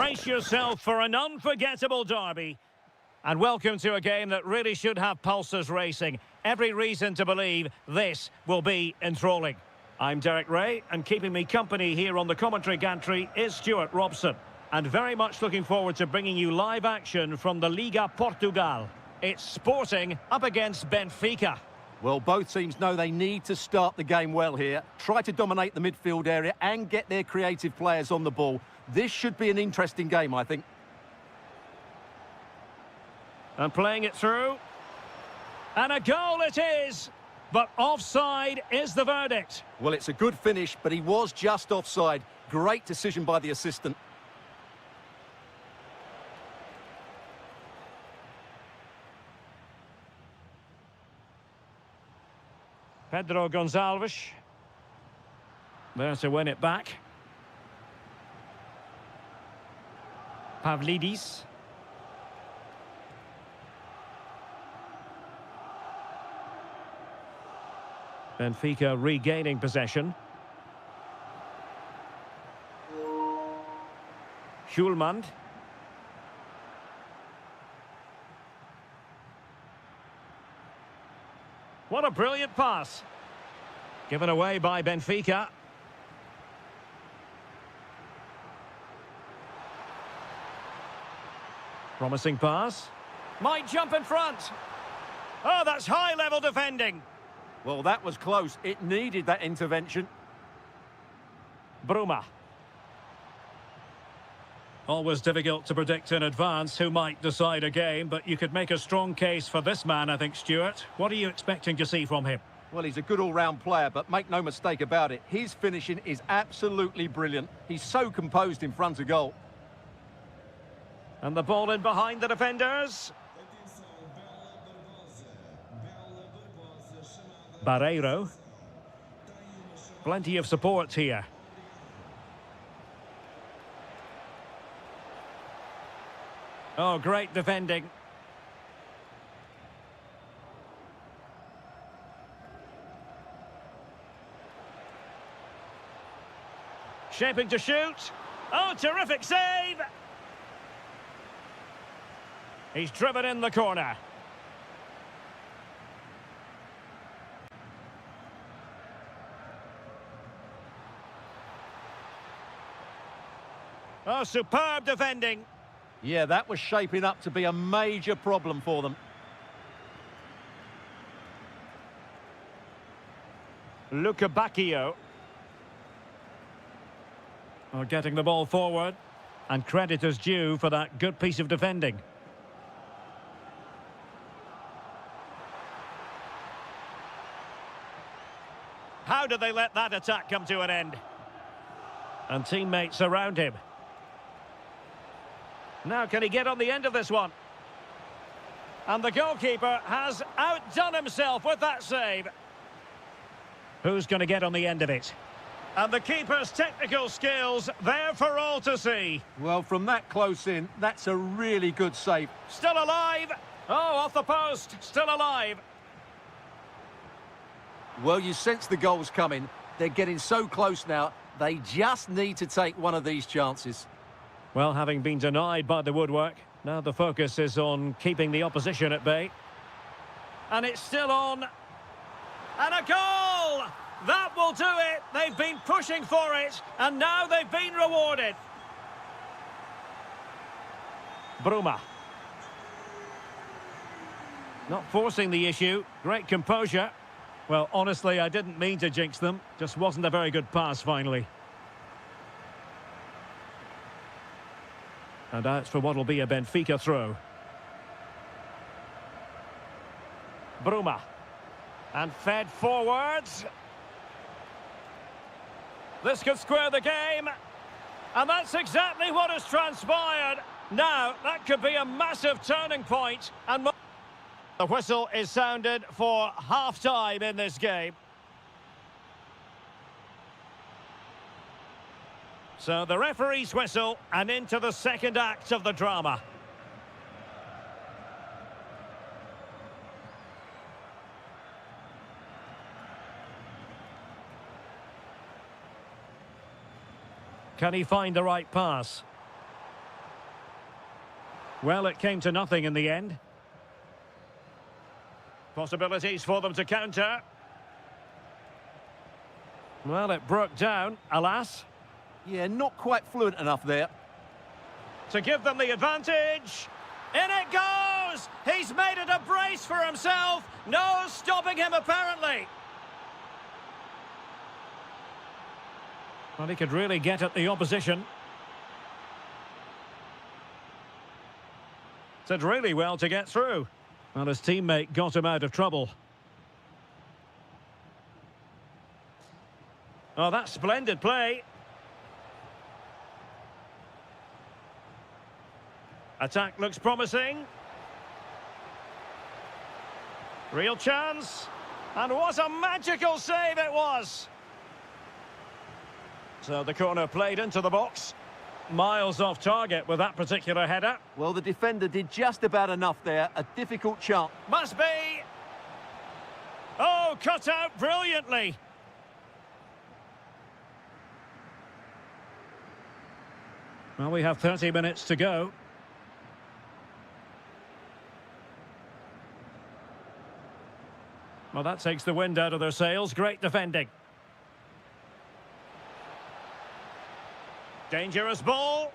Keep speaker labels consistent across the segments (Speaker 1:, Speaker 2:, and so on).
Speaker 1: Brace yourself for an unforgettable derby. And welcome to a game that really should have pulses racing. Every reason to believe this will be enthralling. I'm Derek Ray, and keeping me company here on the commentary gantry is Stuart Robson. And very much looking forward to bringing you live action from the Liga Portugal. It's Sporting up against Benfica.
Speaker 2: Well, both teams know they need to start the game well here. Try to dominate the midfield area and get their creative players on the ball. This should be an interesting game, I think.
Speaker 1: And playing it through. And a goal it is! But offside is the verdict.
Speaker 2: Well, it's a good finish, but he was just offside. Great decision by the assistant.
Speaker 1: Pedro Gonçalves. There to win it back. Pavlidis. Benfica regaining possession. Schulman. What a brilliant pass. Given away by Benfica. Promising pass. Might jump in front. Oh, that's high-level defending.
Speaker 2: Well, that was close. It needed that intervention.
Speaker 1: Bruma. Always difficult to predict in advance who might decide a game, but you could make a strong case for this man, I think, Stuart. What are you expecting to see from him?
Speaker 2: Well, he's a good all-round player, but make no mistake about it, his finishing is absolutely brilliant. He's so composed in front of goal.
Speaker 1: And the ball in behind the defenders. Barreiro. Plenty of support here. Oh, great defending. Shaping to shoot. Oh, terrific save! He's driven in the corner. Oh, superb defending.
Speaker 2: Yeah, that was shaping up to be a major problem for them.
Speaker 1: Luca Bacchio. Oh, getting the ball forward. And credit is due for that good piece of defending. How did they let that attack come to an end? And teammates around him. Now, can he get on the end of this one? And the goalkeeper has outdone himself with that save. Who's going to get on the end of it? And the keeper's technical skills there for all to see.
Speaker 2: Well, from that close in, that's a really good save.
Speaker 1: Still alive. Oh, off the post. Still alive.
Speaker 2: Well, you sense the goal's coming. They're getting so close now. They just need to take one of these chances.
Speaker 1: Well, having been denied by the woodwork, now the focus is on keeping the opposition at bay. And it's still on. And a goal! That will do it. They've been pushing for it, and now they've been rewarded. Bruma. Not forcing the issue. Great composure. Well, honestly, I didn't mean to jinx them. Just wasn't a very good pass, finally. And out for what will be a Benfica throw. Bruma. And fed forwards. This could square the game. And that's exactly what has transpired. Now, that could be a massive turning point. And the whistle is sounded for half-time in this game. So the referee's whistle, and into the second act of the drama. Can he find the right pass? Well, it came to nothing in the end. Possibilities for them to counter. Well, it broke down, alas.
Speaker 2: Yeah, not quite fluent enough there.
Speaker 1: To give them the advantage. In it goes! He's made it a brace for himself. No stopping him, apparently. Well, he could really get at the opposition. Did really well to get through. Well, his teammate got him out of trouble. Oh, that's splendid play. Attack looks promising. Real chance. And what a magical save it was. So the corner played into the box. Miles off target with that particular header.
Speaker 2: Well, the defender did just about enough there. A difficult chance.
Speaker 1: Must be. Oh, cut out brilliantly. Well, we have 30 minutes to go. Well, that takes the wind out of their sails. Great defending. Dangerous ball.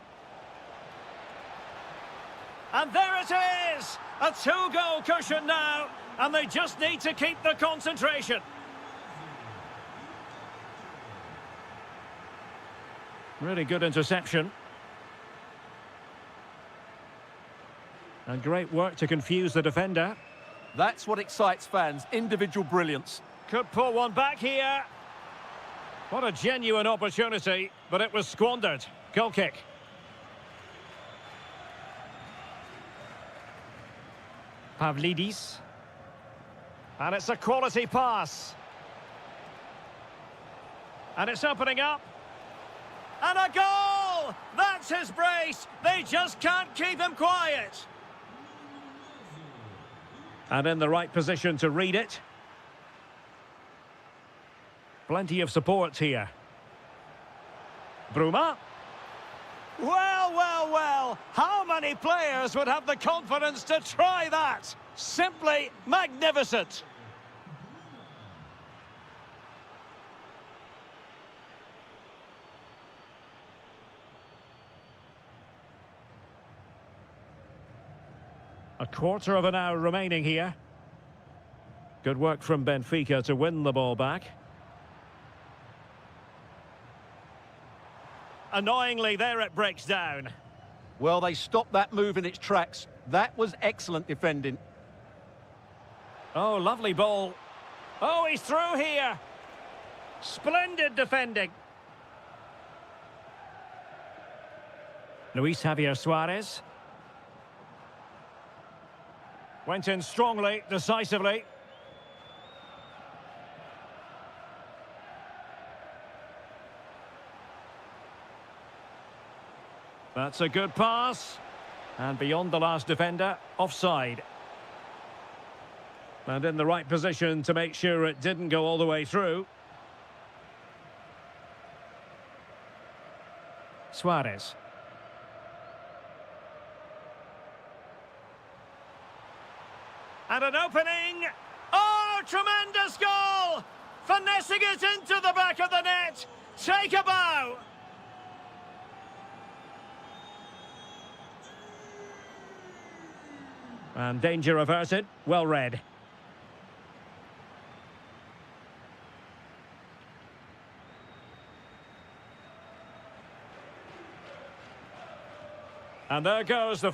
Speaker 1: And there it is! A two-goal cushion now, and they just need to keep the concentration. Really good interception. And great work to confuse the defender.
Speaker 2: That's what excites fans, individual brilliance.
Speaker 1: Could pull one back here. What a genuine opportunity, but it was squandered. Goal kick. Pavlidis. And it's a quality pass. And it's opening up. And a goal! That's his brace. They just can't keep him quiet. And in the right position to read it. Plenty of support here. Bruma. Well, well, well. How many players would have the confidence to try that? Simply magnificent. A quarter of an hour remaining here. Good work from Benfica to win the ball back. Annoyingly, there it breaks down.
Speaker 2: Well, they stopped that move in its tracks. That was excellent defending.
Speaker 1: Oh, lovely ball. Oh, he's through here. Splendid defending. Luis Javier Suarez. Went in strongly, decisively. That's a good pass. And beyond the last defender, offside. And in the right position to make sure it didn't go all the way through. Suarez. And an opening. Oh, tremendous goal! Finessing it into the back of the net. Take a bow. And danger averted. Well read. And there goes the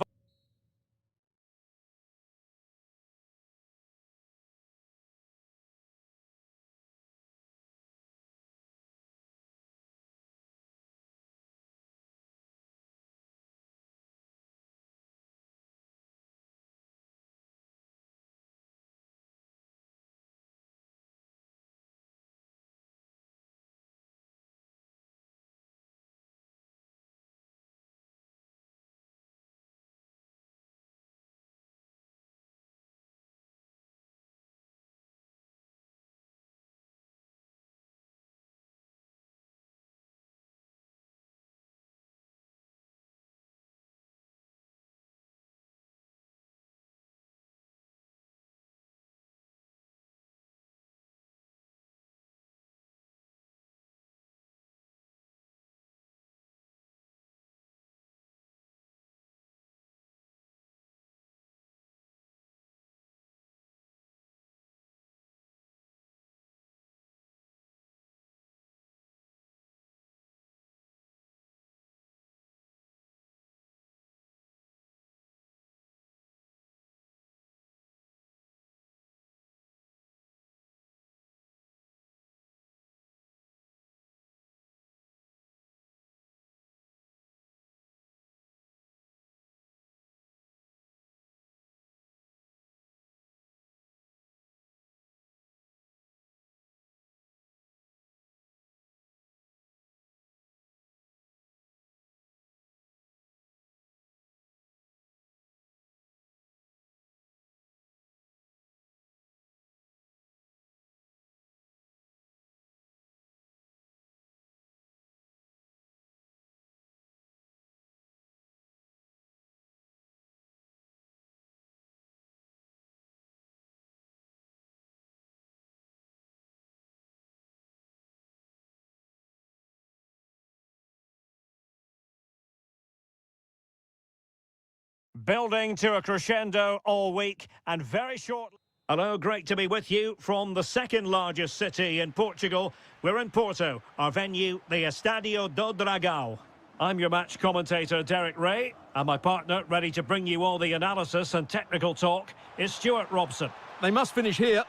Speaker 1: Building to a crescendo all week and very short. Hello, great to be with you from the second largest city in Portugal. We're in Porto, our venue, the Estádio do Dragão. I'm your match commentator, Derek Ray, and my partner, ready to bring you all the analysis and technical talk, is Stuart Robson.
Speaker 2: They must finish here.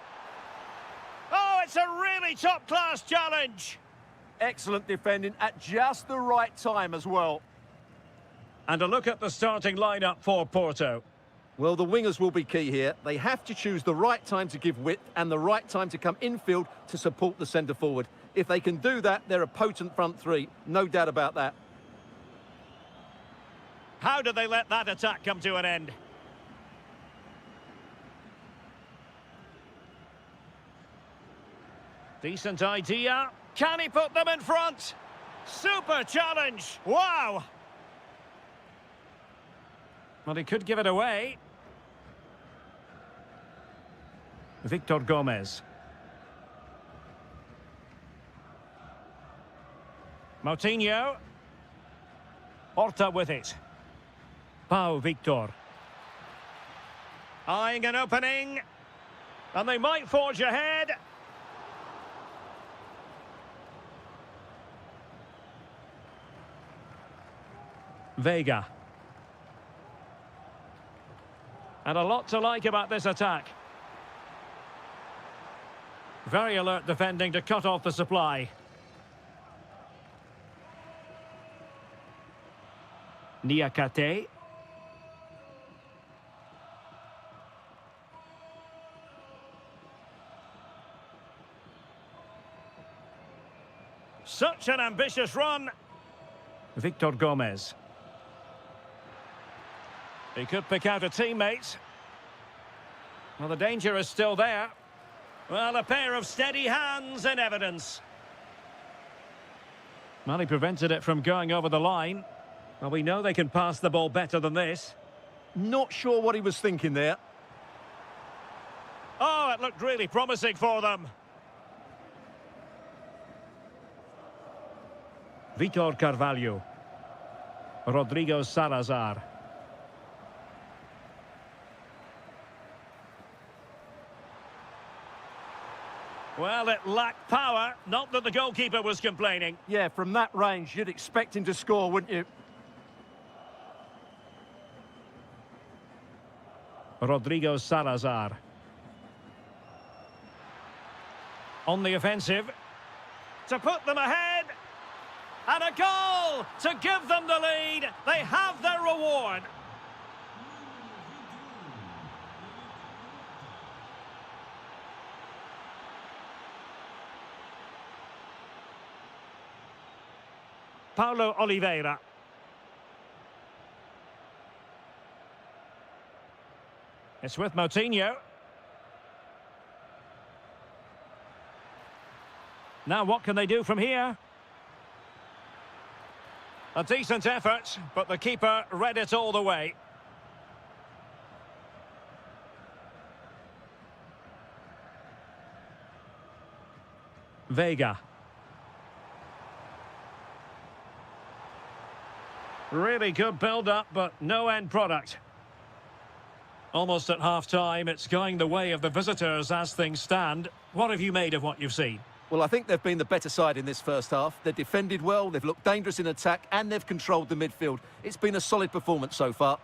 Speaker 1: Oh, it's a really top-class challenge!
Speaker 2: Excellent defending at just the right time as well.
Speaker 1: And a look at the starting lineup for Porto.
Speaker 2: Well, the wingers will be key here. They have to choose the right time to give width and the right time to come infield to support the centre-forward. If they can do that, they're a potent front three. No doubt about that.
Speaker 1: How did they let that attack come to an end? Decent idea. Can he put them in front? Super challenge. Wow. Well, he could give it away. Victor Gomez. Moutinho. Horta with it. Pau Victor. Eyeing an opening. And they might forge ahead. Vega. And a lot to like about this attack. Very alert defending to cut off the supply. Niakate. Such an ambitious run. Victor Gomez. He could pick out a teammate. Well, the danger is still there. Well, a pair of steady hands in evidence. Well, he prevented it from going over the line. Well, we know they can pass the ball better than this.
Speaker 2: Not sure what he was thinking there.
Speaker 1: Oh, it looked really promising for them. Vitor Carvalho. Rodrigo Salazar. Well, it lacked power, not that the goalkeeper was complaining.
Speaker 2: Yeah, from that range, you'd expect him to score, wouldn't you?
Speaker 1: Rodrigo Salazar. On the offensive. To put them ahead. And a goal to give them the lead. They have their reward. Paulo Oliveira. It's with Moutinho. Now what can they do from here? A decent effort, but the keeper read it all the way. Vega. Really good build-up, but no end product. Almost at half-time, it's going the way of the visitors as things stand. What have you made of what you've seen?
Speaker 2: Well, I think they've been the better side in this first half. They've defended well, they've looked dangerous in attack, and they've controlled the midfield. It's been a solid performance so far.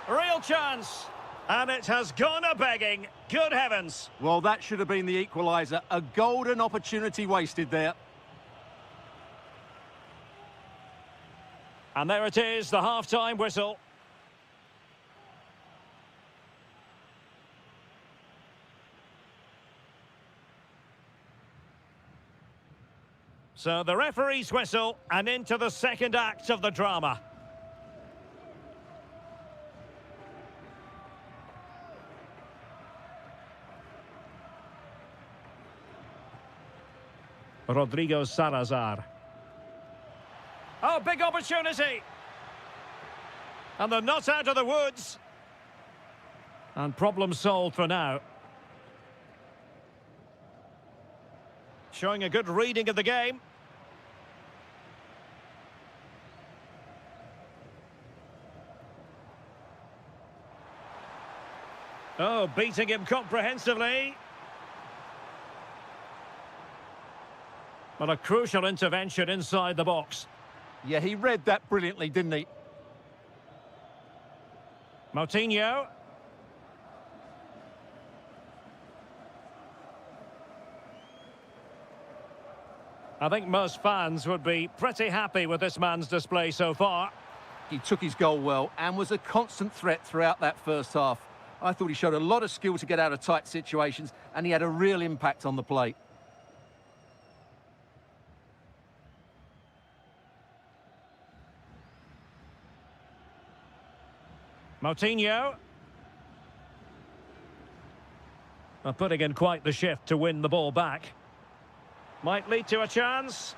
Speaker 1: Real chance. And it has gone a-begging. Good heavens.
Speaker 2: Well, that should have been the equaliser. A golden opportunity wasted there.
Speaker 1: And there it is, the half-time whistle. So the referee's whistle, and into the second act of the drama. Rodrigo Salazar. Oh, big opportunity. And they're not out of the woods. And problem solved for now. Showing a good reading of the game. Oh, beating him comprehensively. But a crucial intervention inside the box.
Speaker 2: Yeah, he read that brilliantly, didn't he?
Speaker 1: Moutinho. I think most fans would be pretty happy with this man's display so far.
Speaker 2: He took his goal well and was a constant threat throughout that first half. I thought he showed a lot of skill to get out of tight situations, and he had a real impact on the play.
Speaker 1: Moutinho. Well, putting in quite the shift to win the ball back. Might lead to a chance.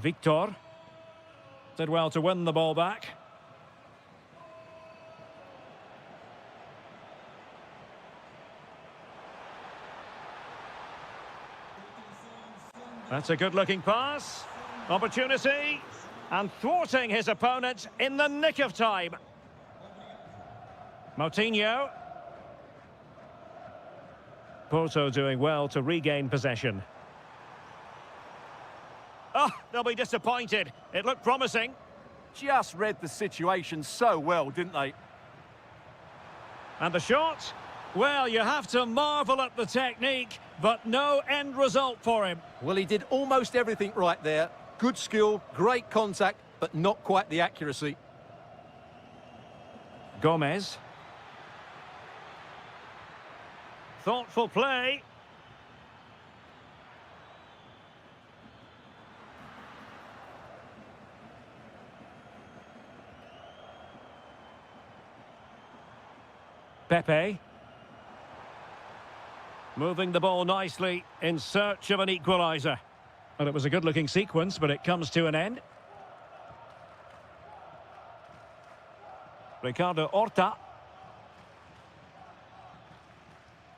Speaker 1: Victor did well to win the ball back. That's a good-looking pass. Opportunity. And thwarting his opponent in the nick of time. Moutinho. Porto doing well to regain possession. Oh, they'll be disappointed. It looked promising.
Speaker 2: Just read the situation so well, didn't they?
Speaker 1: And the shot? Well, you have to marvel at the technique, but no end result for him.
Speaker 2: Well, he did almost everything right there. Good skill, great contact, but not quite the accuracy.
Speaker 1: Gomez. Thoughtful play. Pepe. Moving the ball nicely in search of an equaliser. And it was a good-looking sequence, but it comes to an end. Ricardo Horta.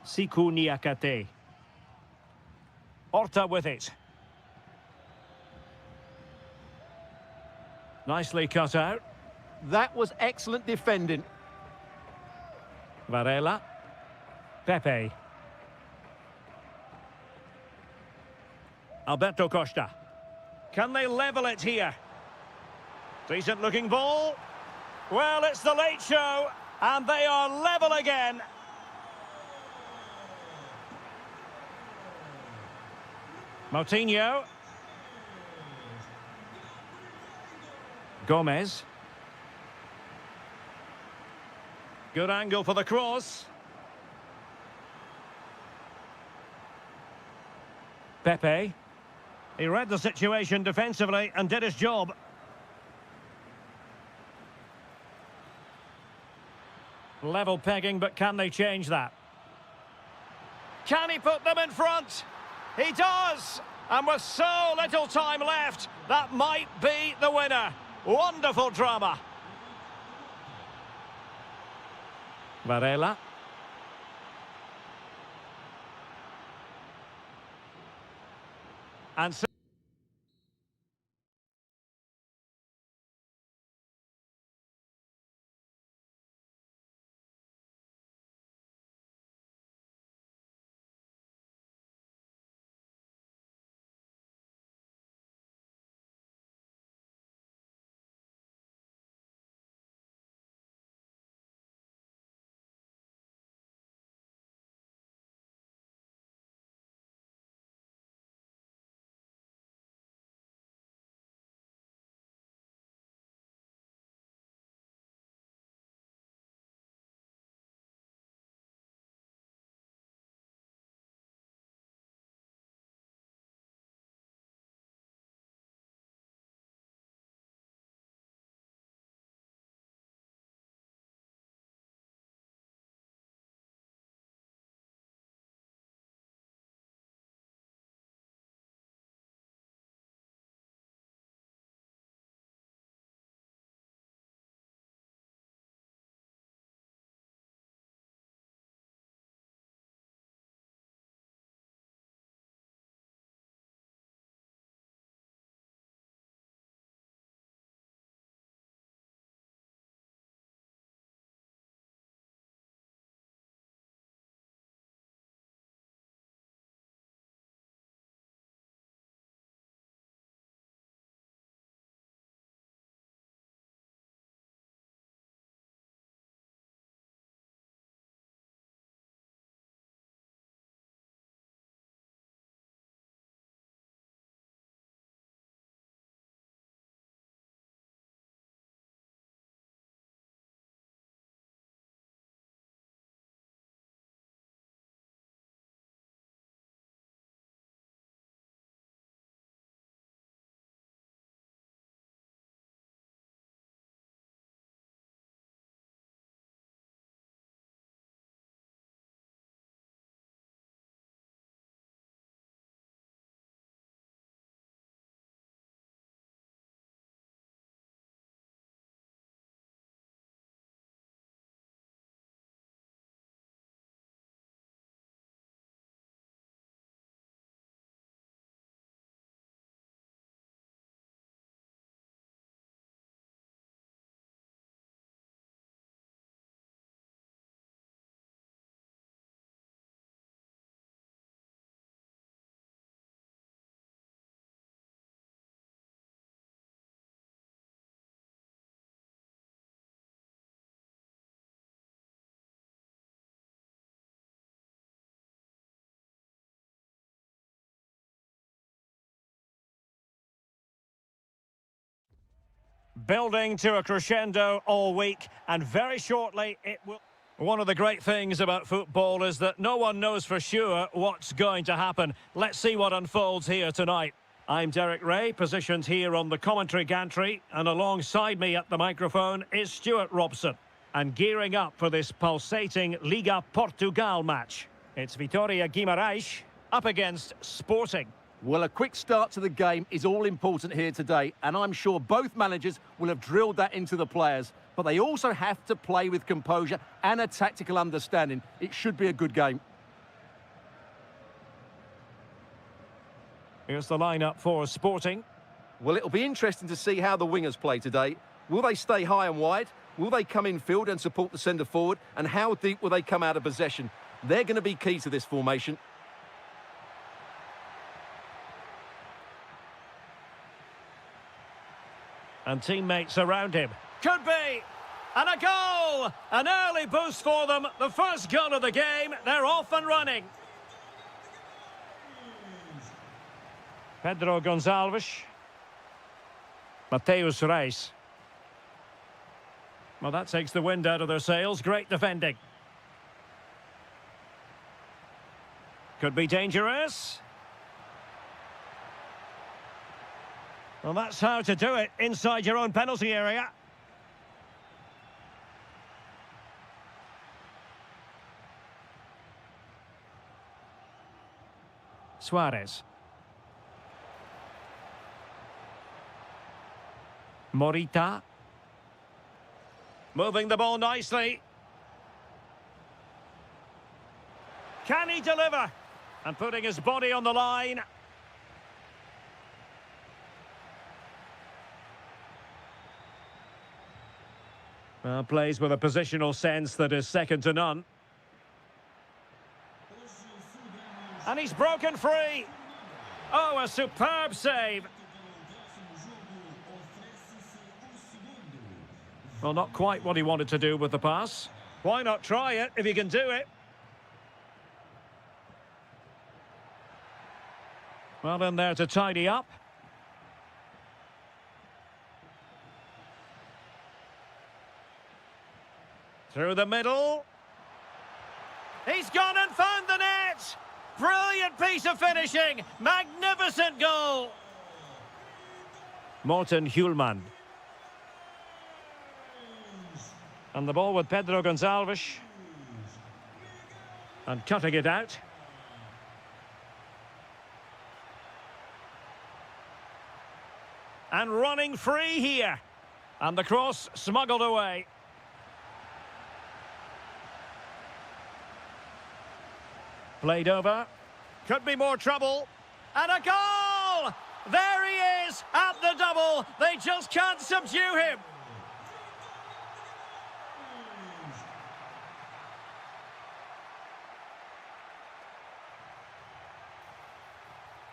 Speaker 1: Siku Niakate. Horta with it. Nicely cut out.
Speaker 2: That was excellent defending.
Speaker 1: Varela. Pepe. Alberto Costa. Can they level it here? Decent looking ball. Well, it's the late show, and they are level again. Moutinho. Gomez. Good angle for the cross. Pepe. He read the situation defensively and did his job. Level pegging, but can they change that? Can he put them in front? He does! And with so little time left, that might be the winner. Wonderful drama. Varela. And so building to a crescendo all week, and very shortly it will... One of the great things about football is that no one knows for sure what's going to happen. Let's see what unfolds here tonight. I'm Derek Ray, positioned here on the commentary gantry, and alongside me at the microphone is Stuart Robson. And gearing up for this pulsating Liga Portugal match, it's Vitória Guimarães up against Sporting.
Speaker 2: Well, a quick start to the game is all important here today, and I'm sure both managers will have drilled that into the players. But they also have to play with composure and a tactical understanding. It should be a good game.
Speaker 1: Here's the lineup for Sporting.
Speaker 2: Well, it'll be interesting to see how the wingers play today. Will they stay high and wide? Will they come in field and support the centre forward? And how deep will they come out of possession? They're going to be key to this formation.
Speaker 1: And teammates around him. Could be! And a goal! An early boost for them. The first goal of the game. They're off and running. Pedro Gonçalves. Mateus Reis. Well, that takes the wind out of their sails. Great defending. Could be dangerous. Well, that's how to do it inside your own penalty area. Suarez. Morita. Moving the ball nicely. Can he deliver? And putting his body on the line. Well, plays with a positional sense that is second to none. And he's broken free. Oh, a superb save. Well, not quite what he wanted to do with the pass. Why not try it if he can do it? Well, in there to tidy up. Through the middle. He's gone and found the net! Brilliant piece of finishing! Magnificent goal! Morten Hjulmand. And the ball with Pedro Gonçalves. And cutting it out. And running free here. And the cross smuggled away. Played over. Could be more trouble. And a goal! There he is at the double. They just can't subdue him.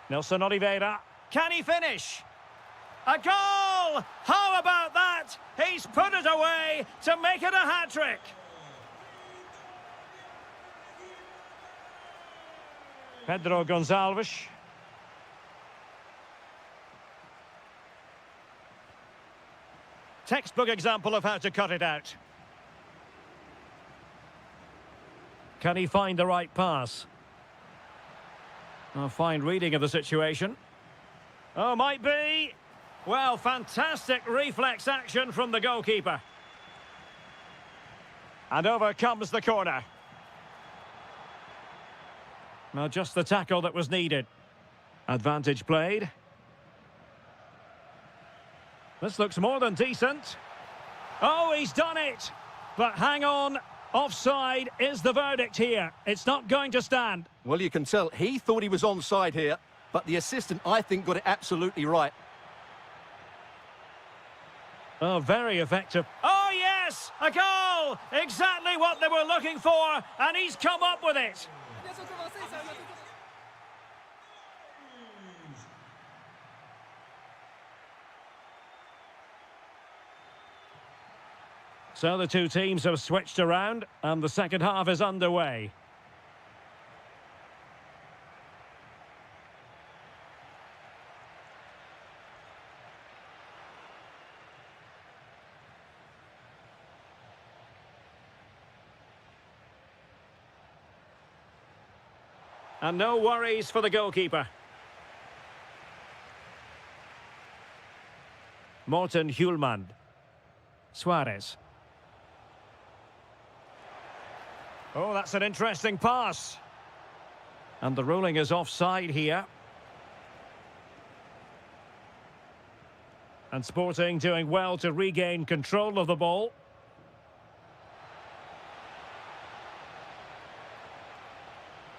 Speaker 1: Nelson Oliveira. Can he finish? A goal! How about that? He's put it away to make it a hat-trick. Pedro Gonçalves. Textbook example of how to cut it out. Can he find the right pass? A fine reading of the situation. Oh, might be. Well, fantastic reflex action from the goalkeeper. And over comes the corner. Now, just the tackle that was needed. Advantage played. This looks more than decent. Oh, he's done it! But hang on, offside is the verdict here. It's not going to stand.
Speaker 2: Well, you can tell he thought he was onside here, but the assistant, I think, got it absolutely right.
Speaker 1: Oh, very effective. Oh, yes! A goal! Exactly what they were looking for, and he's come up with it. So the two teams have switched around, and the second half is underway. And no worries for the goalkeeper. Morten Hjulmand. Suarez. Oh, that's an interesting pass. And the ruling is offside here. And Sporting doing well to regain control of the ball.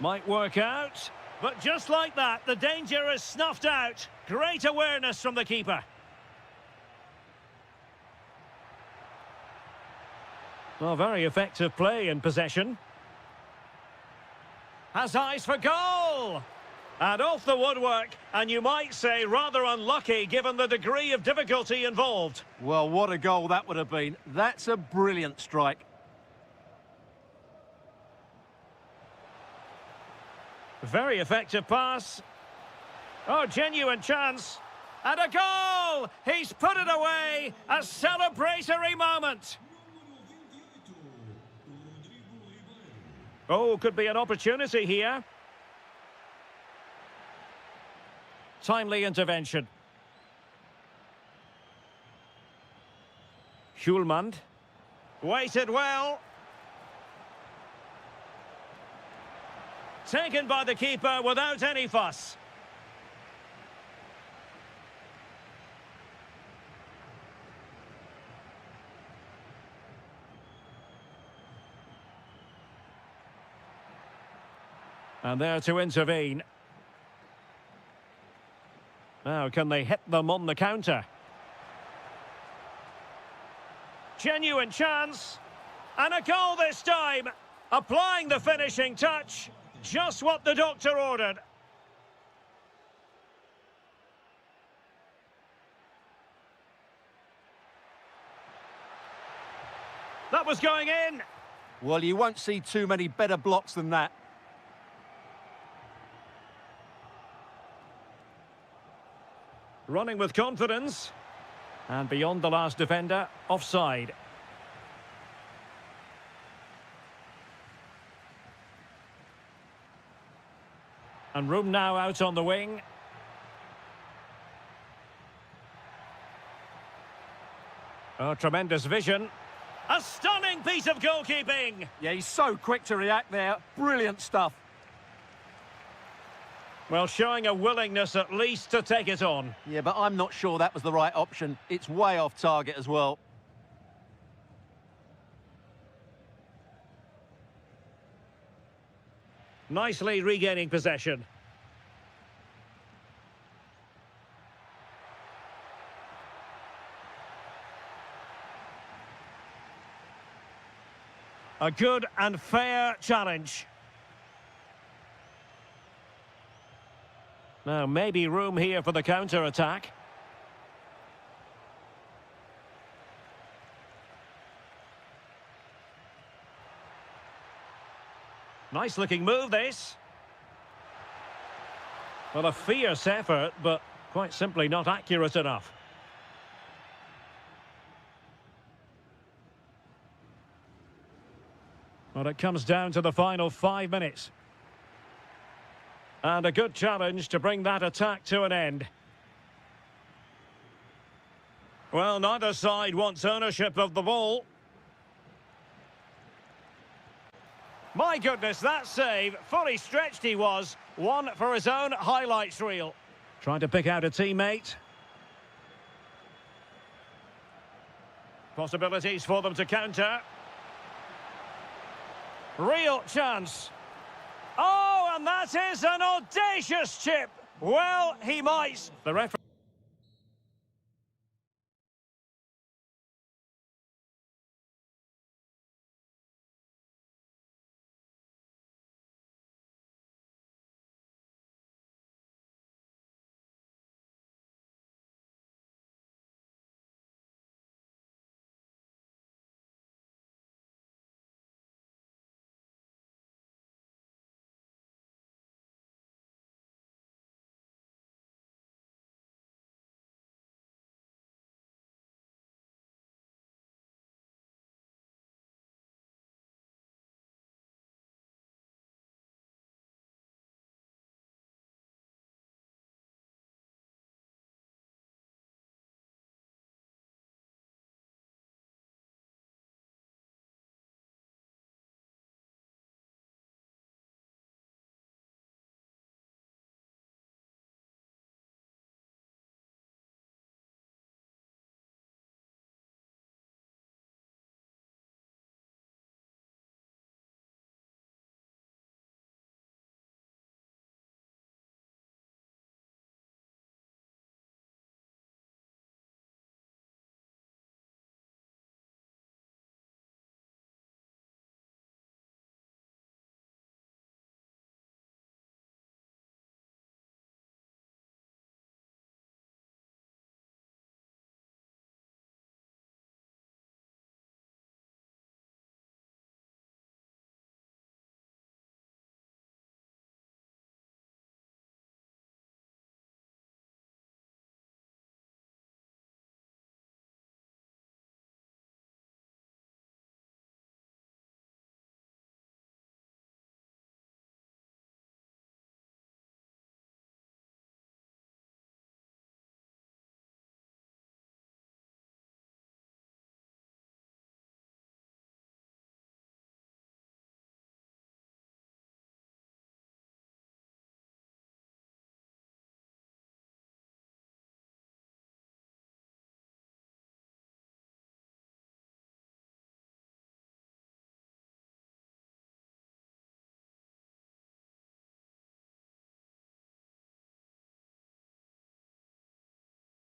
Speaker 1: Might work out. But just like that, the danger is snuffed out. Great awareness from the keeper. Well, very effective play in possession. Has eyes for goal! And off the woodwork, and you might say rather unlucky given the degree of difficulty involved.
Speaker 2: Well, what a goal that would have been. That's a brilliant strike.
Speaker 1: Very effective pass. Oh, genuine chance. And a goal! He's put it away! A celebratory moment! Oh, could be an opportunity here. Timely intervention. Hjulmand. Waited well. Taken by the keeper without any fuss. And there to intervene. Now, can they hit them on the counter? Genuine chance. And a goal this time. Applying the finishing touch. Just what the doctor ordered. That was going in.
Speaker 2: Well, you won't see too many better blocks than that.
Speaker 1: Running with confidence. And beyond the last defender, offside. And room now out on the wing. Oh, tremendous vision. A stunning piece of goalkeeping.
Speaker 2: Yeah, he's so quick to react there. Brilliant stuff.
Speaker 1: Well, showing a willingness at least to take it on.
Speaker 2: Yeah, but I'm not sure that was the right option. It's way off target as well.
Speaker 1: Nicely regaining possession. A good and fair challenge. Now, maybe room here for the counter-attack. Nice-looking move, this. Well, a fierce effort, but quite simply not accurate enough. Well, it comes down to the final 5 minutes. And a good challenge to bring that attack to an end. Well, neither side wants ownership of the ball. My goodness, that save, fully stretched he was. One for his own highlights reel. Trying to pick out a teammate. Possibilities for them to counter. Real chance. Oh, and that is an audacious chip. Well, he might. The referee.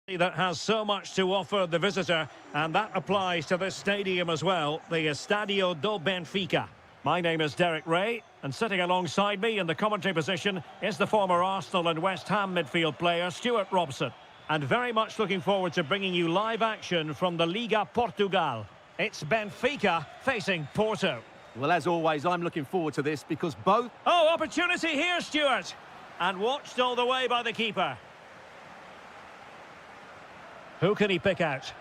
Speaker 1: That has so much to offer the visitor, and that applies to this stadium as well, the Estadio do Benfica. My name is Derek Ray, and sitting alongside me in the commentary position is the former Arsenal and West Ham midfield player Stuart Robson. And very much looking forward to bringing you live action from the Liga Portugal. It's Benfica facing Porto.
Speaker 2: Well, as always, I'm looking forward to this because both...
Speaker 1: Oh, opportunity here, Stuart! And watched all the way by the keeper. Who can he pick out?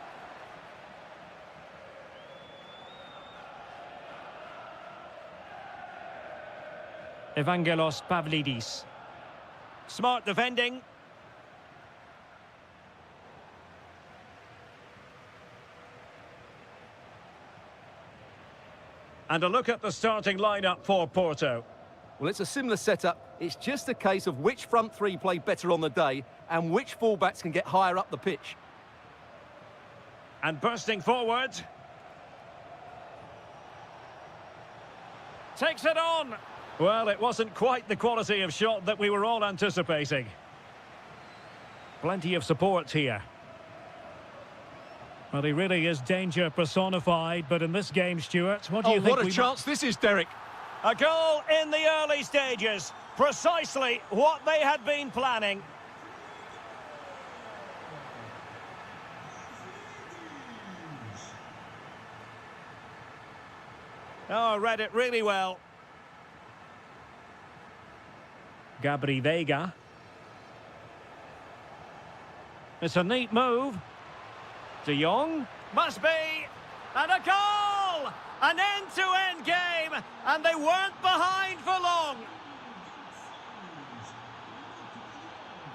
Speaker 1: Evangelos Pavlidis. Smart defending. And a look at the starting lineup for Porto.
Speaker 2: Well, it's a similar setup. It's just a case of which front three play better on the day and which fullbacks can get higher up the pitch.
Speaker 1: And bursting forward. Takes it on. Well, it wasn't quite the quality of shot that we were all anticipating. Plenty of support here. Well, he really is danger personified, but in this game, Stuart, what do you think?
Speaker 2: What a chance this is, Derek.
Speaker 1: A goal in the early stages. Precisely what they had been planning. Oh, read it really well. Gabri Veiga. It's a neat move. De Jong. Must be. And a goal! An end-to-end game. And they weren't behind for long.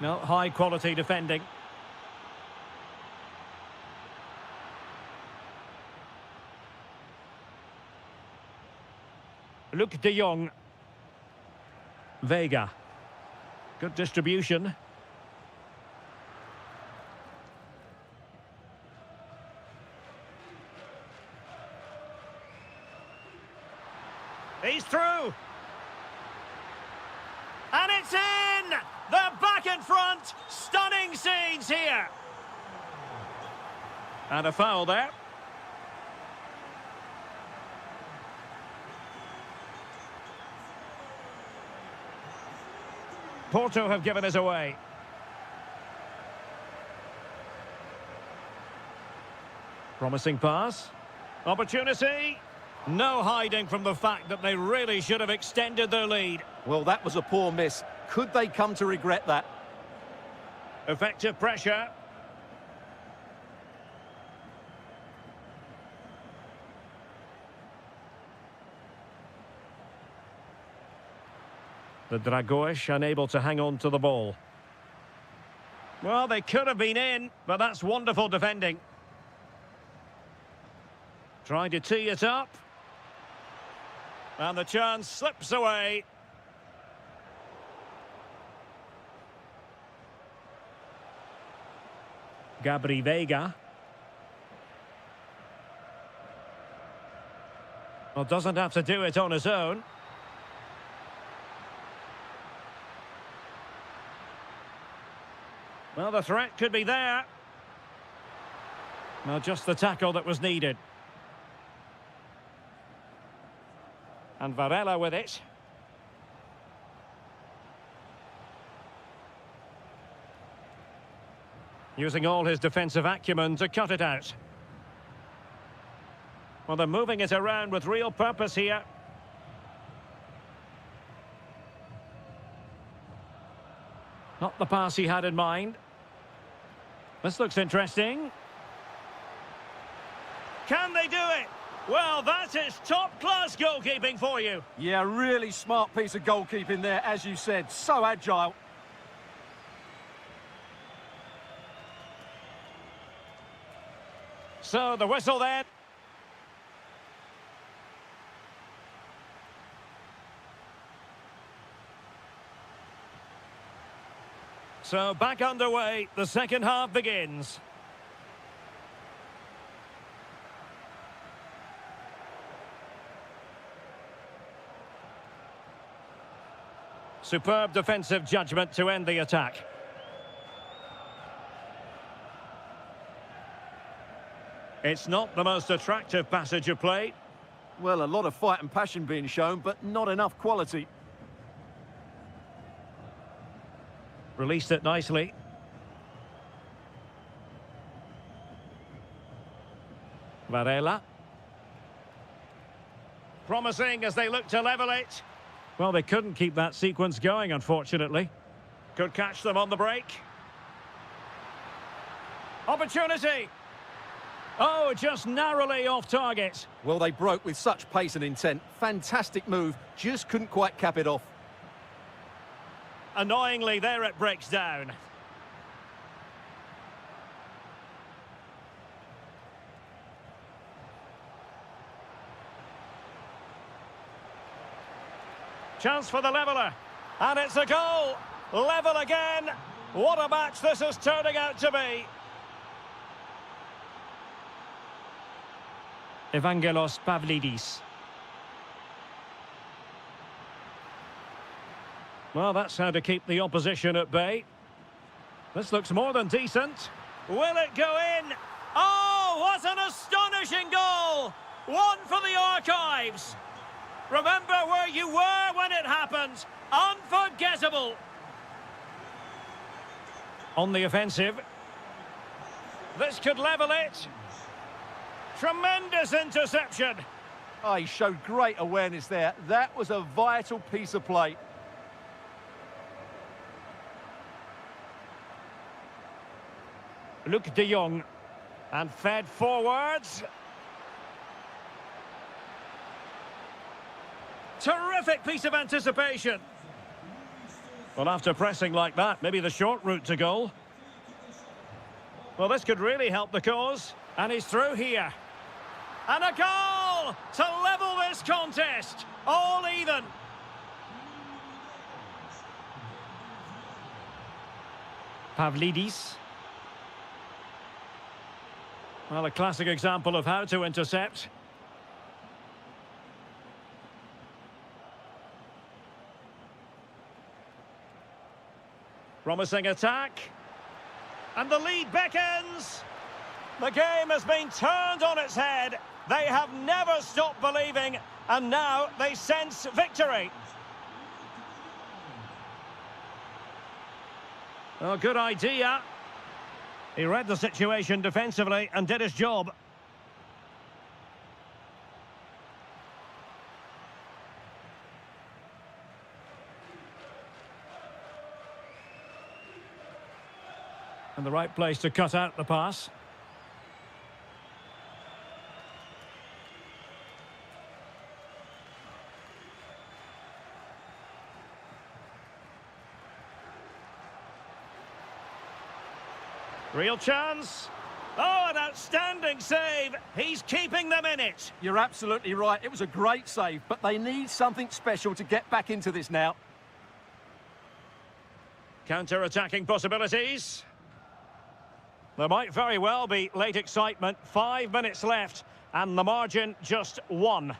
Speaker 1: No, high-quality defending. Luke De Jong. Veiga. Good distribution. He's through. And it's in! They're back in front. Stunning scenes here. And a foul there. Porto have given us away. Promising pass. Opportunity. No hiding from the fact that they really should have extended their lead.
Speaker 2: Well, that was a poor miss. Could they come to regret that?
Speaker 1: Effective pressure. The Dragões unable to hang on to the ball. Well, they could have been in, but that's wonderful defending. Trying to tee it up. And the chance slips away. Gabri Veiga. Well, doesn't have to do it on his own. Well, the threat could be there. Well, just the tackle that was needed. And Varela with it. Using all his defensive acumen to cut it out. Well, they're moving it around with real purpose here. Not the pass he had in mind. This looks interesting. Can they do it? Well, that is top-class goalkeeping for you.
Speaker 2: Yeah, really smart piece of goalkeeping there, as you said. So agile.
Speaker 1: So, the whistle then. So, back underway. The second half begins. Superb defensive judgment to end the attack. It's not the most attractive passage of play.
Speaker 2: Well, a lot of fight and passion being shown, but not enough quality.
Speaker 1: Released it nicely. Varela. Promising as they look to level it. Well, they couldn't keep that sequence going, unfortunately. Could catch them on the break. Opportunity. Oh, just narrowly off target.
Speaker 2: Well, they broke with such pace and intent. Fantastic move, just couldn't quite cap it off.
Speaker 1: Annoyingly, there it breaks down. Chance for the leveller. And it's a goal. Level again. What a match this is turning out to be. Evangelos Pavlidis. Well, that's how to keep the opposition at bay. This looks more than decent. Will it go in? Oh, what an astonishing goal! One for the archives. Remember where you were when it happened. Unforgettable. On the offensive. This could level it. Tremendous interception.
Speaker 2: Oh, he showed great awareness there. That was a vital piece of play.
Speaker 1: Luc de Jong. And fed forwards. Terrific piece of anticipation. Well, after pressing like that, maybe the short route to goal. Well, this could really help the cause. And he's through here. And a goal to level this contest. All even. Pavlidis. Well, a classic example of how to intercept. Promising attack. And the lead beckons. The game has been turned on its head. They have never stopped believing, and now they sense victory. Oh, good idea. He read the situation defensively and did his job. And the right place to cut out the pass. Real chance. Oh, an outstanding save. He's keeping them in it.
Speaker 2: You're absolutely right. It was a great save, but they need something special to get back into this now.
Speaker 1: Counter-attacking possibilities. There might very well be late excitement. 5 minutes left, and the margin just 1.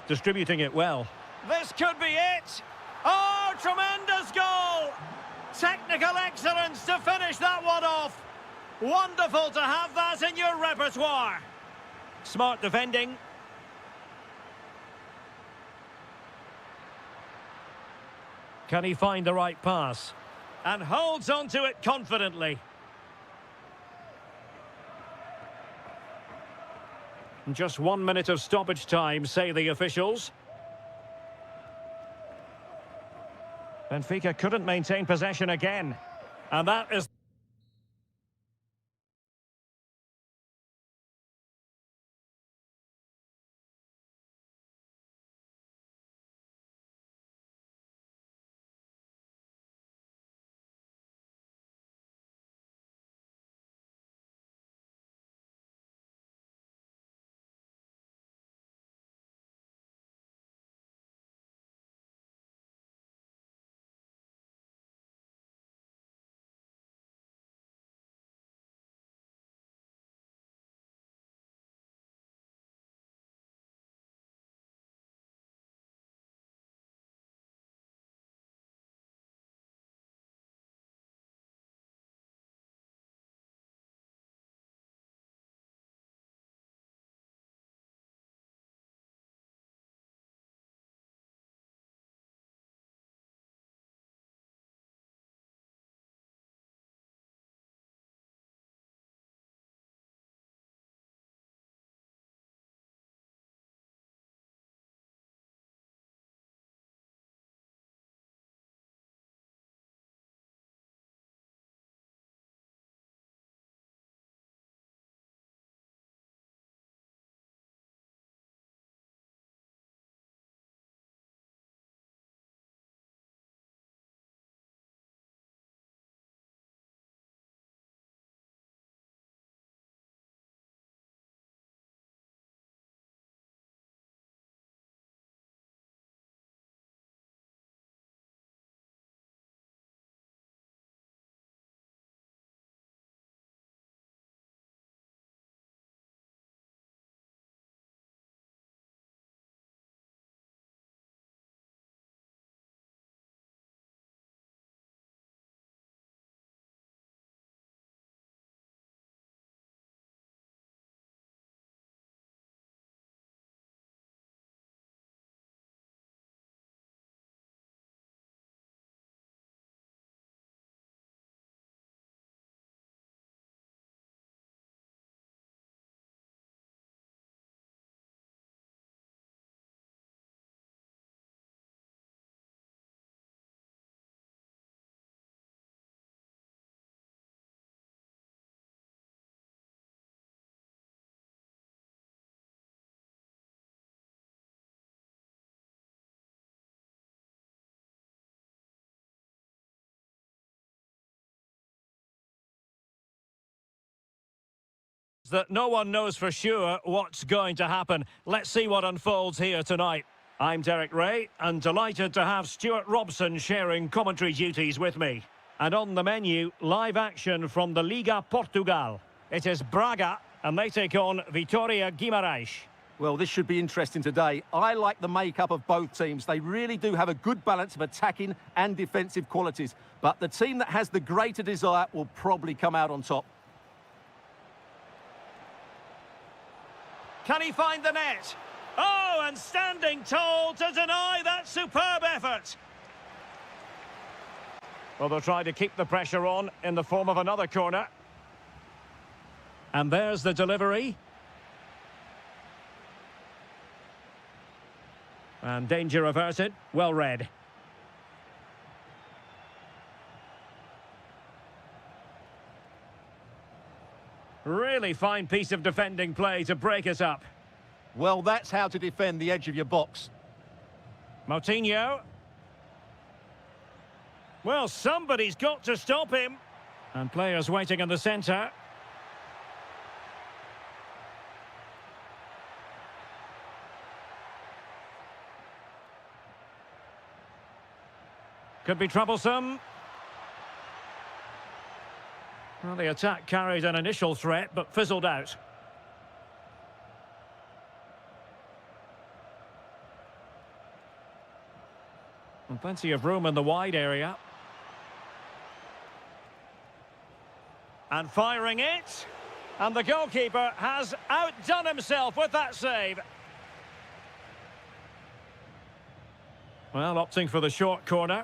Speaker 1: Distributing it well. This could be it. Oh, tremendous goal! Technical excellence to finish that one off. Wonderful to have that in your repertoire. Smart defending. Can he find the right pass? And holds on to it confidently. Just 1 minute of stoppage time, say the officials. Benfica couldn't maintain possession again. And that is... that no one knows for sure what's going to happen. Let's see what unfolds here tonight. I'm Derek Ray, and delighted to have Stuart Robson sharing commentary duties with me. And on the menu, live action from the Liga Portugal. It is Braga, and they take on Vitória Guimarães.
Speaker 2: Well, this should be interesting today. I like the makeup of both teams. They really do have a good balance of attacking and defensive qualities. But the team that has the greater desire will probably come out on top.
Speaker 1: Can he find the net? Oh, and standing tall to deny that superb effort. Well, they'll try to keep the pressure on in the form of another corner. And there's the delivery. And danger averted. Well read. Really fine piece of defending play to break us up.
Speaker 2: Well, that's how to defend the edge of your box.
Speaker 1: Moutinho. Well, somebody's got to stop him. And players waiting in the centre. Could be troublesome. Well, the attack carried an initial threat, but fizzled out. And plenty of room in the wide area. And firing it. And the goalkeeper has outdone himself with that save. Well, opting for the short corner.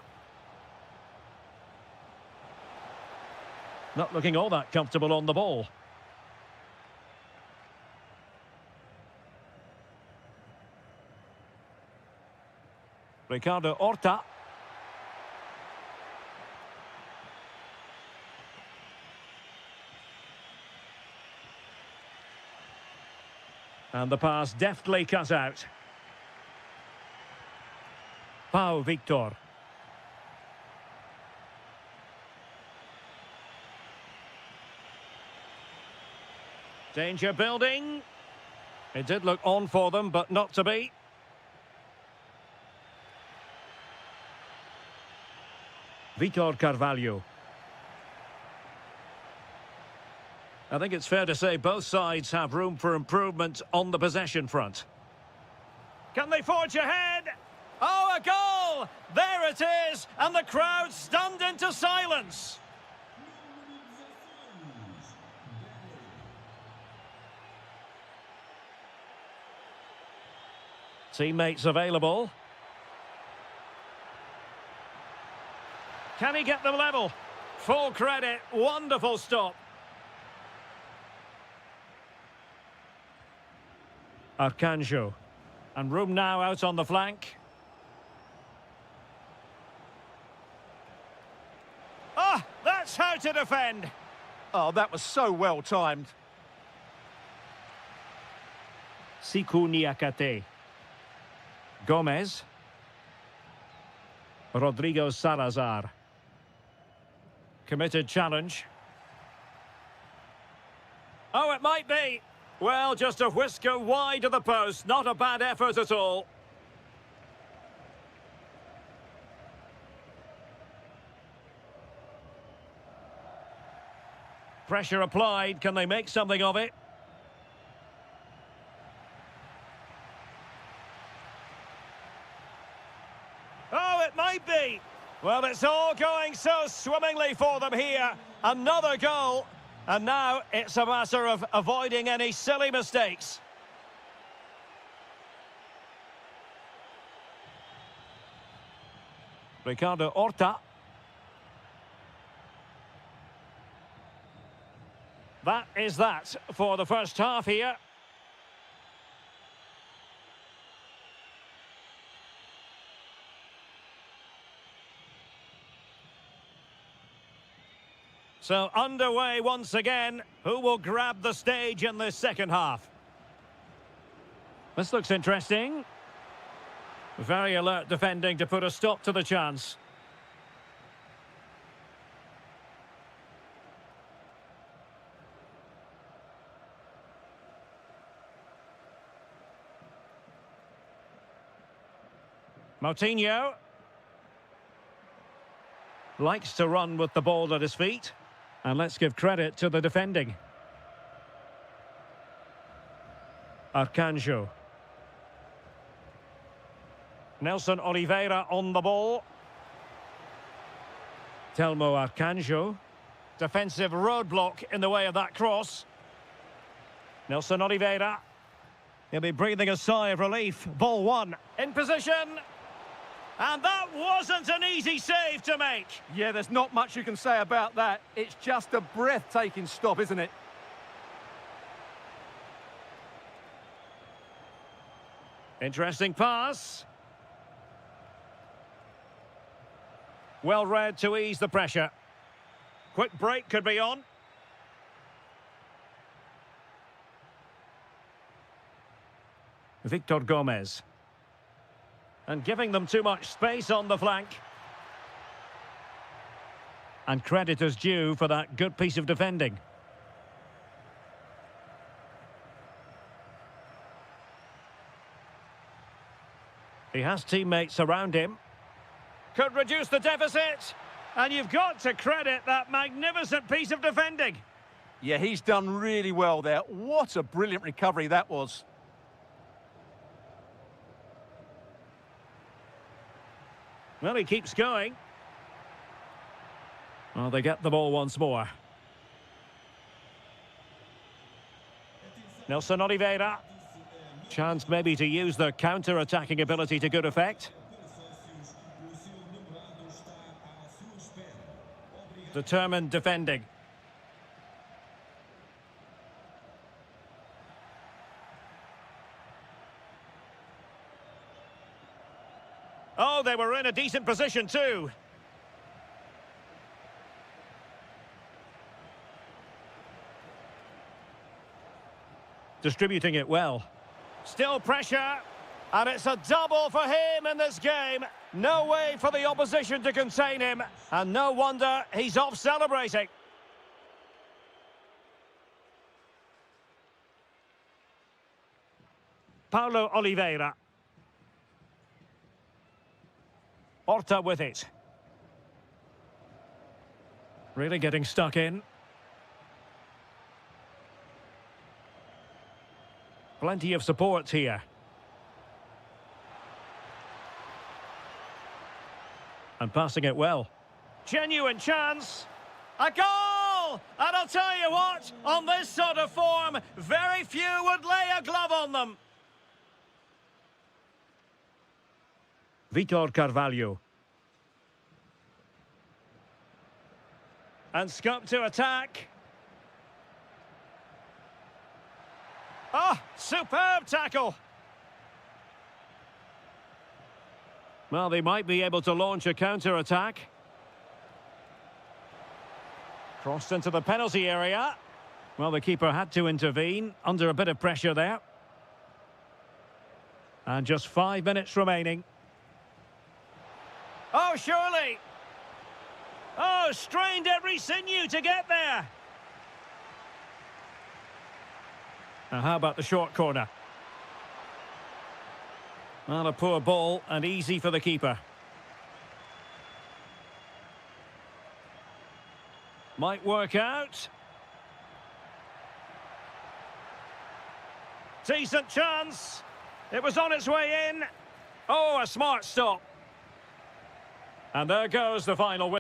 Speaker 1: Not looking all that comfortable on the ball. Ricardo Horta. And the pass deftly cut out. Pau Victor. Danger building. It did look on for them, but not to be. Vitor Carvalho. I think it's fair to say both sides have room for improvement on the possession front. Can they forge ahead? Oh, a goal! There it is, and the crowd stunned into silence. Teammates available. Can he get them level? Full credit, wonderful stop. Arcanjo. And room now out on the flank. Ah, that's how to defend.
Speaker 2: Oh, that was so well timed.
Speaker 1: Siku Niakate. Gomez. Rodrigo Salazar. Committed challenge. Oh, it might be. Well, just a whisker wide of the post. Not a bad effort at all. Pressure applied. Can they make something of it? Oh, it might be. Well, it's all going so swimmingly for them here. Another goal. And now it's a matter of avoiding any silly mistakes. Ricardo Horta. That is that for the first half here. So underway once again. Who will grab the stage in this second half? This looks interesting. Very alert defending to put a stop to the chance. Moutinho likes to run with the ball at his feet. And let's give credit to the defending. Arcanjo. Nelson Oliveira on the ball. Telmo Arcanjo. Defensive roadblock in the way of that cross. Nelson Oliveira. He'll be breathing a sigh of relief. Ball one. In position. And that wasn't an easy save to make.
Speaker 2: Yeah, there's not much you can say about that. It's just a breathtaking stop, isn't it?
Speaker 1: Interesting pass. Well read to ease the pressure. Quick break could be on. Victor Gomez. And giving them too much space on the flank. And credit is due for that good piece of defending. He has teammates around him. Could reduce the deficit. And you've got to credit that magnificent piece of defending.
Speaker 2: Yeah, he's done really well there. What a brilliant recovery that was.
Speaker 1: Well, he keeps going. Well, they get the ball once more. Nelson Oliveira. Chance maybe to use the counter-attacking ability to good effect. Determined defending. Oh, they were in a decent position too. Distributing it well. Still pressure. And it's a double for him in this game. No way for the opposition to contain him. And no wonder he's off celebrating. Paulo Oliveira. Horta with it. Really getting stuck in. Plenty of support here. And passing it well. Genuine chance. A goal! And I'll tell you what, on this sort of form, very few would lay a glove on them. Vitor Carvalho. And scope to attack. Oh, superb tackle. Well, they might be able to launch a counter-attack. Crossed into the penalty area. Well, the keeper had to intervene under a bit of pressure there. And just 5 minutes remaining. Oh, surely. Oh, strained every sinew to get there. Now, how about the short corner? Well, a poor ball and easy for the keeper. Might work out. Decent chance. It was on its way in. Oh, a smart stop. And there goes the final whistle.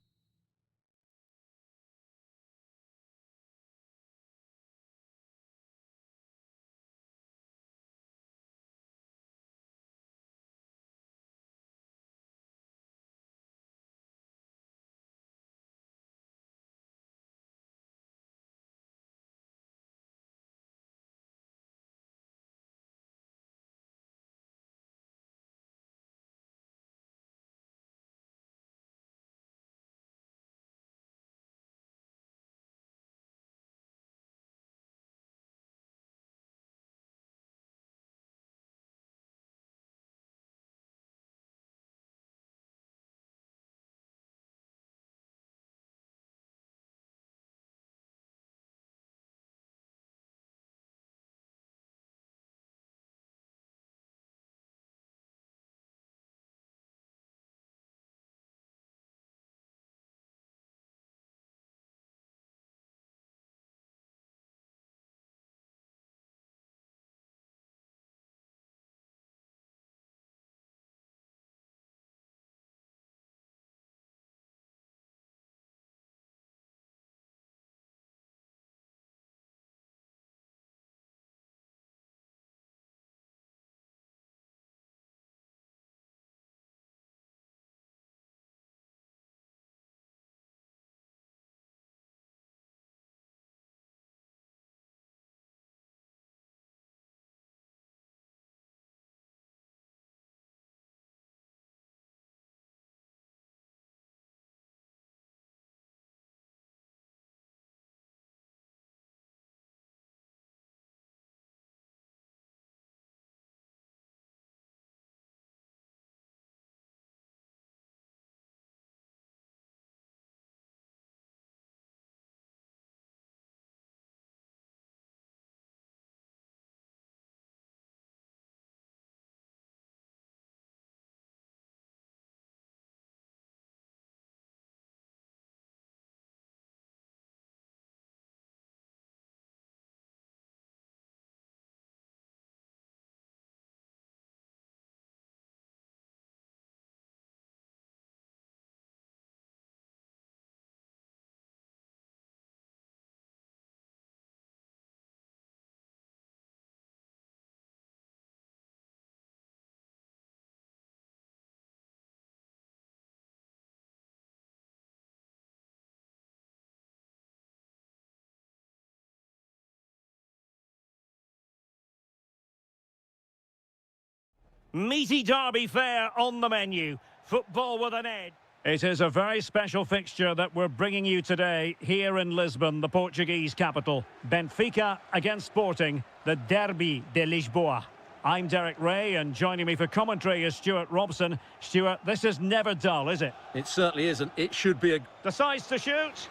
Speaker 1: Meaty derby fare on the menu. Football with an edge. It is a very special fixture that we're bringing you today here in Lisbon, the Portuguese capital. Benfica against Sporting, the Derby de Lisboa. I'm Derek Ray, and joining me for commentary is Stuart Robson. Stuart, this is never dull, is it?
Speaker 2: It certainly isn't. It should be a...
Speaker 1: Decides to shoot.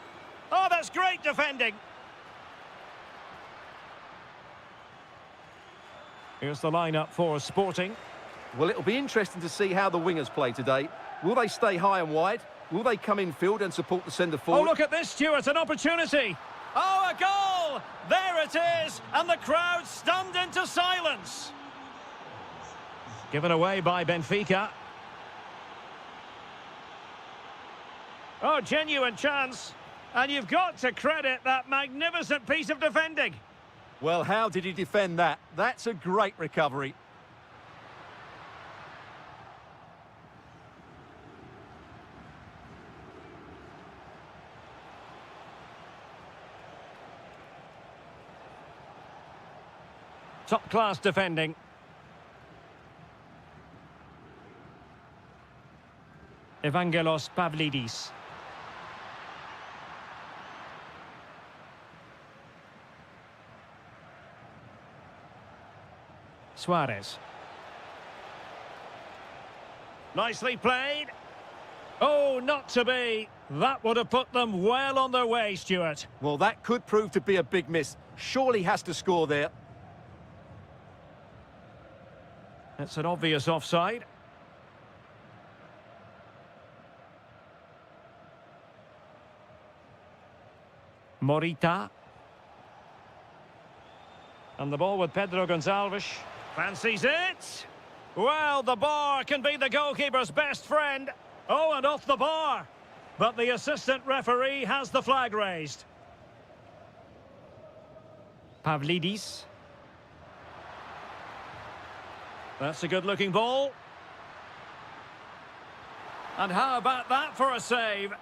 Speaker 1: Oh, that's great defending. Here's the lineup for Sporting.
Speaker 2: Well, it'll be interesting to see how the wingers play today. Will they stay high and wide? Will they come in field and support the centre forward?
Speaker 1: Oh, look at this, Stuart, an opportunity. Oh, a goal! There it is, and the crowd stunned into silence. Given away by Benfica. Oh, genuine chance. And you've got to credit that magnificent piece of defending.
Speaker 2: Well, how did he defend that? That's a great recovery.
Speaker 1: Top-class defending. Evangelos Pavlidis. Suarez. Nicely played. Oh, not to be. That would have put them well on their way, Stuart.
Speaker 2: Well, that could prove to be a big miss. Surely has to score there.
Speaker 1: That's an obvious offside. Morita. And the ball with Pedro Gonçalves. Fancies it. Well, the bar can be the goalkeeper's best friend. Oh, and off the bar. But the assistant referee has the flag raised. Pavlidis. That's a good-looking ball. And how about that for a save?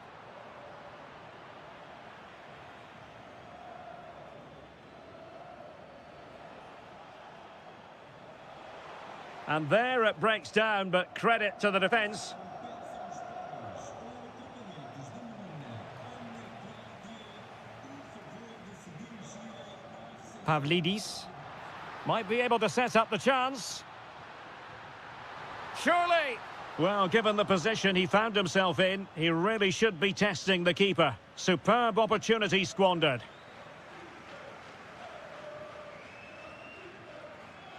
Speaker 1: And there it breaks down, but credit to the defence. Pavlidis might be able to set up the chance. Surely! Well, given the position he found himself in, he really should be testing the keeper. Superb opportunity squandered.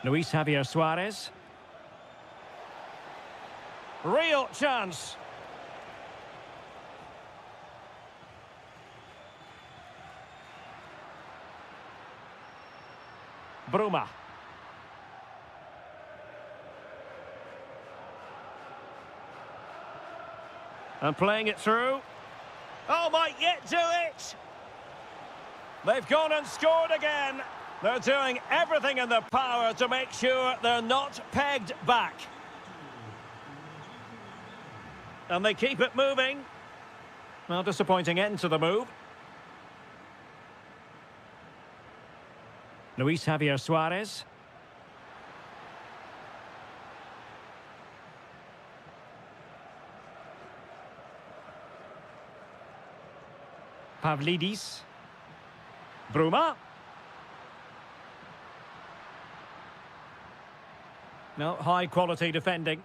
Speaker 1: Luis Javier Suarez. Real chance. Bruma. And playing it through. Oh, might yet do it. They've gone and scored again. They're doing everything in their power to make sure they're not pegged back. And they keep it moving. Well, disappointing end to the move. Luis Javier Suarez. Pavlidis. Bruma. No, high quality defending.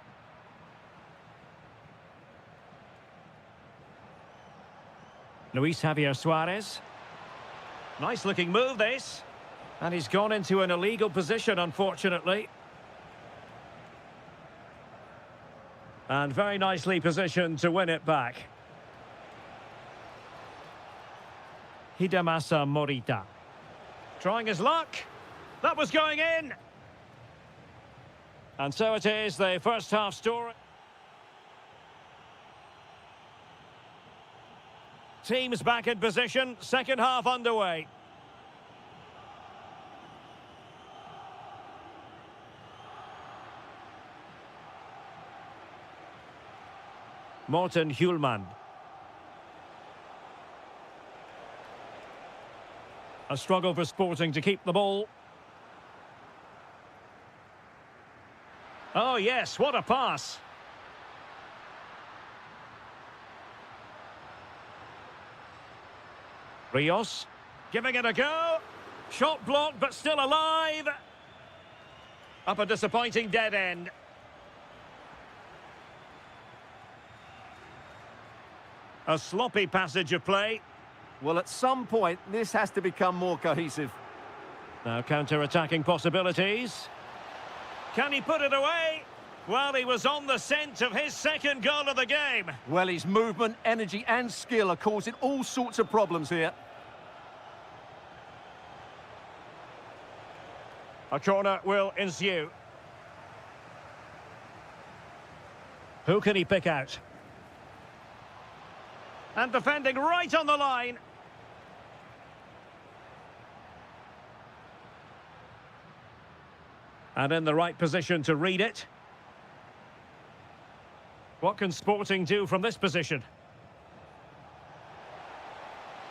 Speaker 1: Luis Javier Suarez. Nice looking move this. And he's gone into an illegal position, unfortunately. And very nicely positioned to win it back. Hidemasa Morita. Trying his luck. That was going in. And so it is, the first half story. Teams back in position, second half underway. Morten Hjulmand. A struggle for Sporting to keep the ball. Oh, yes, what a pass. Rios, giving it a go. Shot blocked, but still alive. Up a disappointing dead end. A sloppy passage of play.
Speaker 2: Well, at some point, this has to become more cohesive.
Speaker 1: Now counter-attacking possibilities. Can he put it away? Well, he was on the scent of his second goal of the game.
Speaker 2: Well, his movement, energy and skill are causing all sorts of problems here.
Speaker 1: A corner will ensue. Who can he pick out? And defending right on the line. And in the right position to read it. What can Sporting do from this position?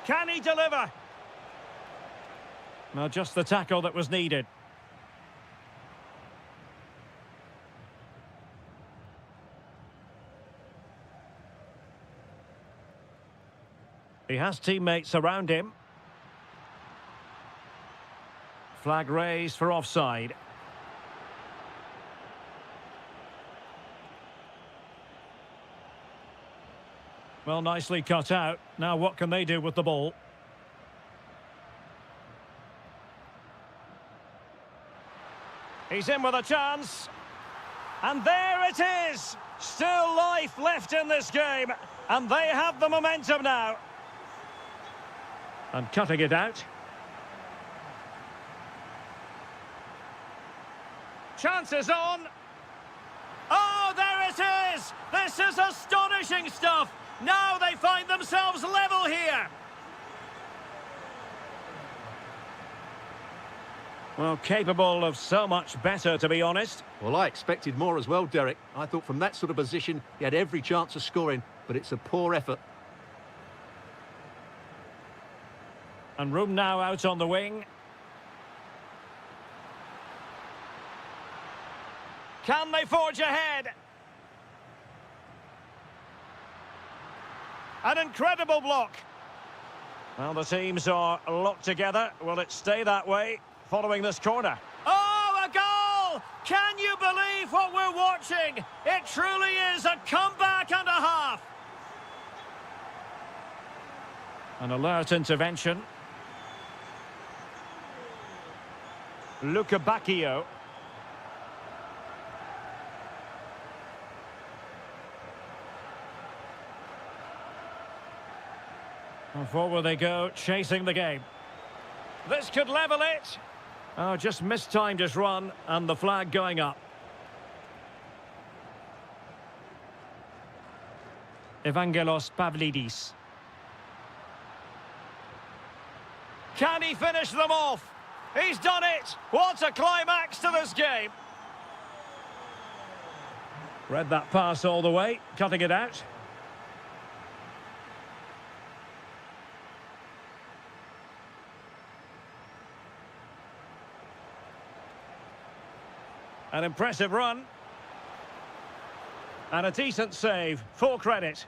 Speaker 1: Can he deliver? Well, just the tackle that was needed. He has teammates around him. Flag raised for offside. Well, nicely cut out. Now what can they do with the ball? He's in with a chance. And there it is! Still life left in this game. And they have the momentum now. And cutting it out. Chances on. Oh, there it is! This is astonishing stuff! Now they find themselves level here. Well, capable of so much better, to be honest.
Speaker 2: Well, I expected more as well, Derek. I thought from that sort of position, he had every chance of scoring, but it's a poor effort.
Speaker 1: And room now out on the wing. Can they forge ahead? An incredible block. Well, the teams are locked together. Will it stay that way following this corner? Oh, a goal! Can you believe what we're watching? It truly is a comeback and a half. An alert intervention. Luca Bacchio. And forward they go, chasing the game. This could level it. Oh, just mistimed his run, and the flag going up. Evangelos Pavlidis. Can he finish them off? He's done it! What a climax to this game! Read that pass all the way, cutting it out. An impressive run. And a decent save, full credit.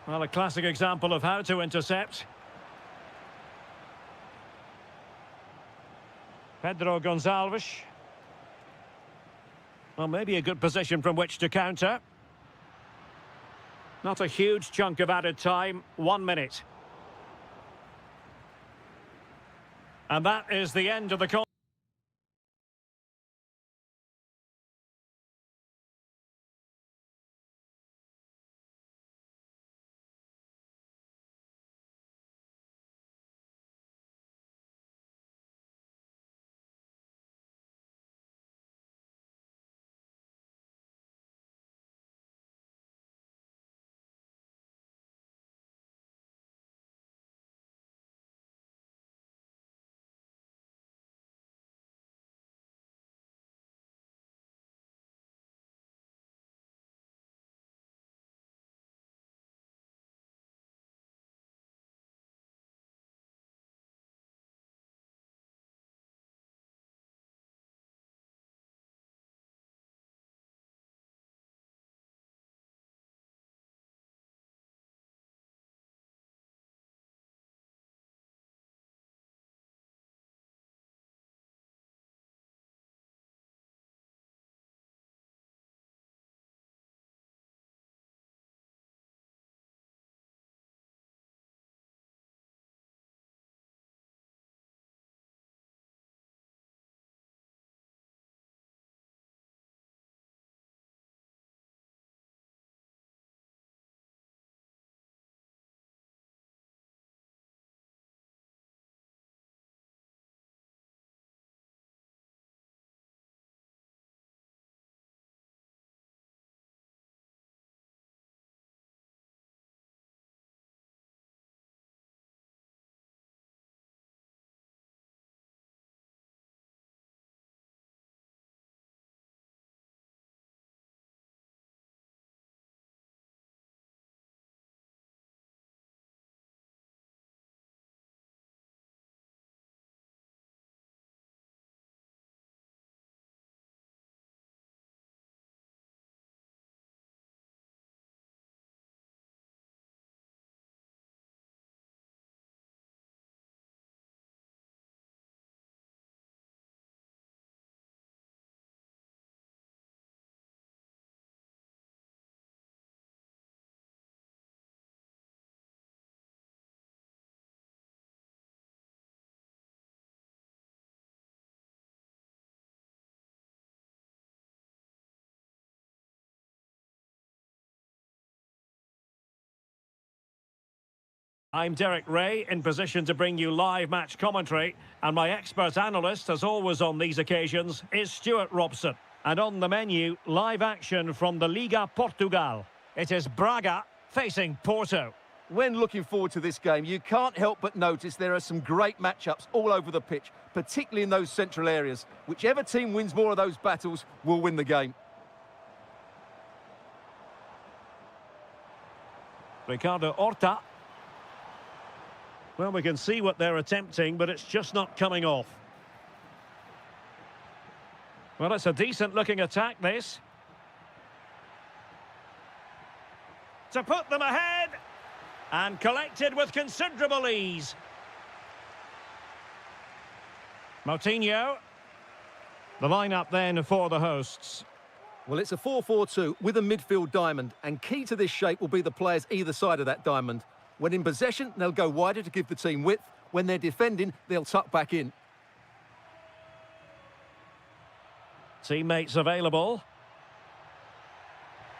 Speaker 1: Well, a classic example of how to intercept. Pedro Gonçalves. Well, maybe a good position from which to counter. Not a huge chunk of added time, 1 minute. And that is the end of the I'm Derek Ray, in position to bring you live match commentary, and my expert analyst, as always on these occasions, is Stuart Robson. And on the menu, live action from the Liga Portugal. It is Braga facing Porto.
Speaker 2: When looking forward to this game, you can't help but notice there are some great matchups all over the pitch, particularly in those central areas. Whichever team wins more of those battles will win the game.
Speaker 1: Ricardo Horta. Well, we can see what they're attempting, but it's just not coming off. Well, it's a decent-looking attack, this. To put them ahead, and collected with considerable ease. Moutinho. The lineup then for the hosts.
Speaker 2: Well, it's a 4-4-2 with a midfield diamond, and key to this shape will be the players either side of that diamond. When in possession, they'll go wider to give the team width. When they're defending, they'll tuck back in.
Speaker 1: Teammates available.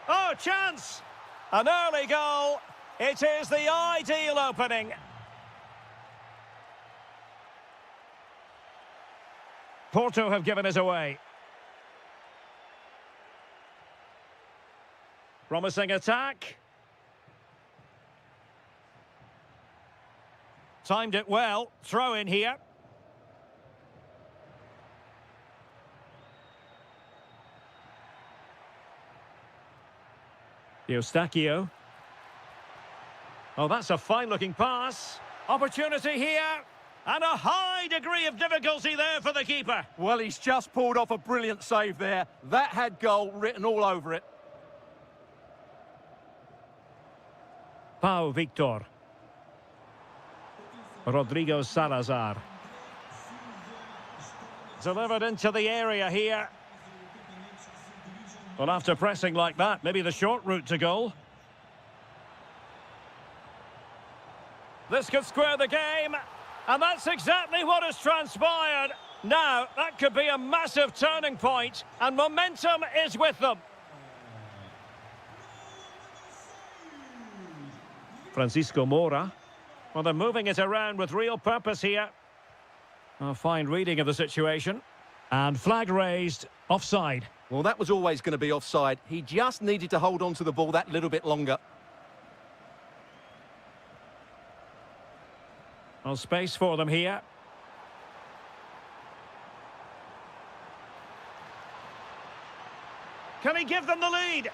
Speaker 1: Oh, chance! An early goal. It is the ideal opening. Porto have given it away. Promising attack. Timed it well. Throw in here. Eustachio. Oh, that's a fine-looking pass. Opportunity here. And a high degree of difficulty there for the keeper.
Speaker 2: Well, he's just pulled off a brilliant save there. That had goal written all over it.
Speaker 1: Pau Victor. Rodrigo Salazar. Delivered into the area here. Well, after pressing like that, maybe the short route to goal. This could square the game, and that's exactly what has transpired. Now, that could be a massive turning point, and momentum is with them. Francisco Moura. Well, they're moving it around with real purpose here. A fine reading of the situation. And flag raised, offside.
Speaker 2: Well, that was always going to be offside. He just needed to hold on to the ball that little bit longer.
Speaker 1: Well, space for them here. Can he give them the lead?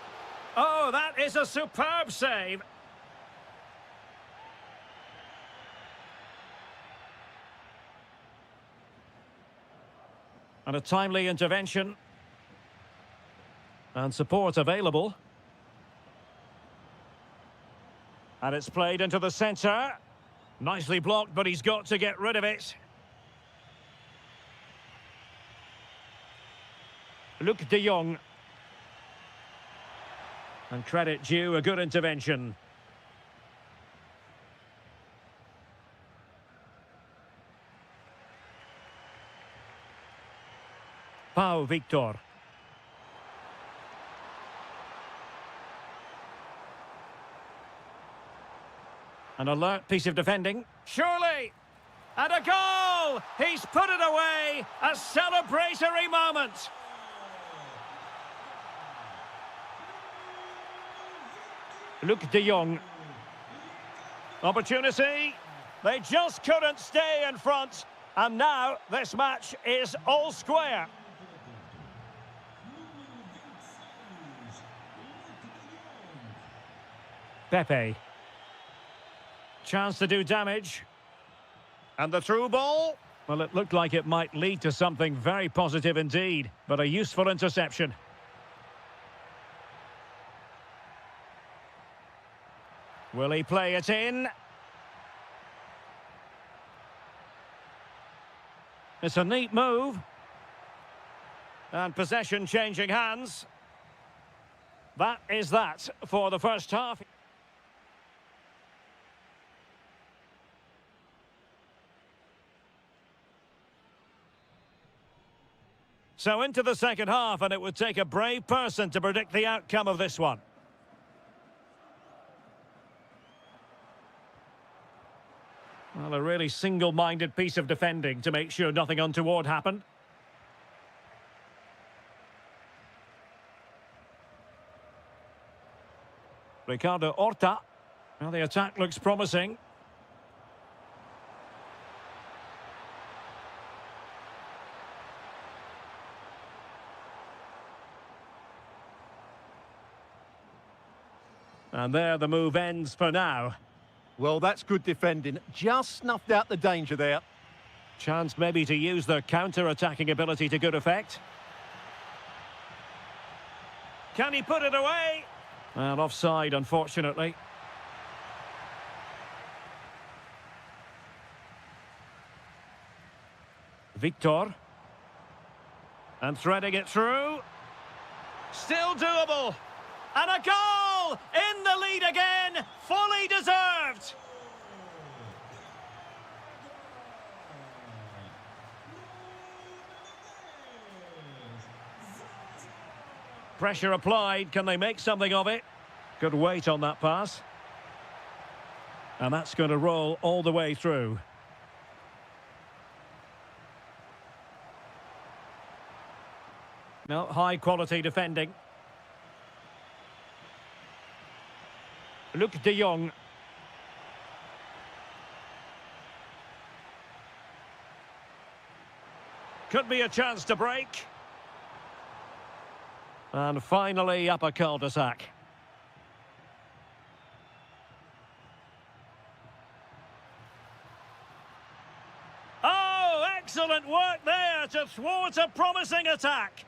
Speaker 1: Oh, that is a superb save. And a timely intervention. And support available. And it's played into the centre. Nicely blocked, but he's got to get rid of it. Luc de Jong. And credit due, a good intervention. Pau Victor. An alert piece of defending. Surely! And a goal! He's put it away! A celebratory moment! Luc de Jong. Opportunity. They just couldn't stay in front. And now this match is all square. Pepe. Chance to do damage. And the through ball. Well, it looked like it might lead to something very positive indeed, but a useful interception. Will he play it in? It's a neat move. And possession changing hands. That is that for the first half. So into the second half, and it would take a brave person to predict the outcome of this one. Well, a really single-minded piece of defending to make sure nothing untoward happened. Ricardo Horta. Well, the attack looks promising. And there the move ends for now.
Speaker 2: Well, that's good defending. Just snuffed out the danger there.
Speaker 1: Chance maybe to use their counter-attacking ability to good effect. Can he put it away? And offside, unfortunately. Victor. And threading it through. Still doable. And a goal! In the lead again! Fully deserved! Pressure applied. Can they make something of it? Good weight on that pass. And that's going to roll all the way through. No, high quality defending. Luc de Jong. Could be a chance to break. And finally up a cul-de-sac. Oh, excellent work there to thwart a promising attack.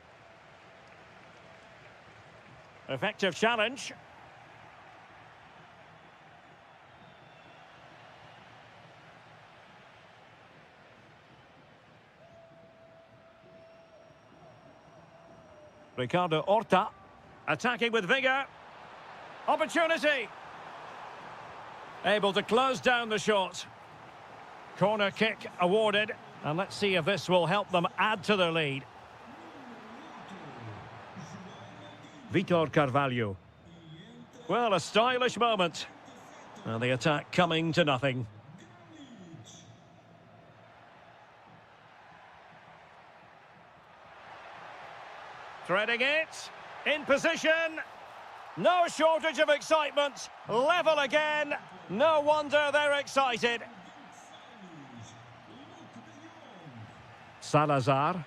Speaker 1: Effective challenge. Ricardo Horta, attacking with vigour. Opportunity. Able to close down the shot. Corner kick awarded. And let's see if this will help them add to their lead. Vitor Carvalho. Well, a stylish moment. And the attack coming to nothing. Threading it, in position, no shortage of excitement, level again, no wonder they're excited. Salazar,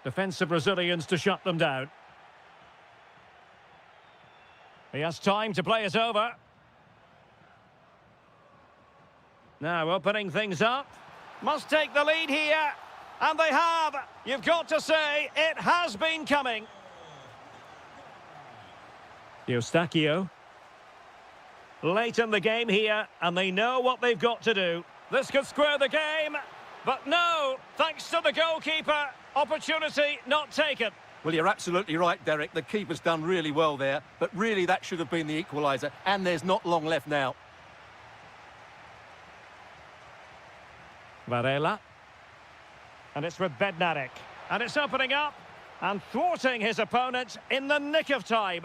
Speaker 1: defensive Brazilians to shut them down. He has time to play it over. Now opening things up, must take the lead here. And they have. You've got to say, it has been coming. Eustachio. Late in the game here, and they know what they've got to do. This could square the game, but no, thanks to the goalkeeper, opportunity not taken.
Speaker 2: Well, you're absolutely right, Derek. The keeper's done really well there, but really that should have been the equaliser, and there's not long left now.
Speaker 1: Varela. And it's with Bednarek. And it's opening up and thwarting his opponent in the nick of time.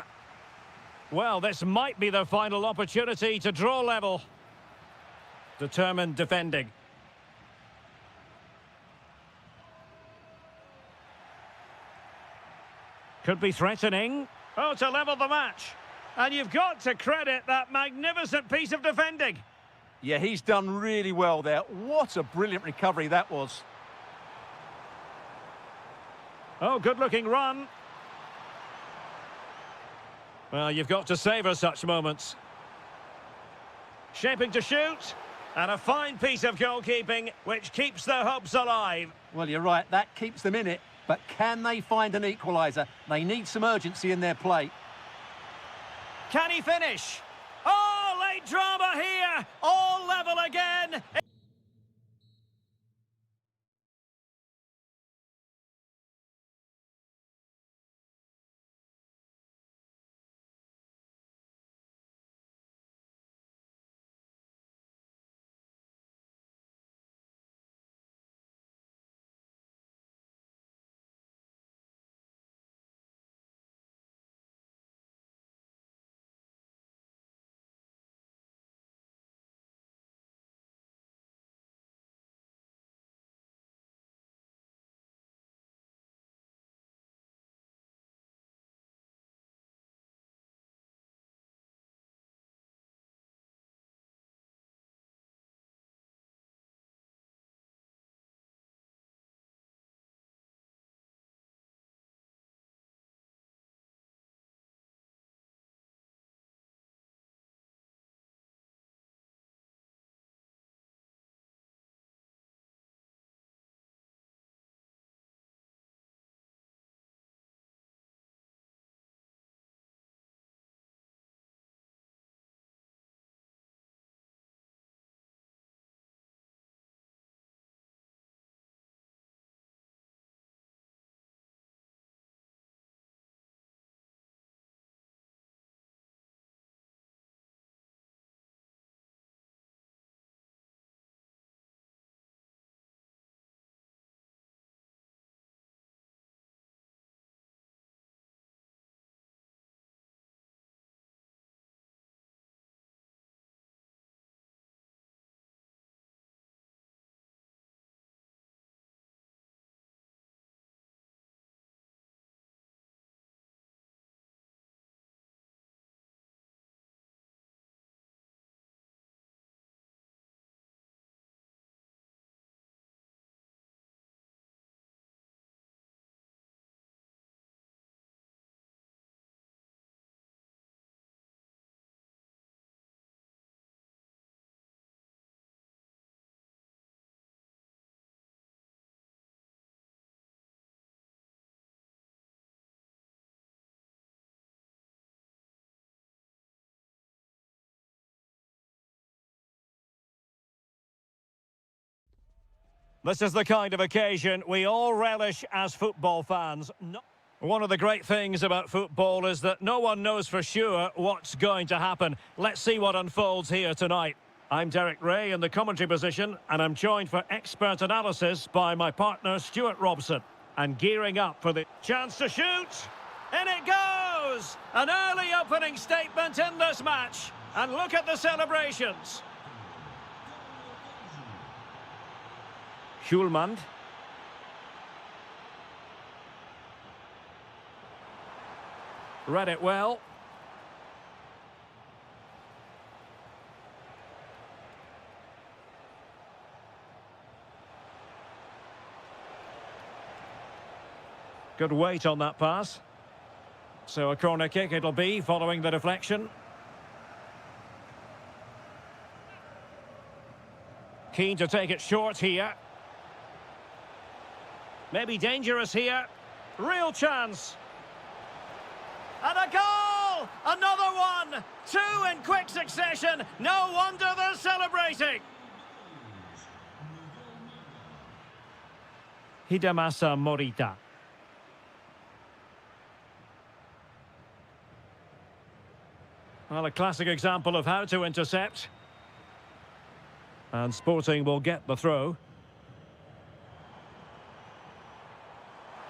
Speaker 1: Well, this might be their final opportunity to draw level. Determined defending. Could be threatening. Oh, to level the match. And you've got to credit that magnificent piece of defending.
Speaker 2: Yeah, he's done really well there. What a brilliant recovery that was.
Speaker 1: Oh, good-looking run. Well, you've got to savour such moments. Shaping to shoot. And a fine piece of goalkeeping, which keeps their hopes alive.
Speaker 2: Well, you're right, that keeps them in it. But can they find an equaliser? They need some urgency in their play.
Speaker 1: Can he finish? Oh, late drama here. All level again. This is the kind of occasion we all relish as football fans. One of the great things about football is that no one knows for sure what's going to happen. Let's see what unfolds here tonight. I'm Derek Ray in the commentary position, and I'm joined for expert analysis by my partner Stuart Robson. And gearing up for the chance to shoot. In it goes! An early opening statement in this match. And look at the celebrations. Schulman. Read it well. Good weight on that pass. So a corner kick it'll be following the deflection. Keen to take it short here. Maybe dangerous here. Real chance. And a goal! Another one! Two in quick succession. No wonder they're celebrating. Hidemasa Morita. Well, a classic example of how to intercept. And Sporting will get the throw.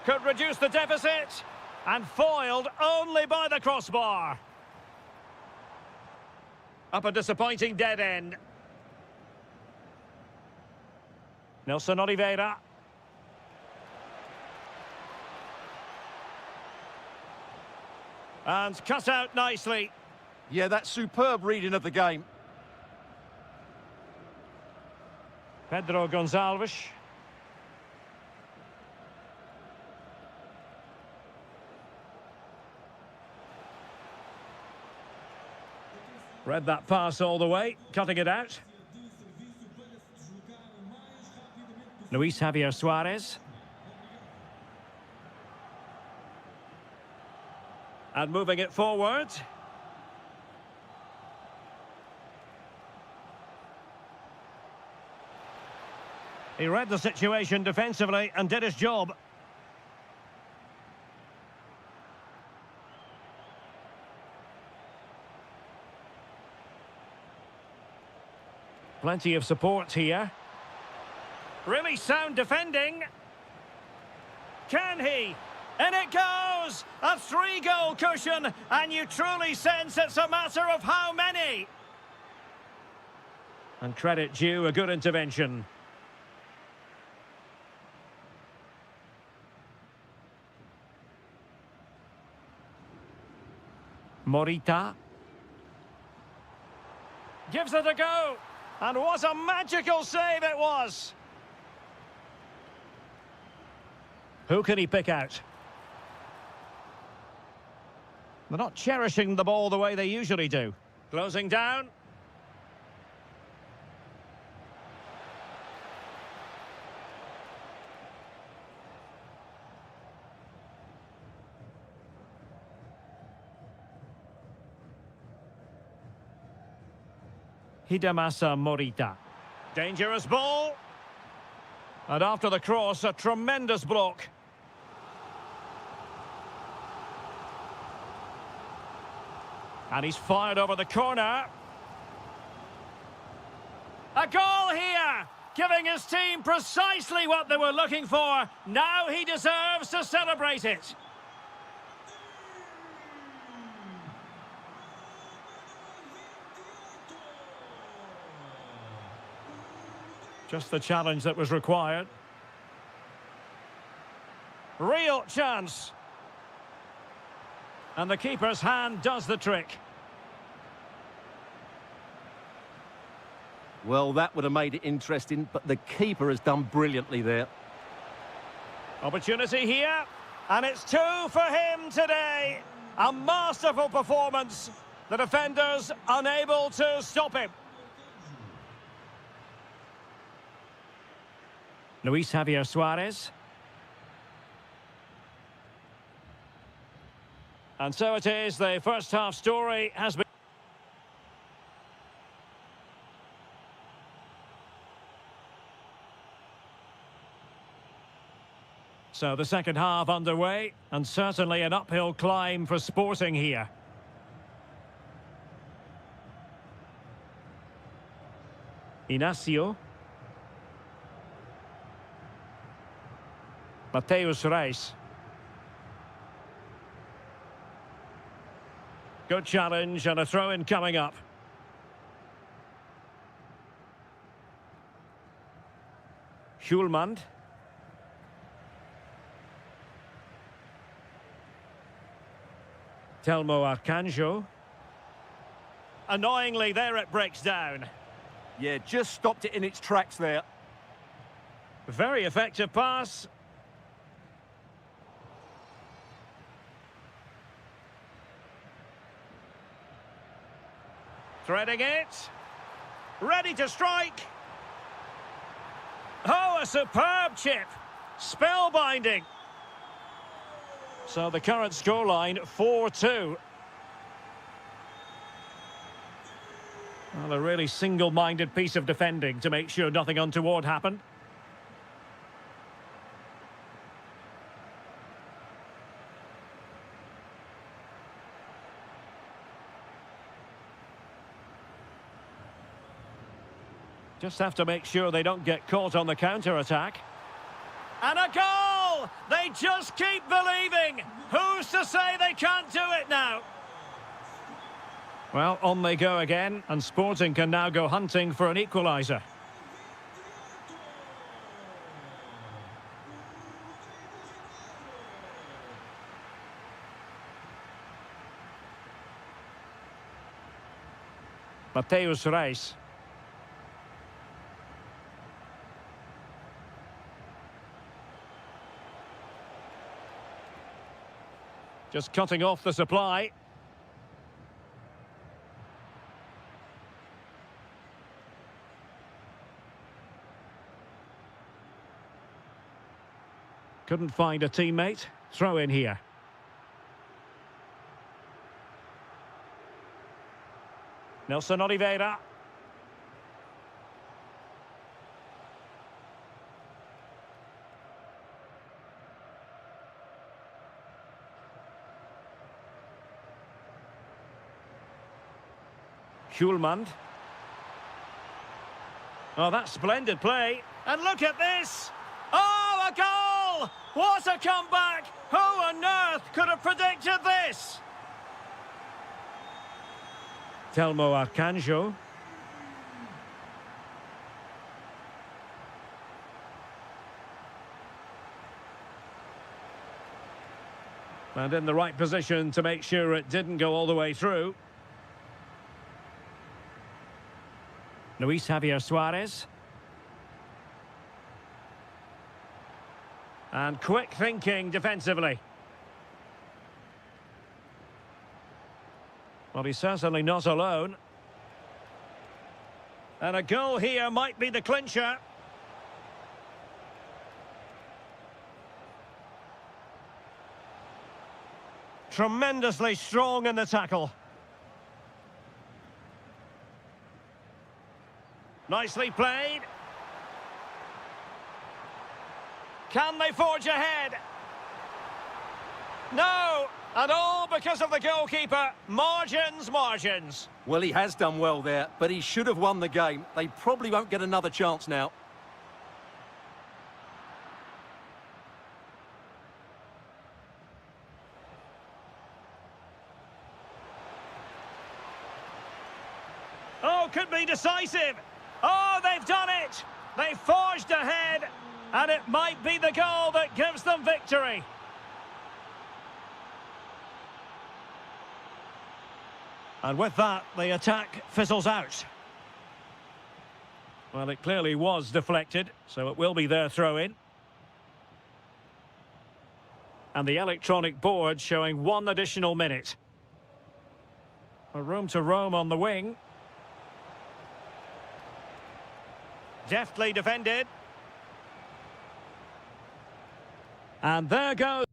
Speaker 1: Could reduce the deficit. And foiled only by the crossbar. Up a disappointing dead end. Nelson Oliveira. And cut out nicely.
Speaker 2: Yeah, that's superb reading of the game.
Speaker 1: Pedro Gonçalves. Read that pass all the way, cutting it out. Luis Javier Suarez. And moving it forward. He read the situation defensively and did his job. Plenty of support here. Really sound defending. Can he? In it goes! A 3-goal cushion, and you truly sense it's a matter of how many. And credit due, a good intervention. Morita. Gives it a go. And what a magical save it was. Who can he pick out? They're not cherishing the ball the way they usually do. Closing down. Hidemasa Morita. Dangerous ball. And after the cross, a tremendous block. And he's fired over the corner. A goal here, giving his team precisely what they were looking for. Now he deserves to celebrate it. Just the challenge that was required. Real chance. And the keeper's hand does the trick.
Speaker 2: Well, that would have made it interesting, but the keeper has done brilliantly there.
Speaker 1: Opportunity here, and it's 2 for him today. A masterful performance. The defenders unable to stop him. Luis Javier Suarez. And so it is, the first half story has been... So the second half underway, and certainly an uphill climb for Sporting here. Inacio. Mateus Reis. Good challenge and a throw-in coming up. Schulmand. Telmo Arcanjo. Annoyingly, there it breaks down.
Speaker 2: Yeah, just stopped it in its tracks there.
Speaker 1: Very effective pass. Threading it. Ready to strike. Oh, a superb chip. Spellbinding. So the current scoreline, 4-2. Well, a really single-minded piece of defending to make sure nothing untoward happened. Just have to make sure they don't get caught on the counter-attack. And a goal! They just keep believing. Who's to say they can't do it now? Well, on they go again, and Sporting can now go hunting for an equaliser. Mateus Reis. Just cutting off the supply. Couldn't find a teammate. Throw in here. Nelson Oliveira. Schulmand. Oh, that's splendid play. And look at this! Oh, a goal! What a comeback! Who on earth could have predicted this? Telmo Arcanjo. And in the right position to make sure it didn't go all the way through. Luis Javier Suarez. And quick thinking defensively. Well, he's certainly not alone. And a goal here might be the clincher. Tremendously strong in the tackle. Nicely played. Can they forge ahead? No! And all because of the goalkeeper. Margins, margins.
Speaker 2: Well, he has done well there, but he should have won the game. They probably won't get another chance now.
Speaker 1: Oh, could be decisive. Oh, they've done it. They've forged ahead. And it might be the goal that gives them victory. And with that, the attack fizzles out. Well, it clearly was deflected, so it will be their throw-in. And the electronic board showing 1 additional minute. A room to roam on the wing. Deftly defended. And there goes.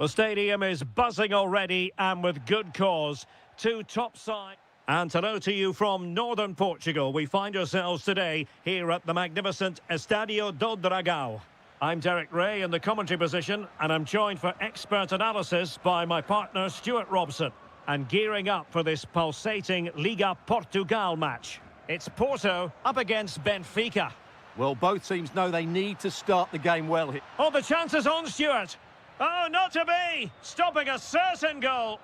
Speaker 1: The stadium is buzzing already, and with good cause. Two top sides. And hello to you from northern Portugal. We find ourselves today here at the magnificent Estádio do Dragão. I'm Derek Ray in the commentary position, and I'm joined for expert analysis by my partner Stuart Robson. And gearing up for this pulsating Liga Portugal match. It's Porto up against Benfica.
Speaker 2: Well, both teams know they need to start the game well here.
Speaker 1: Oh, the chance is on, Stuart. Oh, not to be! Stopping a certain goal.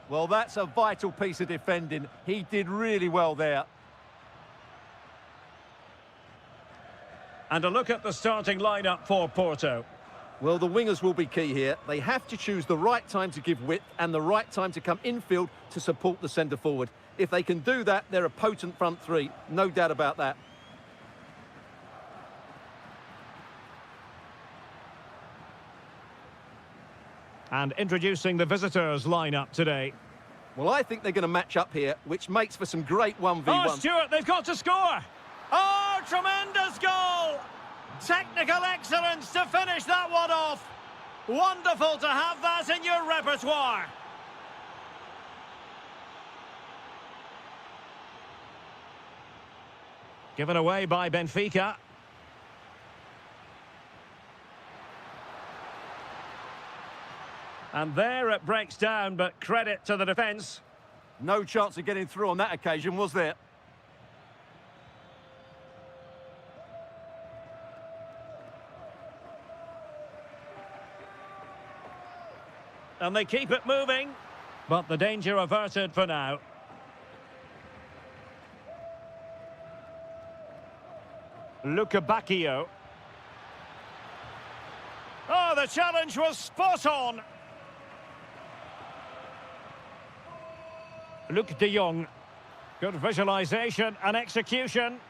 Speaker 2: Well, that's a vital piece of defending. He did really well there.
Speaker 1: And a look at the starting lineup for Porto.
Speaker 2: Well, the wingers will be key here. They have to choose the right time to give width and the right time to come infield to support the centre-forward. If they can do that, they're a potent front three. No doubt about that.
Speaker 1: And introducing the visitors' lineup today.
Speaker 2: Well, I think they're going to match up here, which makes for some great 1v1.
Speaker 1: Oh, Stuart, they've got to score! Oh, tremendous goal! Technical excellence to finish that one off. Wonderful to have that in your repertoire. Given away by Benfica. And there it breaks down, but credit to the defence.
Speaker 2: No chance of getting through on that occasion, was there?
Speaker 1: And they keep it moving, but the danger averted for now. Luca Bacchio. Oh, the challenge was spot on. Luke de Jong. Good visualisation and execution.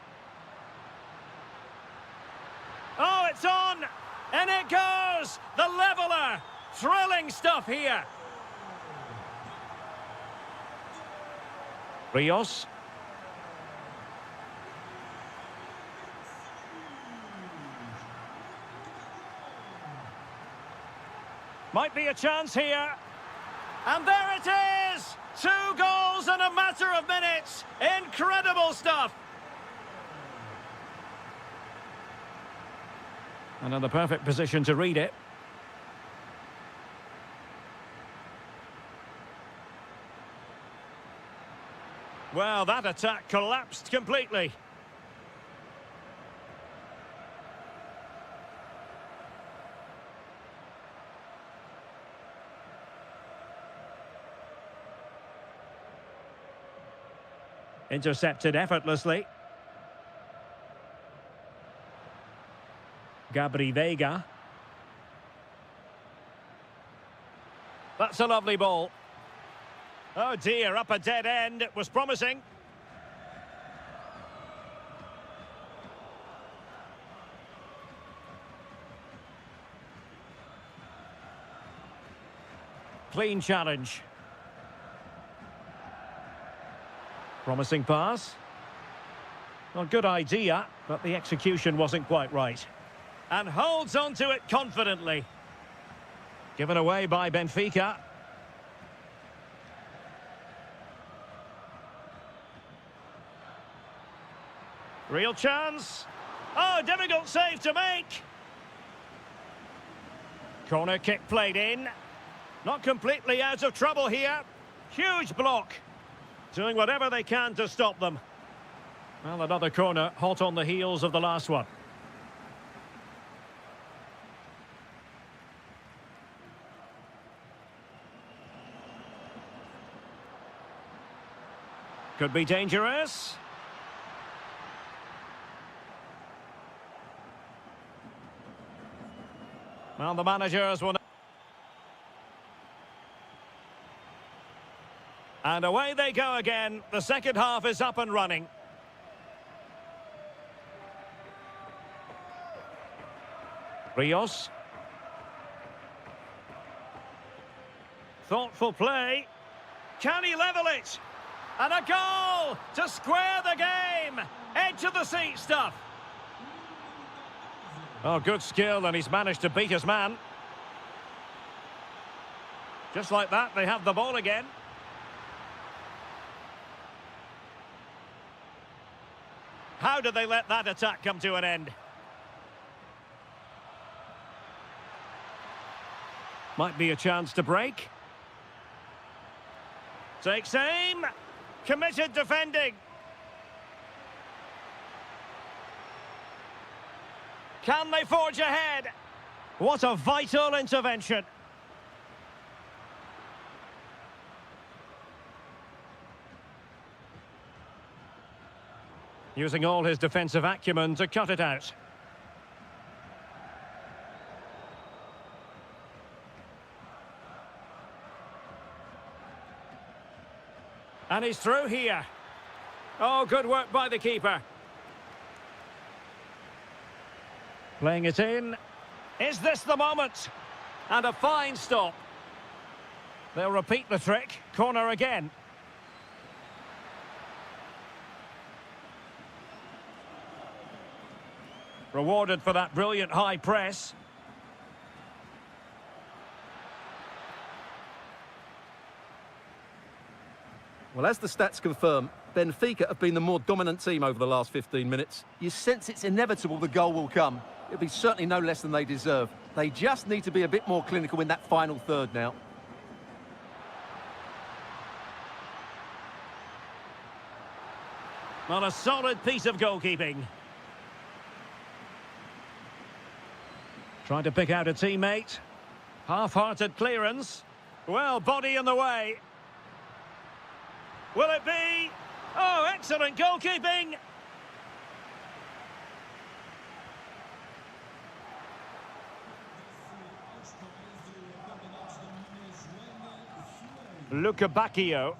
Speaker 1: Oh, it's on! And it goes! The leveller! Thrilling stuff here. Rios. Might be a chance here. And there it is! 2 goals in a matter of minutes. Incredible stuff. And in the perfect position to read it. Well, that attack collapsed completely. Intercepted effortlessly. Gabri Veiga. That's a lovely ball. Oh dear, up a dead end. It was promising. Clean challenge. Promising pass. Well, good idea, but the execution wasn't quite right. And holds on to it confidently. Given away by Benfica. Real chance. Oh, difficult save to make. Corner kick played in. Not completely out of trouble here. Huge block. Doing whatever they can to stop them. Well, another corner, hot on the heels of the last one. Could be dangerous. Well, the managers will... And away they go again. The second half is up and running. Rios. Thoughtful play. Can he level it? And a goal to square the game. Edge of the seat stuff. Oh, good skill, and he's managed to beat his man. Just like that, they have the ball again. How did they let that attack come to an end? Might be a chance to break. Takes aim. Committed defending. Can they forge ahead? What a vital intervention. Using all his defensive acumen to cut it out. And he's through here. Oh, good work by the keeper. Playing it in. Is this the moment? And a fine stop. They'll repeat the trick. Corner again. Rewarded for that brilliant high press.
Speaker 2: Well, as the stats confirm, Benfica have been the more dominant team over the last 15 minutes. You sense it's inevitable the goal will come. It'll be certainly no less than they deserve. They just need to be a bit more clinical in that final third now.
Speaker 1: Well, a solid piece of goalkeeping. Trying to pick out a teammate. Half-hearted clearance. Well, body in the way. Will it be? Oh, excellent goalkeeping. Bacchio.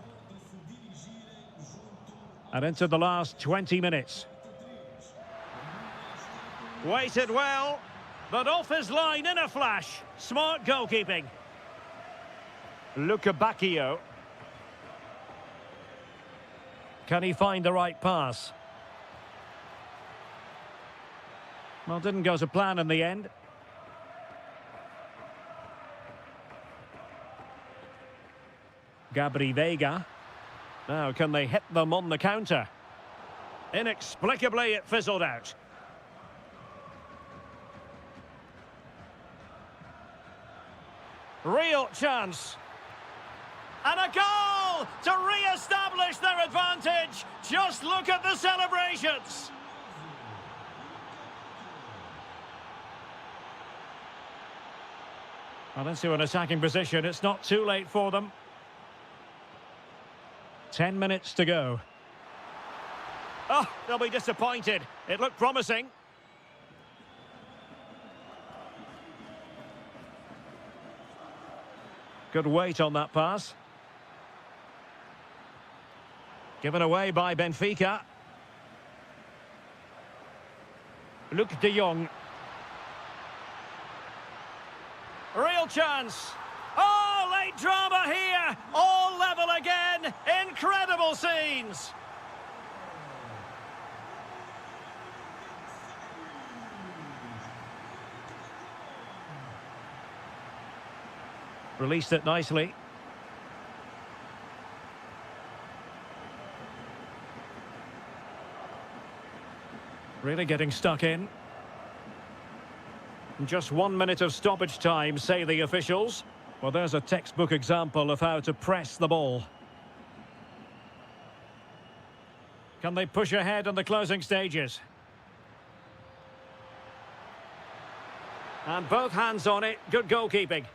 Speaker 1: And into the last 20 minutes. Waited well, but off his line in a flash. Smart goalkeeping. Bacchio. Can he find the right pass? Well, didn't go to plan in the end. Gabri Veiga. Now, can they hit them on the counter? Inexplicably, it fizzled out. Real chance. And a goal to re-establish their advantage. Just look at the celebrations. Well, into an attacking position. It's not too late for them. 10 minutes to go. Oh, they'll be disappointed. It looked promising. Good weight on that pass. Given away by Benfica. Luc de Jong. Real chance. Oh, late drama here. All level again. Incredible scenes. Released it nicely. Really getting stuck in. Just 1 minute of stoppage time, say the officials. Well, there's a textbook example of how to press the ball. Can they push ahead in the closing stages? And both hands on it. Good goalkeeping.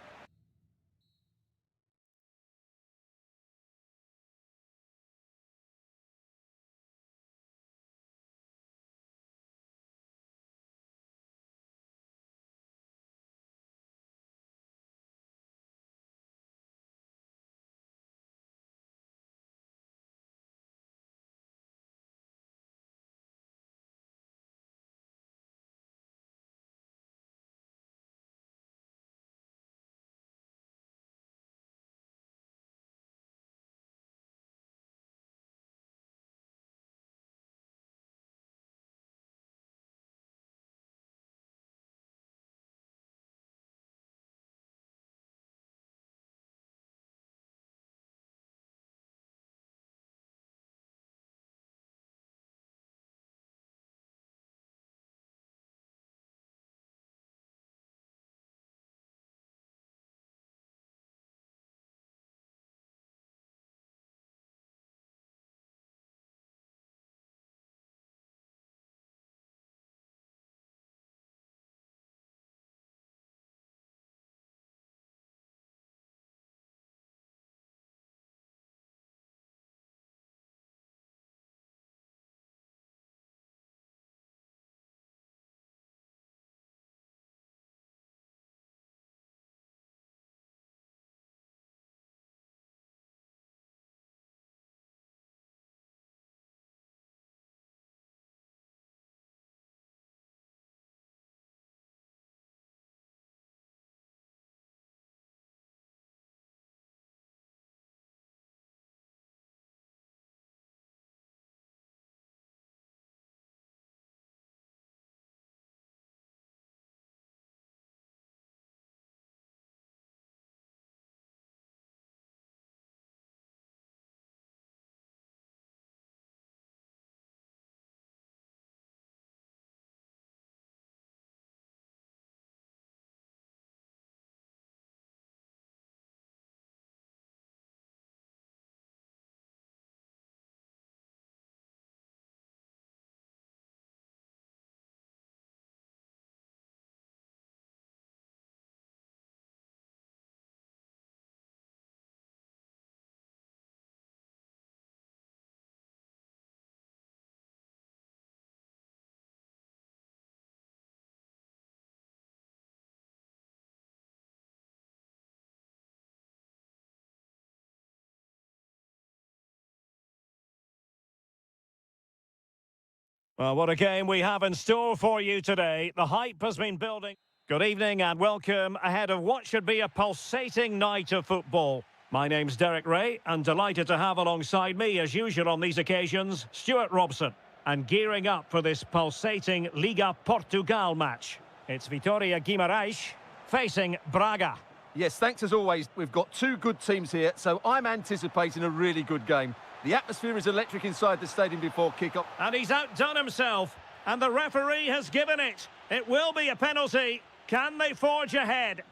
Speaker 1: Well, what a game we have in store for you today. The hype has been building. Good evening and welcome ahead of what should be a pulsating night of football. My name's Derek Ray, and delighted to have alongside me, as usual on these occasions, Stuart Robson. And gearing up for this pulsating Liga Portugal match. It's Vitória Guimarães facing Braga.
Speaker 2: Yes, thanks as always. We've got two good teams here, so I'm anticipating a really good game. The atmosphere is electric inside the stadium before kick-off.
Speaker 1: And he's outdone himself, and the referee has given it. It will be a penalty. Can they forge ahead?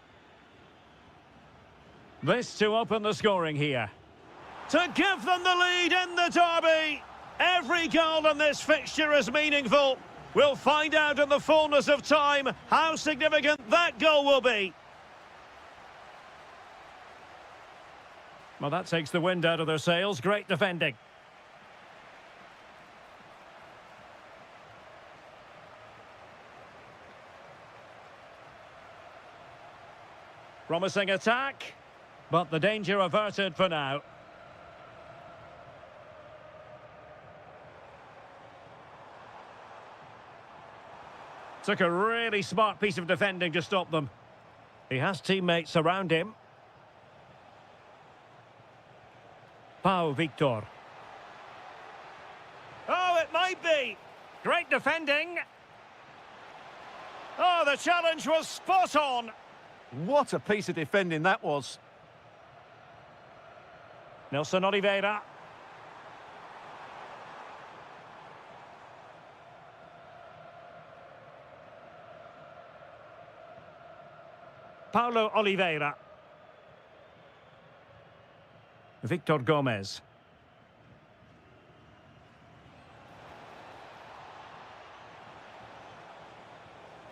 Speaker 1: This to open the scoring here. To give them the lead in the derby. Every goal in this fixture is meaningful. We'll find out in the fullness of time how significant that goal will be. Well, that takes the wind out of their sails. Great defending. Promising attack, but the danger averted for now. Took a really smart piece of defending to stop them. He has teammates around him. Pau Victor. Oh, it might be. Great defending. Oh, the challenge was spot on.
Speaker 2: What a piece of defending that was.
Speaker 1: Nelson Oliveira. Paulo Oliveira. Victor Gomez.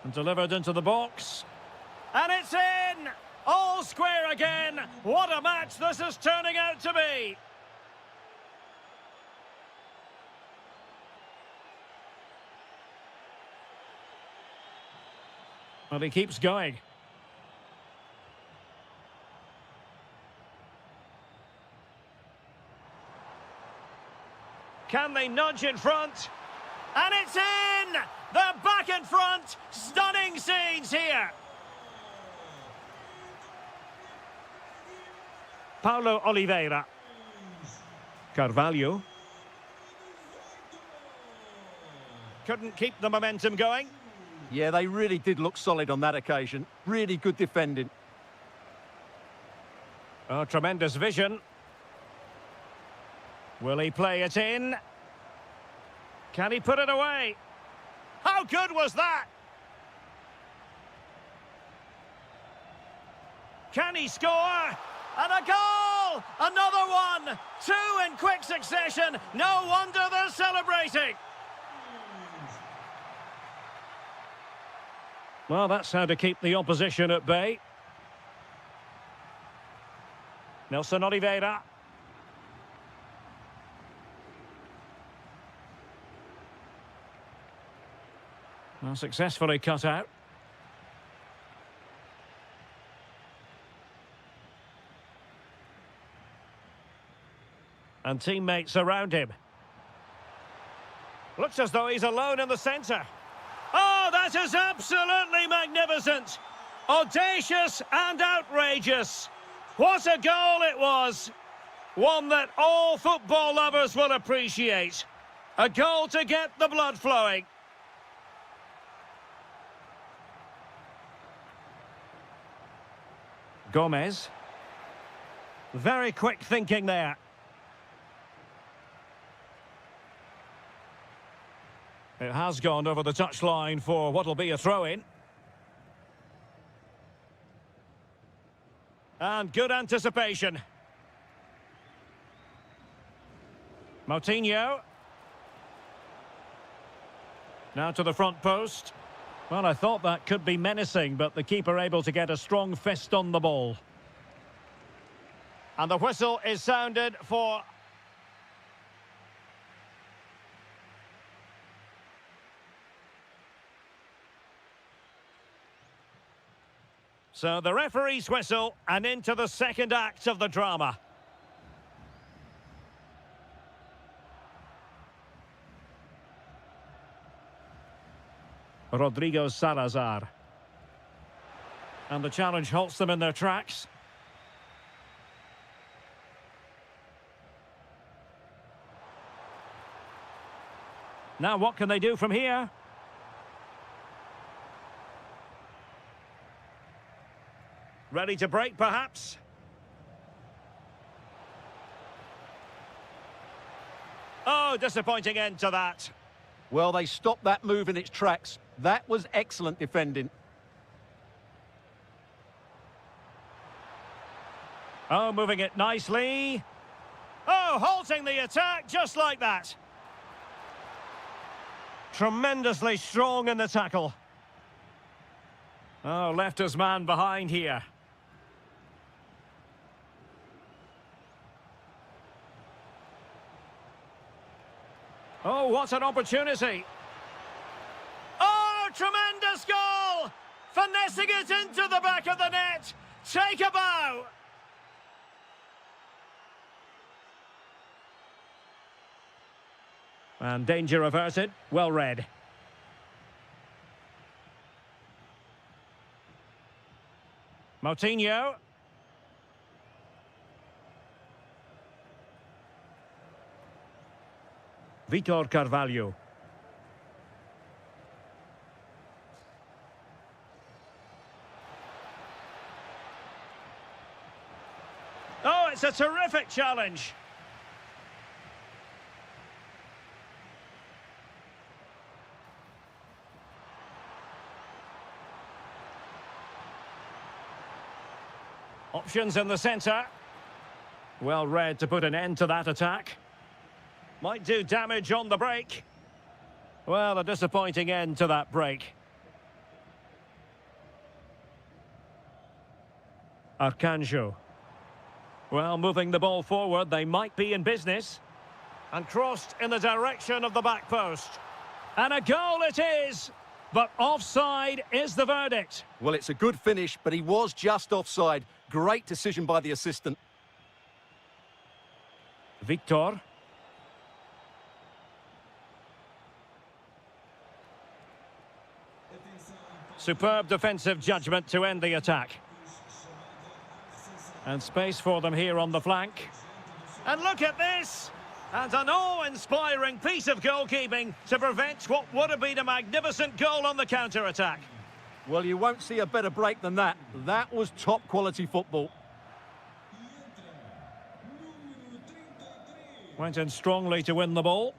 Speaker 1: And delivered into the box. And it's in! All square again! What a match this is turning out to be! Well, he keeps going. Can they nudge in front? And it's in! They're back in front! Stunning scenes here! Paulo Oliveira. Carvalho. Couldn't keep the momentum going.
Speaker 2: Yeah, they really did look solid on that occasion. Really good defending.
Speaker 1: Oh, tremendous vision. Will he play it in? Can he put it away? How good was that? Can he score? And a goal! Another one! Two in quick succession. No wonder they're celebrating. Well, that's how to keep the opposition at bay. Nelson Oliveira. Well, successfully cut out. And teammates around him. Looks as though he's alone in the centre. Oh, that is absolutely magnificent. Audacious and outrageous. What a goal it was. One that all football lovers will appreciate. A goal to get the blood flowing. Gomez. Very quick thinking there. It has gone over the touchline for what will be a throw-in. And good anticipation. Moutinho. Now to the front post. Well, I thought that could be menacing, but the keeper able to get a strong fist on the ball. And the whistle is sounded for... So the referee's whistle, and into the second act of the drama. Rodrigo Salazar. And the challenge halts them in their tracks. Now what can they do from here? Ready to break, perhaps? Oh, disappointing end to that.
Speaker 2: Well, they stopped that move in its tracks. That was excellent defending.
Speaker 1: Oh, moving it nicely. Oh, halting the attack just like that. Tremendously strong in the tackle. Oh, left his man behind here. Oh, what an opportunity. Oh, tremendous goal! Finessing it into the back of the net. Take a bow. And danger averted. Well read. Moutinho. Vitor Carvalho. Oh, it's a terrific challenge. Options in the centre. Well read to put an end to that attack. Might do damage on the break. Well, a disappointing end to that break. Arcanjo. Well, moving the ball forward, they might be in business. And crossed in the direction of the back post. And a goal it is! But offside is the verdict.
Speaker 2: Well, it's a good finish, but he was just offside. Great decision by the assistant.
Speaker 1: Victor. Superb defensive judgment to end the attack. And space for them here on the flank. And look at this! And an awe-inspiring piece of goalkeeping to prevent what would have been a magnificent goal on the counter-attack.
Speaker 2: Well, you won't see a better break than that. That was top-quality football.
Speaker 1: Went in strongly to win the ball.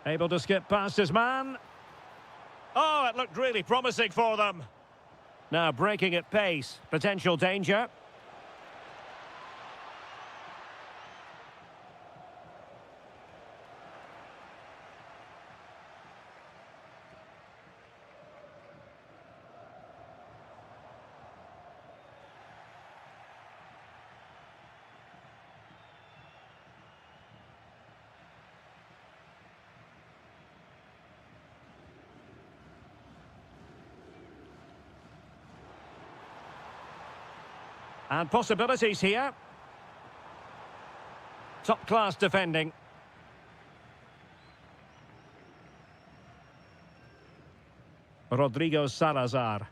Speaker 1: Able to skip past his man. Oh, it looked really promising for them. Now breaking at pace. Potential danger. And possibilities here. Top-class defending. Rodrigo Salazar.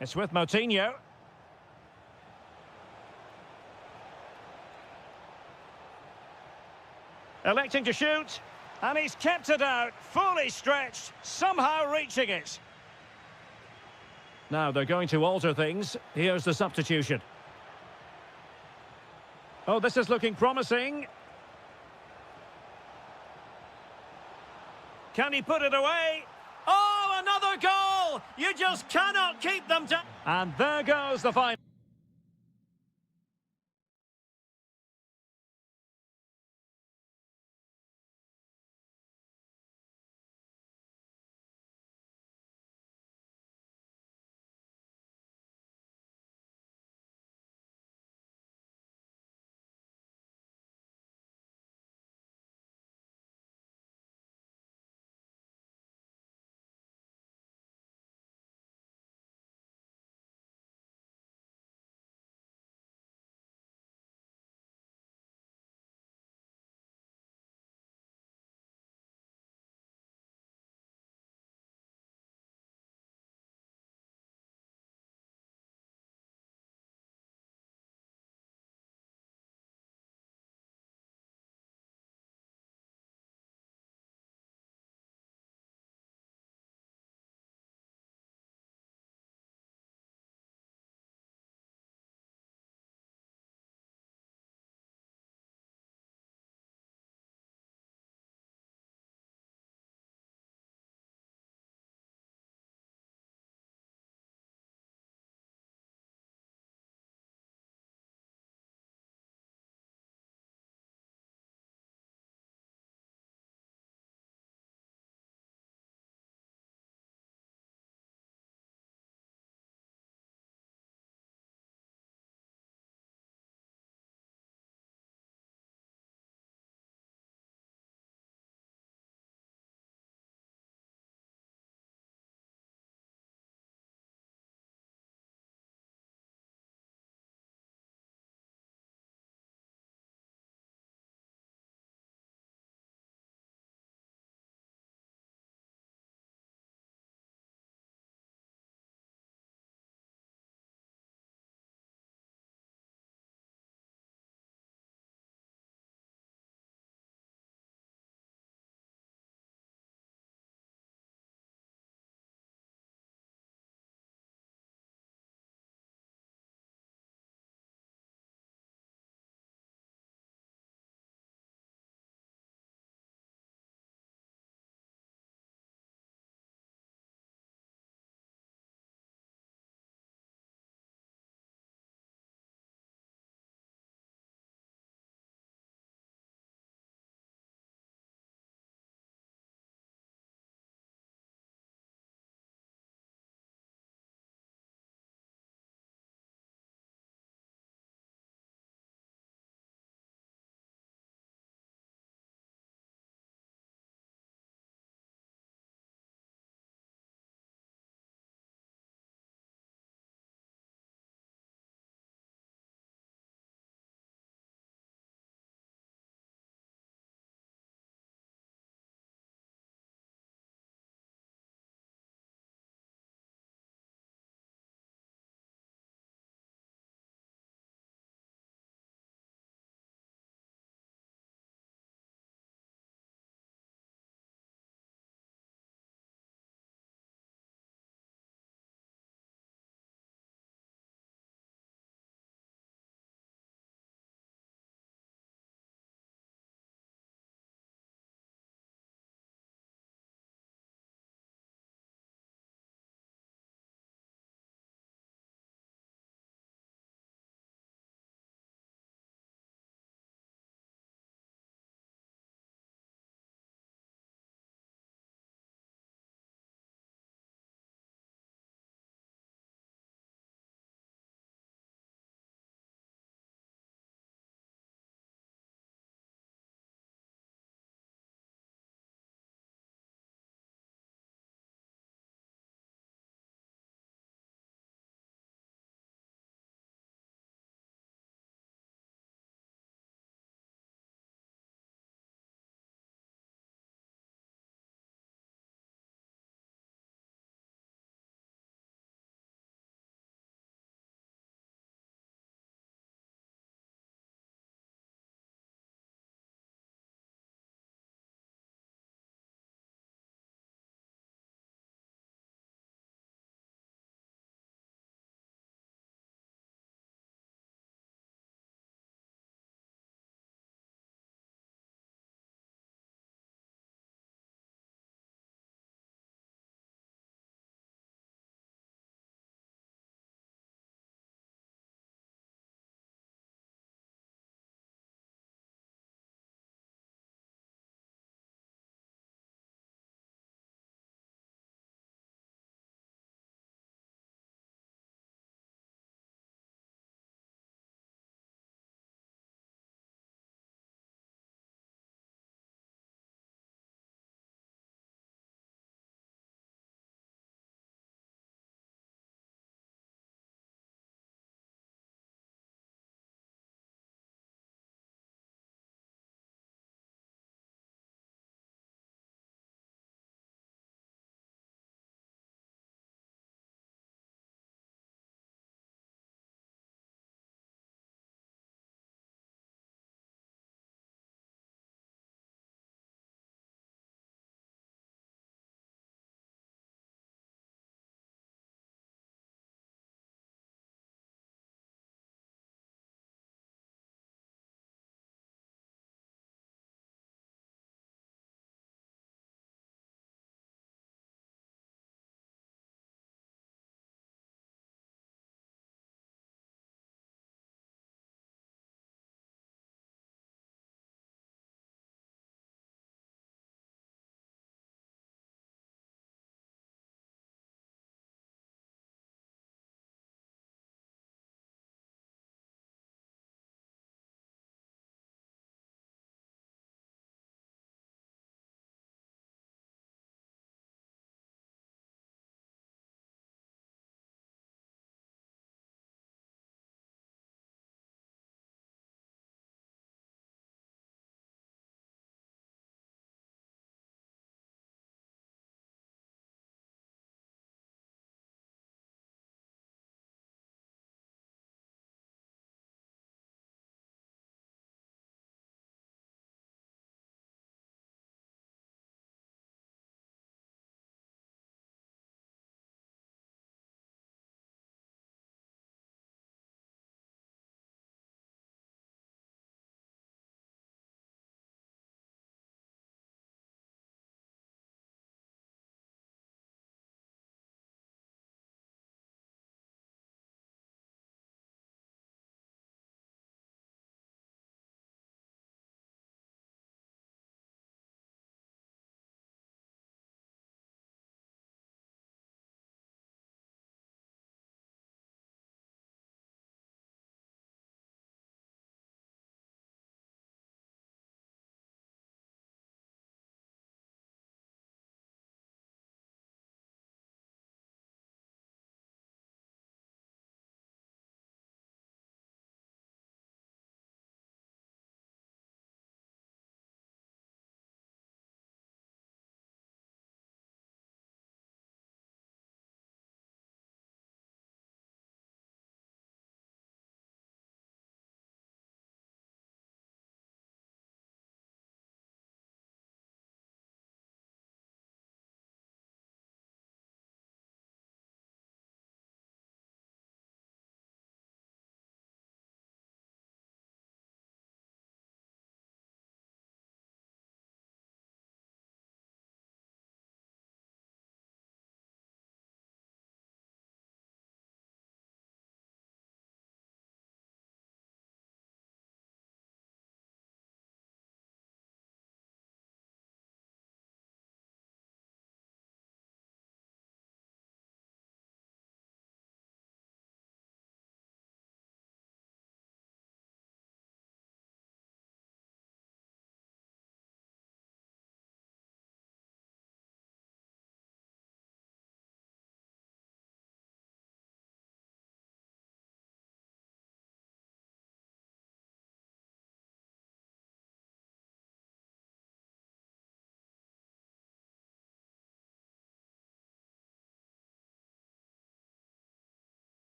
Speaker 1: It's with Moutinho. Electing to shoot. And he's kept it out, fully stretched, somehow reaching it. Now they're going to alter things. Here's the substitution. Oh, this is looking promising. Can he put it away? Oh, another goal! You just cannot keep them down. And there goes the final.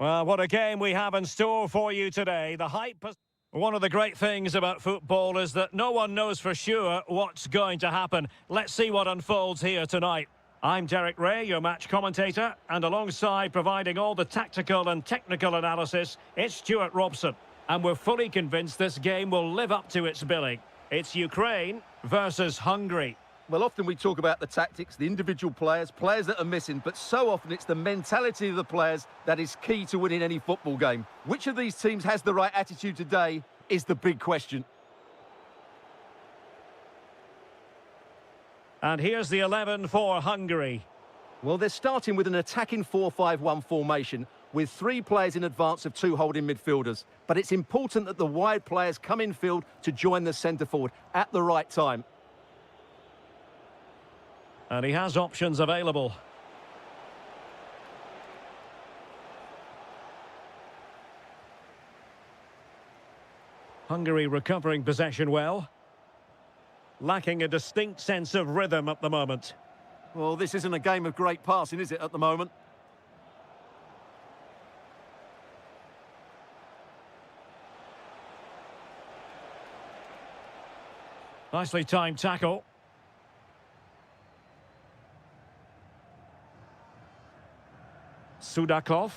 Speaker 1: Well, what a game we have in store for you today. The hype has... One of the great things about football is that no one knows for sure what's going to happen. Let's see what unfolds here tonight. I'm Derek Ray, your match commentator, and alongside providing all the tactical and technical analysis, it's Stuart Robson. And we're fully convinced this game will live up to its billing. It's Ukraine versus Hungary.
Speaker 2: Well, often we talk about the tactics, the individual players that are missing, but so often it's the mentality of the players that is key to winning any football game. Which of these teams has the right attitude today is the big question.
Speaker 1: And here's the 11 for Hungary.
Speaker 2: Well, they're starting with an attacking 4-5-1 formation with 3 players in advance of 2 holding midfielders. But it's important that the wide players come in field to join the centre forward at the right time.
Speaker 1: And he has options available. Hungary recovering possession well. Lacking a distinct sense of rhythm at the moment.
Speaker 2: Well, this isn't a game of great passing, is it, at the moment?
Speaker 1: Nicely timed tackle. Sudakov.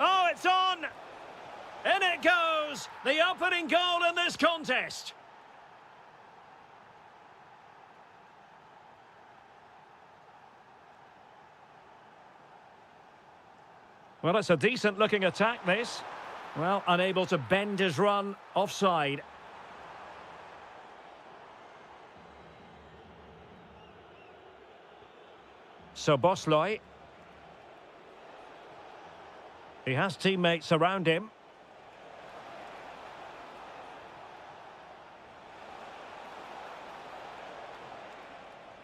Speaker 1: Oh, it's on! In it goes! The opening goal in this contest. Well, it's a decent-looking attack, this. Well, unable to bend his run, offside. So Bosley. He has teammates around him.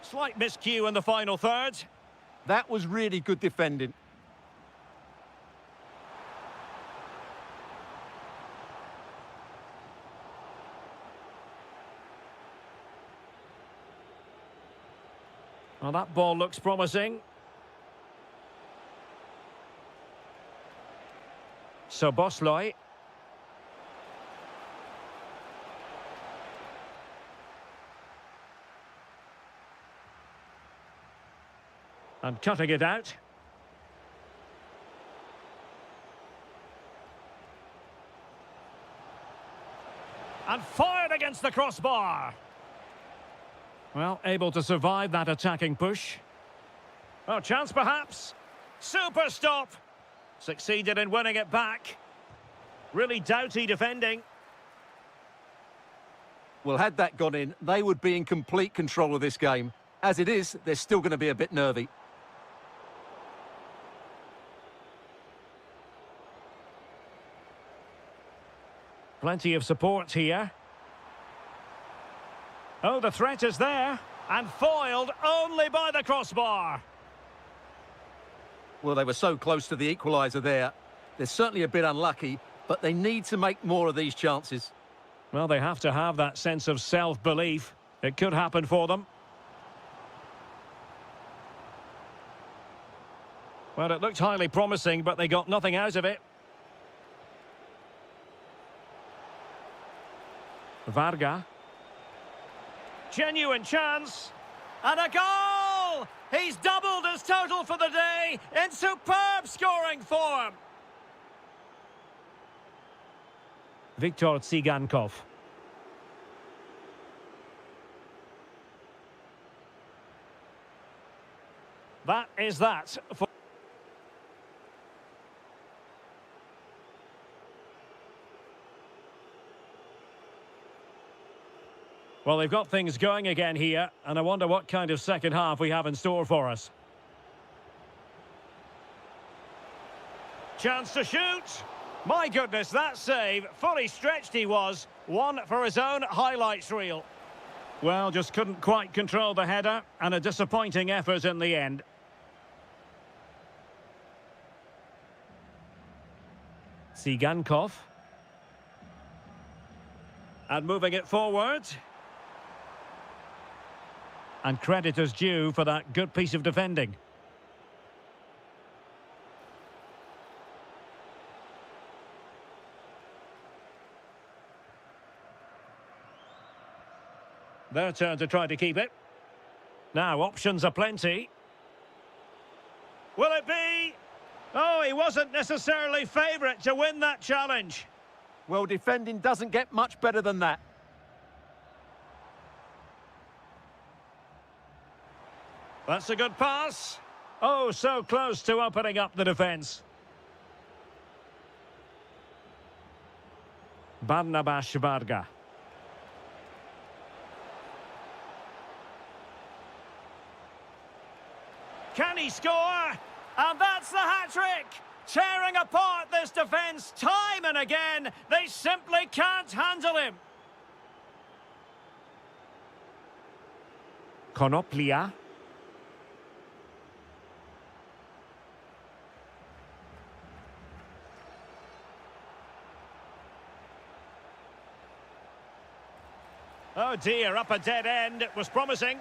Speaker 1: Slight miscue in the final third.
Speaker 2: That was really good defending.
Speaker 1: Well, that ball looks promising. So Bosley. And cutting it out. And fired against the crossbar. Well, able to survive that attacking push. Oh, chance perhaps. Super stop. Succeeded in winning it back. Really doughty defending.
Speaker 2: Well, had that gone in, they would be in complete control of this game. As it is, they're still going to be a bit nervy.
Speaker 1: Plenty of support here. Oh, the threat is there. And foiled only by the crossbar.
Speaker 2: Well, they were so close to the equaliser there. They're certainly a bit unlucky, but they need to make more of these chances.
Speaker 1: Well, they have to have that sense of self-belief. It could happen for them. Well, it looked highly promising, but they got nothing out of it. Varga. Genuine chance. And a goal! He's doubled his total for the day in superb scoring form. Viktor Tsigankov. That is that for... Well, they've got things going again here, and I wonder what kind of second half we have in store for us. Chance to shoot. My goodness, that save. Fully stretched he was. One for his own highlights reel. Well, just couldn't quite control the header, and a disappointing effort in the end. Tsigankov. And moving it forward. And credit is due for that good piece of defending. Their turn to try to keep it. Now, options are plenty. Will it be? Oh, he wasn't necessarily favourite to win that challenge.
Speaker 2: Well, defending doesn't get much better than that.
Speaker 1: That's a good pass. Oh, so close to opening up the defence. Barnabas Varga. Can he score? And that's the hat-trick! Tearing apart this defence time and again. They simply can't handle him. Konoplia. Oh dear, up a dead end. It was promising.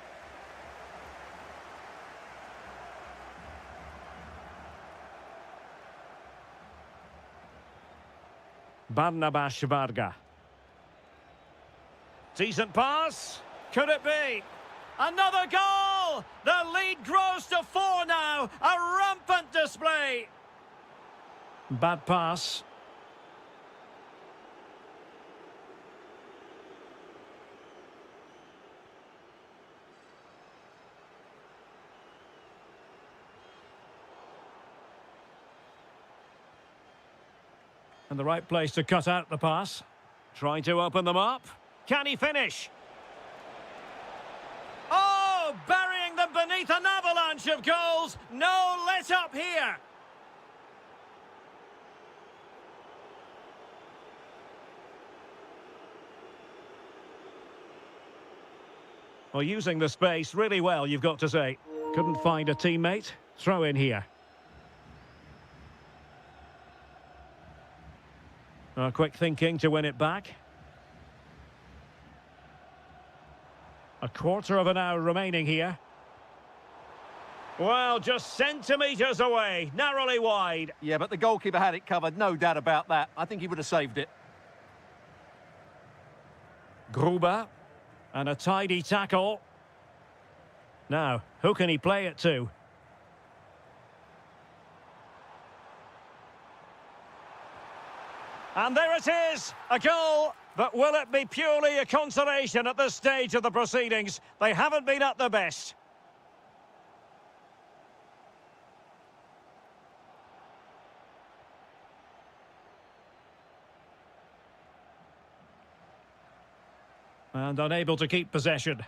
Speaker 1: Barnabas Varga. Decent pass. Could it be? Another goal! The lead grows to 4 now. A rampant display. Bad pass. And the right place to cut out the pass. Trying to open them up. Can he finish? Oh, burying them beneath an avalanche of goals. No let up here. Well, using the space really well, you've got to say. Couldn't find a teammate. Throw in here. Quick thinking to win it back. A quarter of an hour remaining here. Well, just centimetres away, narrowly wide.
Speaker 2: Yeah, but the goalkeeper had it covered, no doubt about that. I think he would have saved it.
Speaker 1: Gruber, and a tidy tackle. Now, who can he play it to? And there it is, a goal. But will it be purely a consolation at this stage of the proceedings? They haven't been at their best. And unable to keep possession.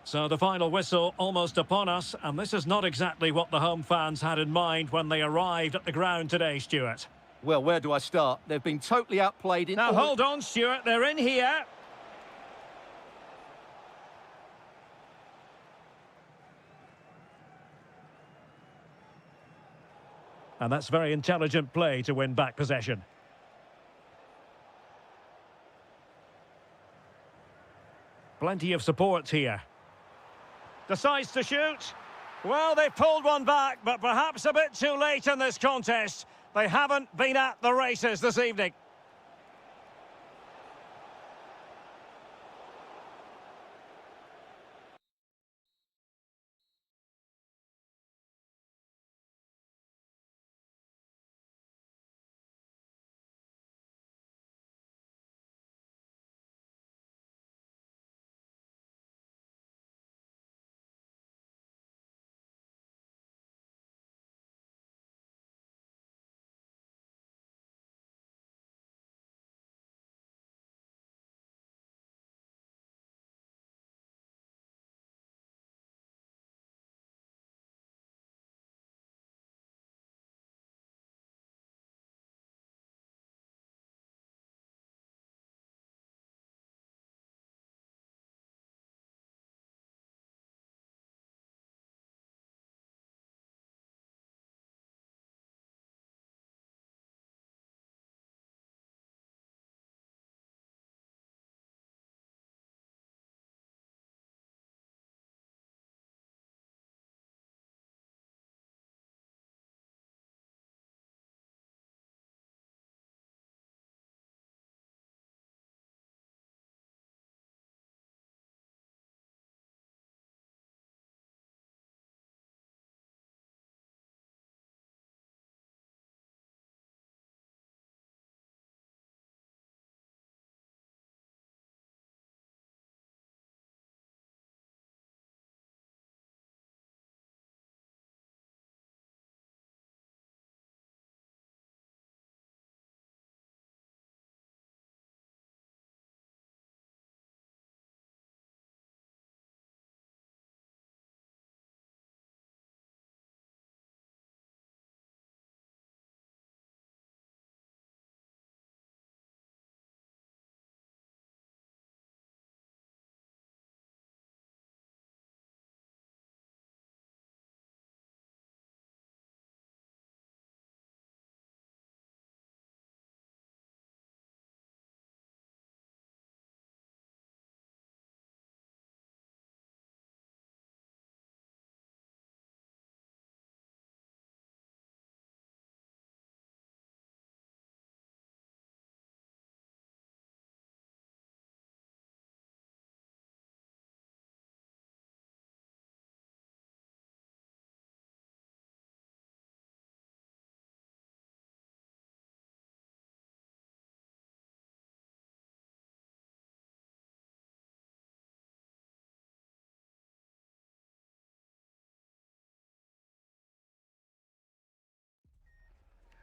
Speaker 1: So the final whistle almost upon us, and this is not exactly what the home fans had in mind when they arrived at the ground today, Stuart.
Speaker 2: Well, where do I start? They've been totally outplayed in...
Speaker 1: Now hold on, Stuart, they're in here. And that's very intelligent play to win back possession. Plenty of support here. Decides to shoot. Well, they pulled one back, but perhaps a bit too late in this contest. They haven't been at the races this evening.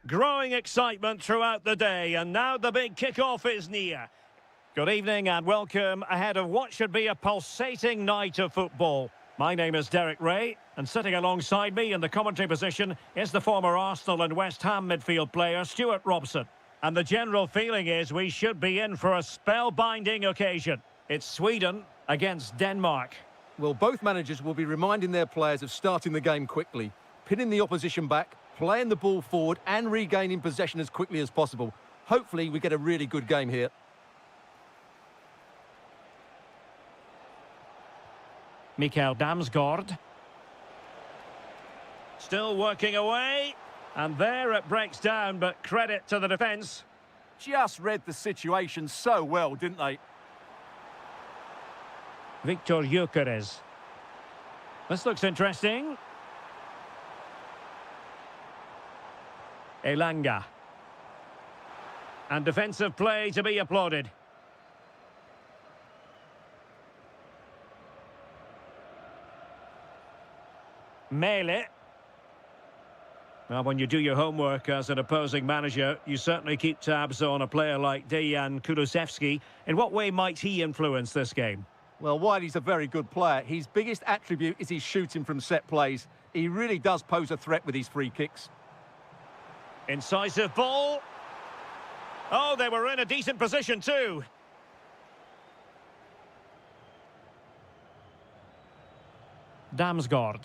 Speaker 1: Growing excitement throughout the day, and now the big kick-off is near. Good evening and welcome ahead of what should be a pulsating night of football. My name is Derek Ray, and sitting alongside me in the commentary position is the former Arsenal and West Ham midfield player Stuart Robson. And the general feeling is we should be in for a spellbinding occasion. It's Sweden against Denmark.
Speaker 2: Well, both managers will be reminding their players of starting the game quickly, pinning the opposition back, playing the ball forward and regaining possession as quickly as possible. Hopefully we get a really good game here.
Speaker 1: Mikael Damsgaard. Still working away. And there it breaks down, but credit to the defence.
Speaker 2: Just read the situation so well, didn't they?
Speaker 1: Victor Gyökeres. This looks interesting. Elanga. And defensive play to be applauded. Mele. Well, when you do your homework as an opposing manager, you certainly keep tabs on a player like Dejan Kulusevski. In what way might he influence this game?
Speaker 2: Well, while he's a very good player, his biggest attribute is his shooting from set plays. He really does pose a threat with his free kicks.
Speaker 1: Incisive ball. Oh, they were in a decent position too. Damsgaard.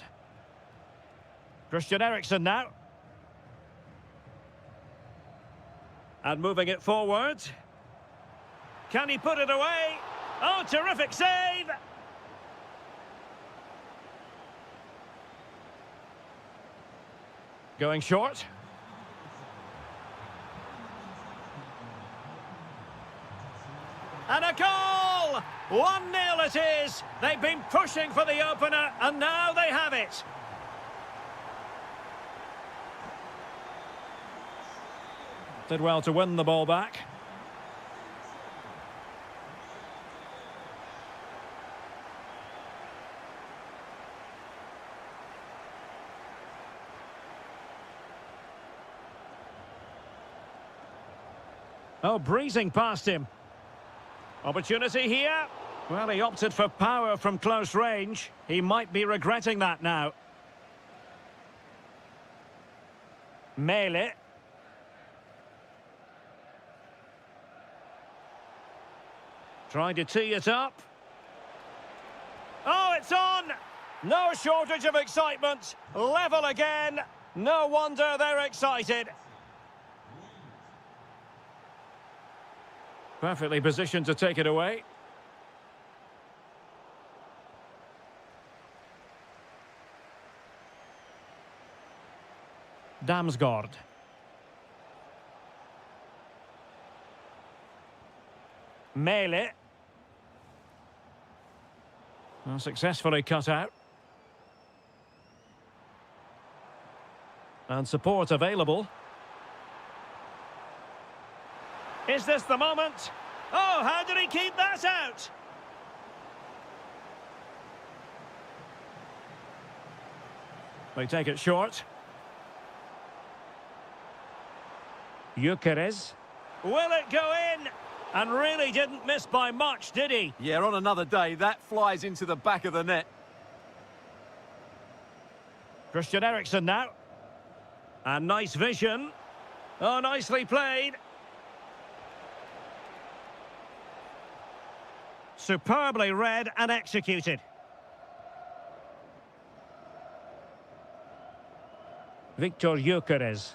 Speaker 1: Christian Eriksen now. And moving it forward. Can he put it away? Oh, terrific save! Going short. And a goal! 1-0 it is. They've been pushing for the opener, and now they have it. Did well to win the ball back. Oh, breezing past him. Opportunity here. Well, he opted for power from close range. He might be regretting that now. Mele. Trying to tee it up. Oh, it's on! No shortage of excitement. Level again. No wonder they're excited. Perfectly positioned to take it away. Damsgaard. Mele. Well, successfully cut out. And support available. Is this the moment? Oh, how did he keep that out? They take it short. Gyökeres. Will it go in? And really didn't miss by much, did he?
Speaker 2: Yeah, on another day, that flies into the back of the net.
Speaker 1: Christian Eriksen now. And nice vision. Oh, nicely played. Superbly read and executed. Victor Gyökeres.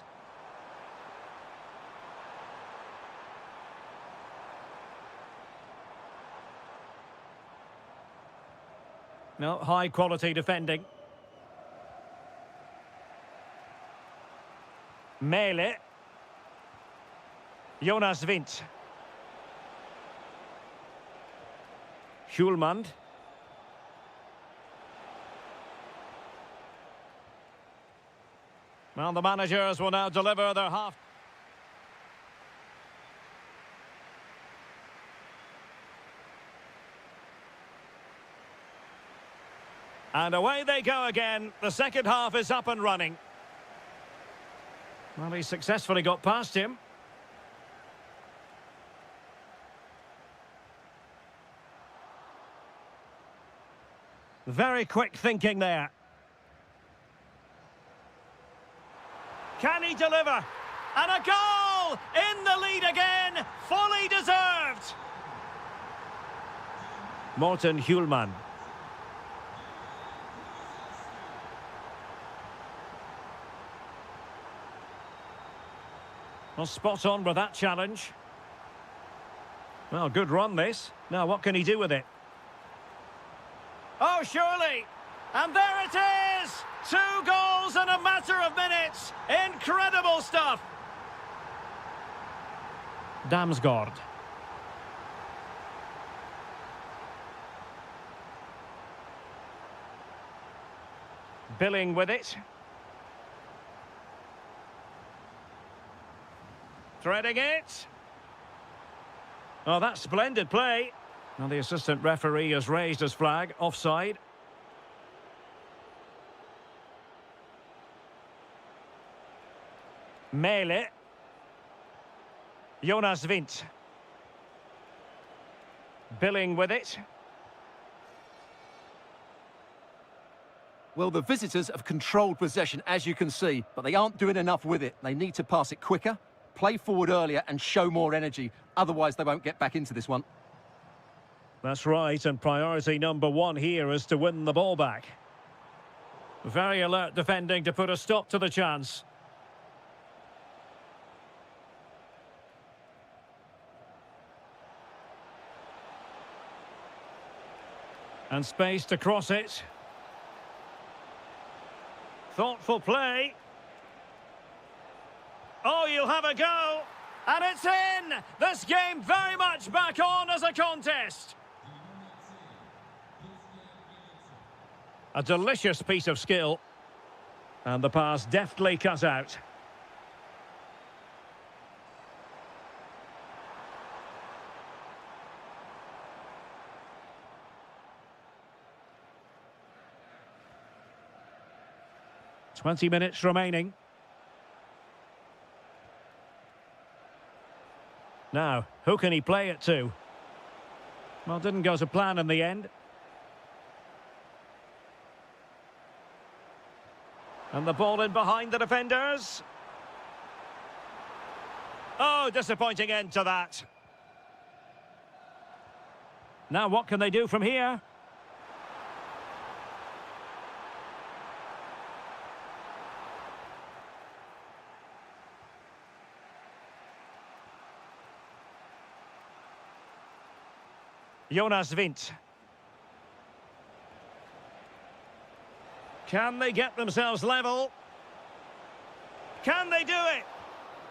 Speaker 1: No, high quality defending. Mele. Jonas Vint. Schulman. Well, the managers will now deliver their half. And away they go again. The second half is up and running. Well, he successfully got past him. Very quick thinking there. Can he deliver? And a goal! In the lead again! Fully deserved! Morten Hjulman. Well, spot on with that challenge. Well, good run this. Now, what can he do with it? Oh, surely! And there it is! 2 goals in a matter of minutes! Incredible stuff! Damsgaard. Billing with it. Threading it. Oh, that's splendid play. Now the assistant referee has raised his flag. Offside. Mele. Jonas Vint. Billing with it.
Speaker 2: Well, the visitors have controlled possession, as you can see, but they aren't doing enough with it. They need to pass it quicker, play forward earlier and show more energy. Otherwise, they won't get back into this one.
Speaker 1: That's right, and priority number 1 here is to win the ball back. Very alert defending to put a stop to the chance. And space to cross it. Thoughtful play. Oh, you'll have a go. And it's in! This game very much back on as a contest. A delicious piece of skill. And the pass deftly cut out. "20 minutes remaining. Now, who can he play it to? Well, didn't go to plan in the end. And the ball in behind the defenders. Oh, disappointing end to that. Now, what can they do from here? Jonas Vint. Can they get themselves level? Can they do it?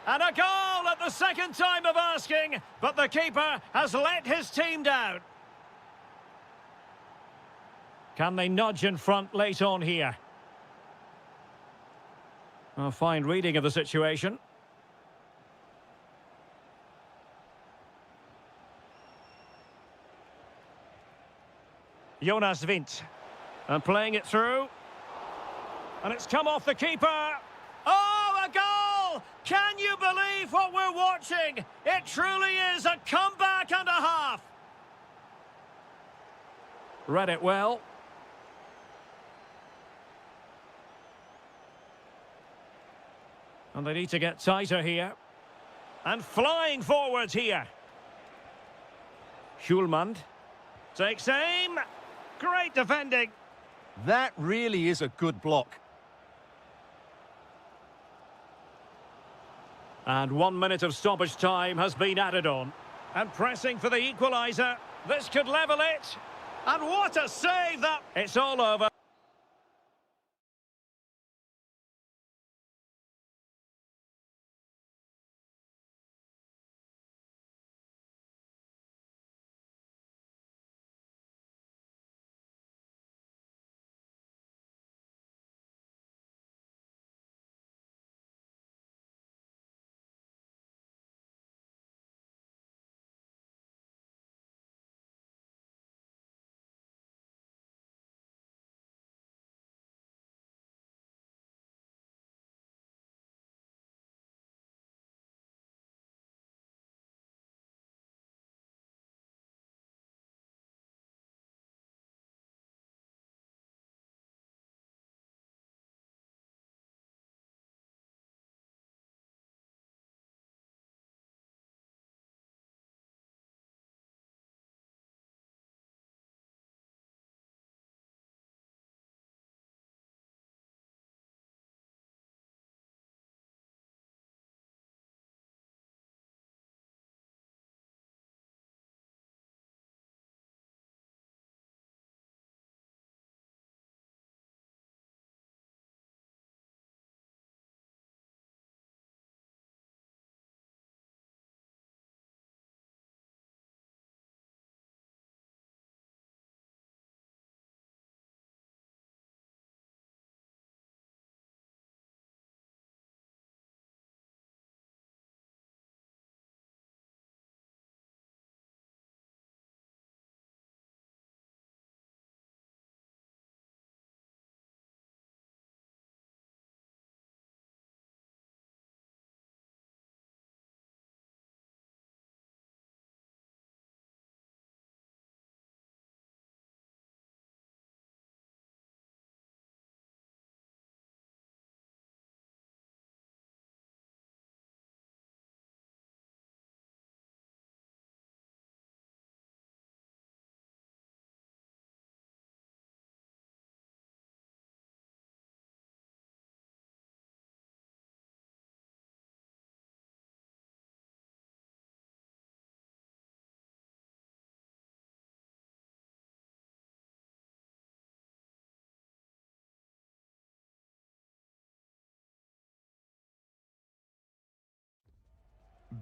Speaker 1: And a goal at the second time of asking, but the keeper has let his team down. Can they nudge in front late on here? A fine reading of the situation. Jonas Vint. And playing it through. And it's come off the keeper. Oh, a goal! Can you believe what we're watching? It truly is a comeback and a half. Read it well. And they need to get tighter here. And flying forwards here. Hjulmand takes aim. Great defending.
Speaker 2: That really is a good block.
Speaker 1: And 1 minute of stoppage time has been added on. And pressing for the equaliser. This could level it. And what a save that... It's all over.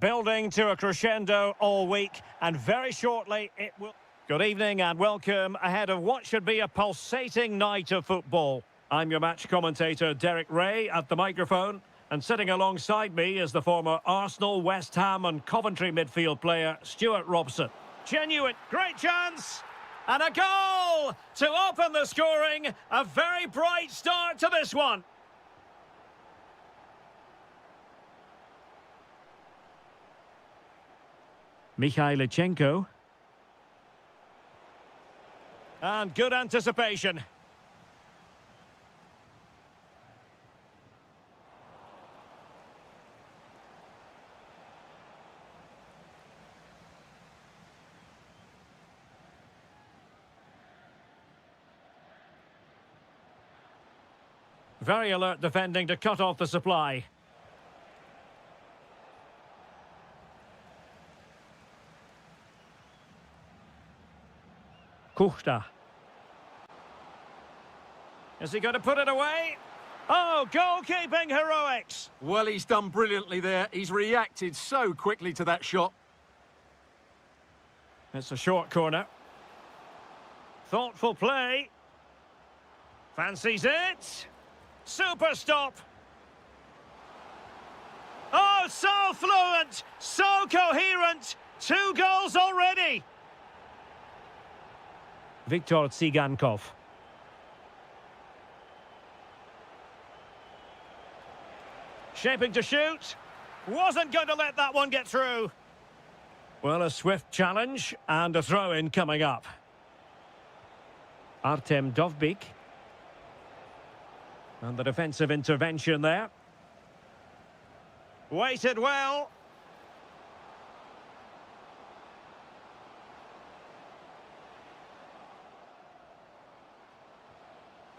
Speaker 1: Building to a crescendo all week, and very shortly it will... Good evening and welcome ahead of what should be a pulsating night of football. I'm your match commentator, Derek Ray, at the microphone. And sitting alongside me is the former Arsenal, West Ham and Coventry midfield player, Stuart Robson. Genuine, great chance! And a goal to open the scoring. A very bright start to this one. Mikhailichenko. And good anticipation. Very alert defending to cut off the supply. Kuchta. Is he going to put it away? Oh, goalkeeping heroics!
Speaker 2: Well, he's done brilliantly there. He's reacted so quickly to that shot.
Speaker 1: It's a short corner. Thoughtful play. Fancies it. Super stop. Oh, so fluent, so coherent. 2 goals already. Viktor Tsigankov. Shaping to shoot. Wasn't going to let that one get through. Well, a swift challenge and a throw-in coming up. Artem Dovbyk. And the defensive intervention there. Waited well.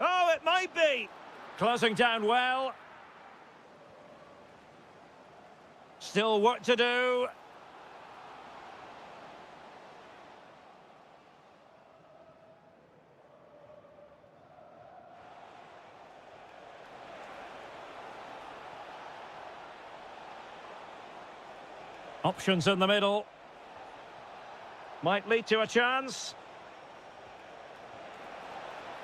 Speaker 1: Oh, it might be. Closing down well. Still work to do. Options in the middle. Might lead to a chance.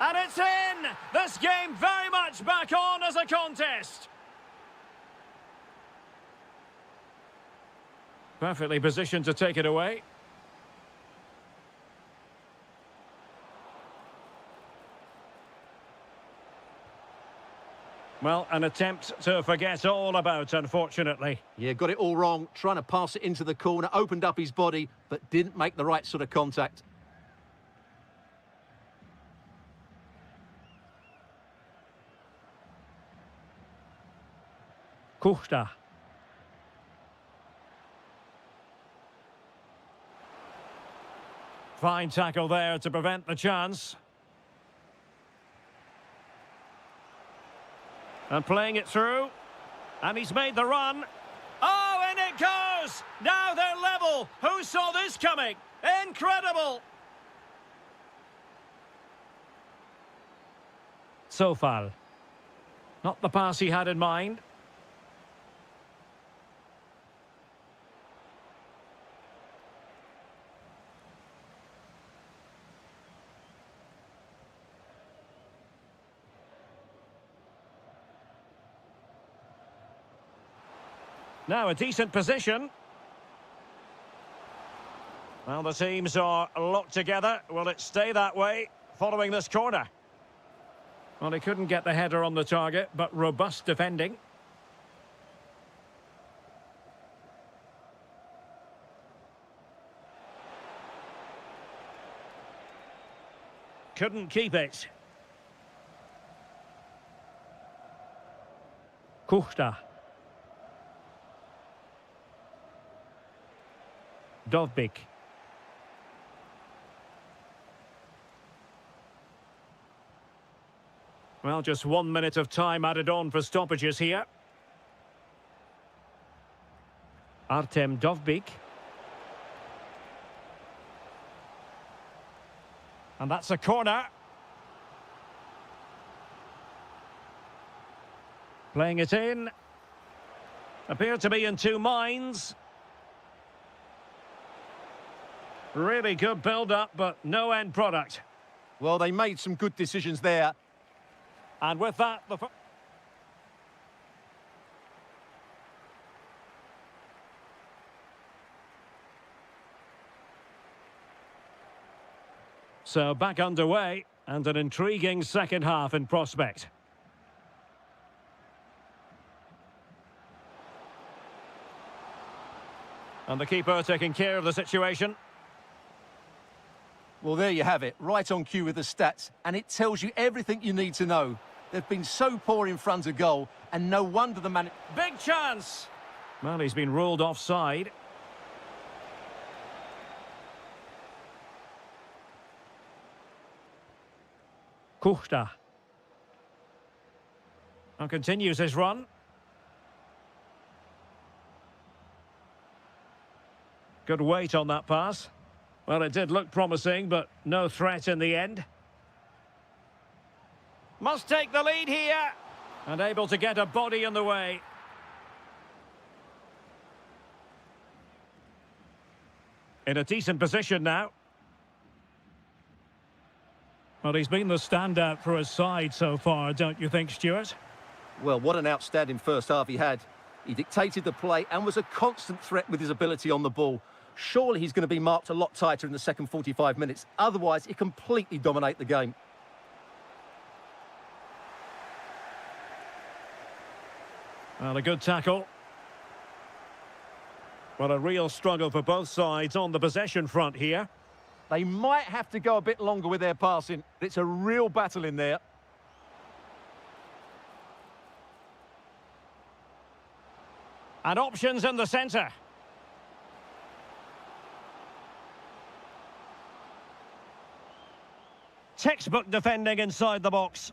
Speaker 1: And it's in! This game very much back on as a contest. Perfectly positioned to take it away. Well, an attempt to forget all about, unfortunately.
Speaker 2: Yeah, got it all wrong. Trying to pass it into the corner, opened up his body, but didn't make the right sort of contact.
Speaker 1: Kuchta. Fine tackle there to prevent the chance. And playing it through. And he's made the run. Oh, in it goes! Now they're level. Who saw this coming? Incredible! So far. Not the pass he had in mind. Now a decent position. Well, the teams are locked together. Will it stay that way following this corner? Well, he couldn't get the header on the target, but robust defending. Couldn't keep it. Kuchta. Dovbyk. Well, just 1 minute of time added on for stoppages here. Artem Dovbyk. And that's a corner. Playing it in. Appeared to be in two minds. Really good build-up, but no end product.
Speaker 2: Well, they made some good decisions there.
Speaker 1: And with that, so back underway, and an intriguing second half in prospect. And the keeper taking care of the situation.
Speaker 2: Well, there you have it, right on cue with the stats, and it tells you everything you need to know. They've been so poor in front of goal, and no wonder the man...
Speaker 1: Big chance! Well, he's been ruled offside. Kuchta. And continues his run. Good weight on that pass. Well, it did look promising, but no threat in the end. Must take the lead here. And able to get a body in the way. In a decent position now. Well, he's been the standout for his side so far, don't you think, Stuart?
Speaker 2: Well, what an outstanding first half he had. He dictated the play and was a constant threat with his ability on the ball. Surely he's going to be marked a lot tighter in the second 45 minutes. Otherwise, he completely dominate the game.
Speaker 1: Well, a good tackle. Well, a real struggle for both sides on the possession front here.
Speaker 2: They might have to go a bit longer with their passing. It's a real battle in there.
Speaker 1: And options in the centre. Textbook defending inside the box.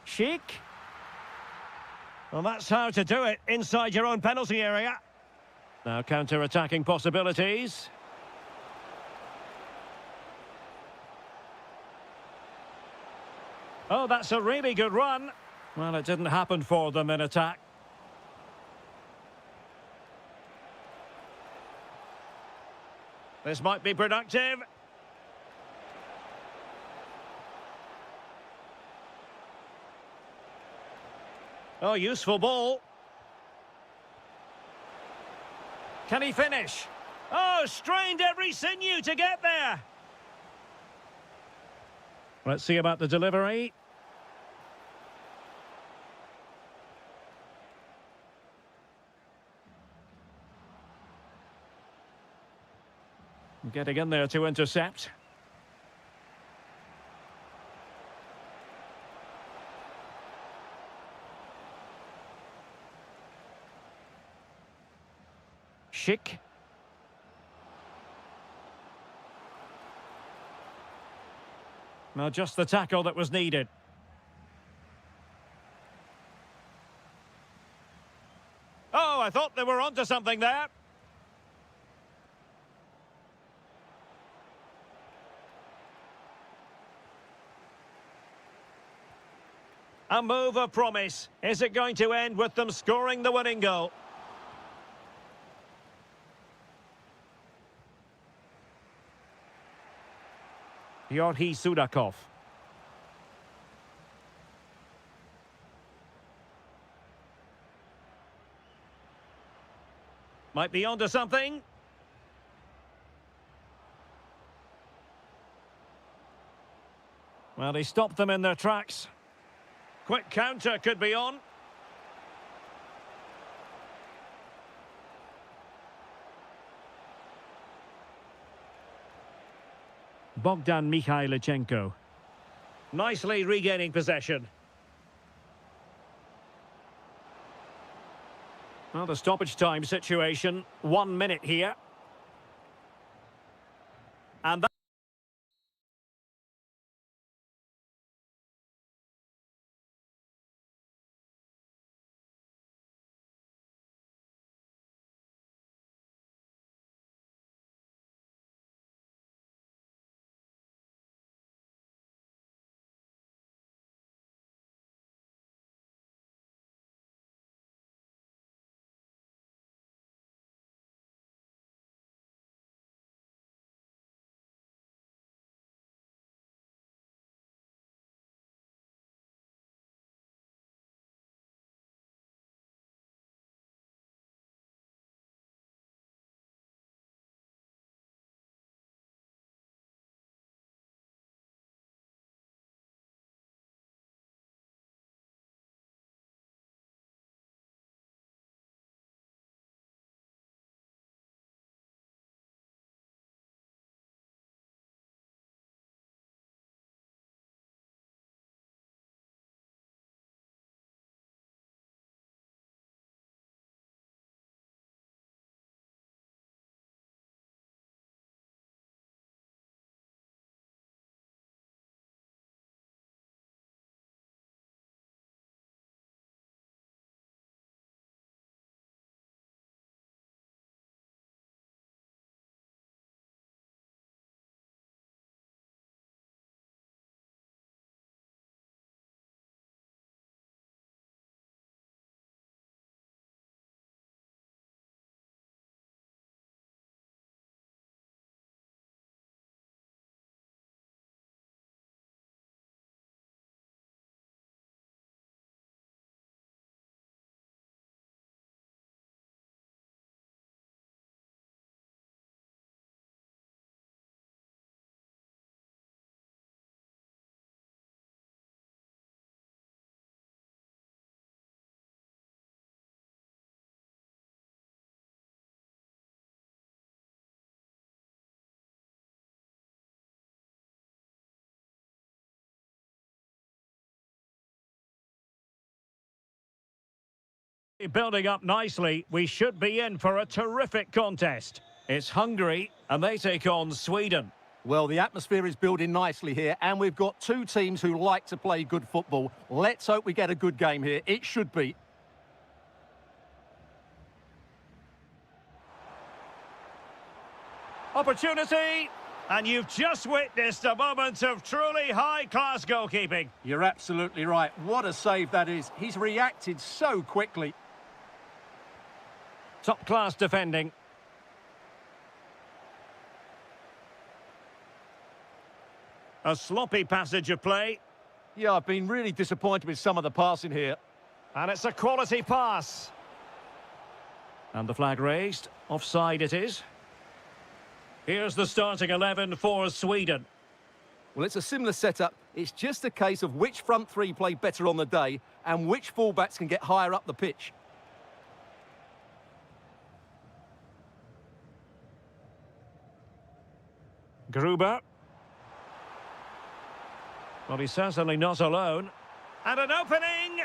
Speaker 1: Chic. Well, that's how to do it inside your own penalty area. Now counter-attacking possibilities. Oh, that's a really good run. Well, it didn't happen for them in attack. This might be productive. Oh, useful ball. Can he finish? Oh, strained every sinew to get there. Let's see about the delivery. Getting in there to intercept. Chic. Well, just the tackle that was needed. Oh, I thought they were onto something there. A move of promise. Is it going to end with them scoring the winning goal? Yorhi Sudakov. Might be onto something. Well, he stopped them in their tracks. Quick counter could be on. Bogdan Mikhailichenko. Nicely regaining possession. Well, the stoppage time situation, 1 minute here. And that Building up nicely, we should be in for a terrific contest. It's Hungary, and they take on Sweden.
Speaker 2: Well, the atmosphere is building nicely here, and we've got two teams who like to play good football. Let's hope we get a good game here. It should be.
Speaker 1: Opportunity, and you've just witnessed a moment of truly high-class goalkeeping.
Speaker 2: You're absolutely right. What a save that is. He's reacted so quickly.
Speaker 1: Top-class defending. A sloppy passage of play.
Speaker 2: Yeah, I've been really disappointed with some of the passing here.
Speaker 1: And it's a quality pass. And the flag raised. Offside it is. Here's the starting 11 for Sweden.
Speaker 2: Well, it's a similar setup. It's just a case of which front three play better on the day and which fullbacks can get higher up the pitch.
Speaker 1: Gruber. Well, he's certainly not alone. And an opening!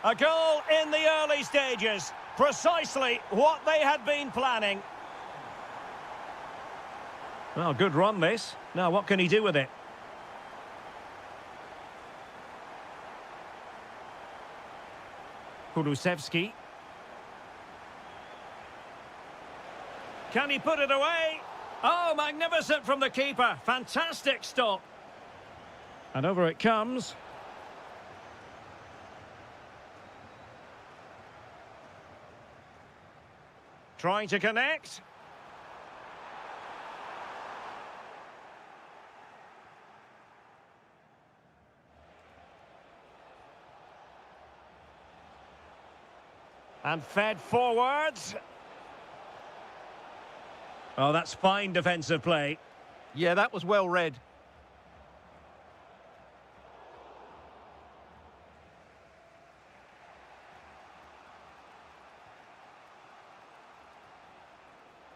Speaker 1: A goal in the early stages. Precisely what they had been planning. Well, good run this. Now, what can he do with it? Kulusevski. Can he put it away? Oh, magnificent from the keeper. Fantastic stop. And over it comes. Trying to connect. And fed forwards. Oh, that's fine defensive play.
Speaker 2: Yeah, that was well read.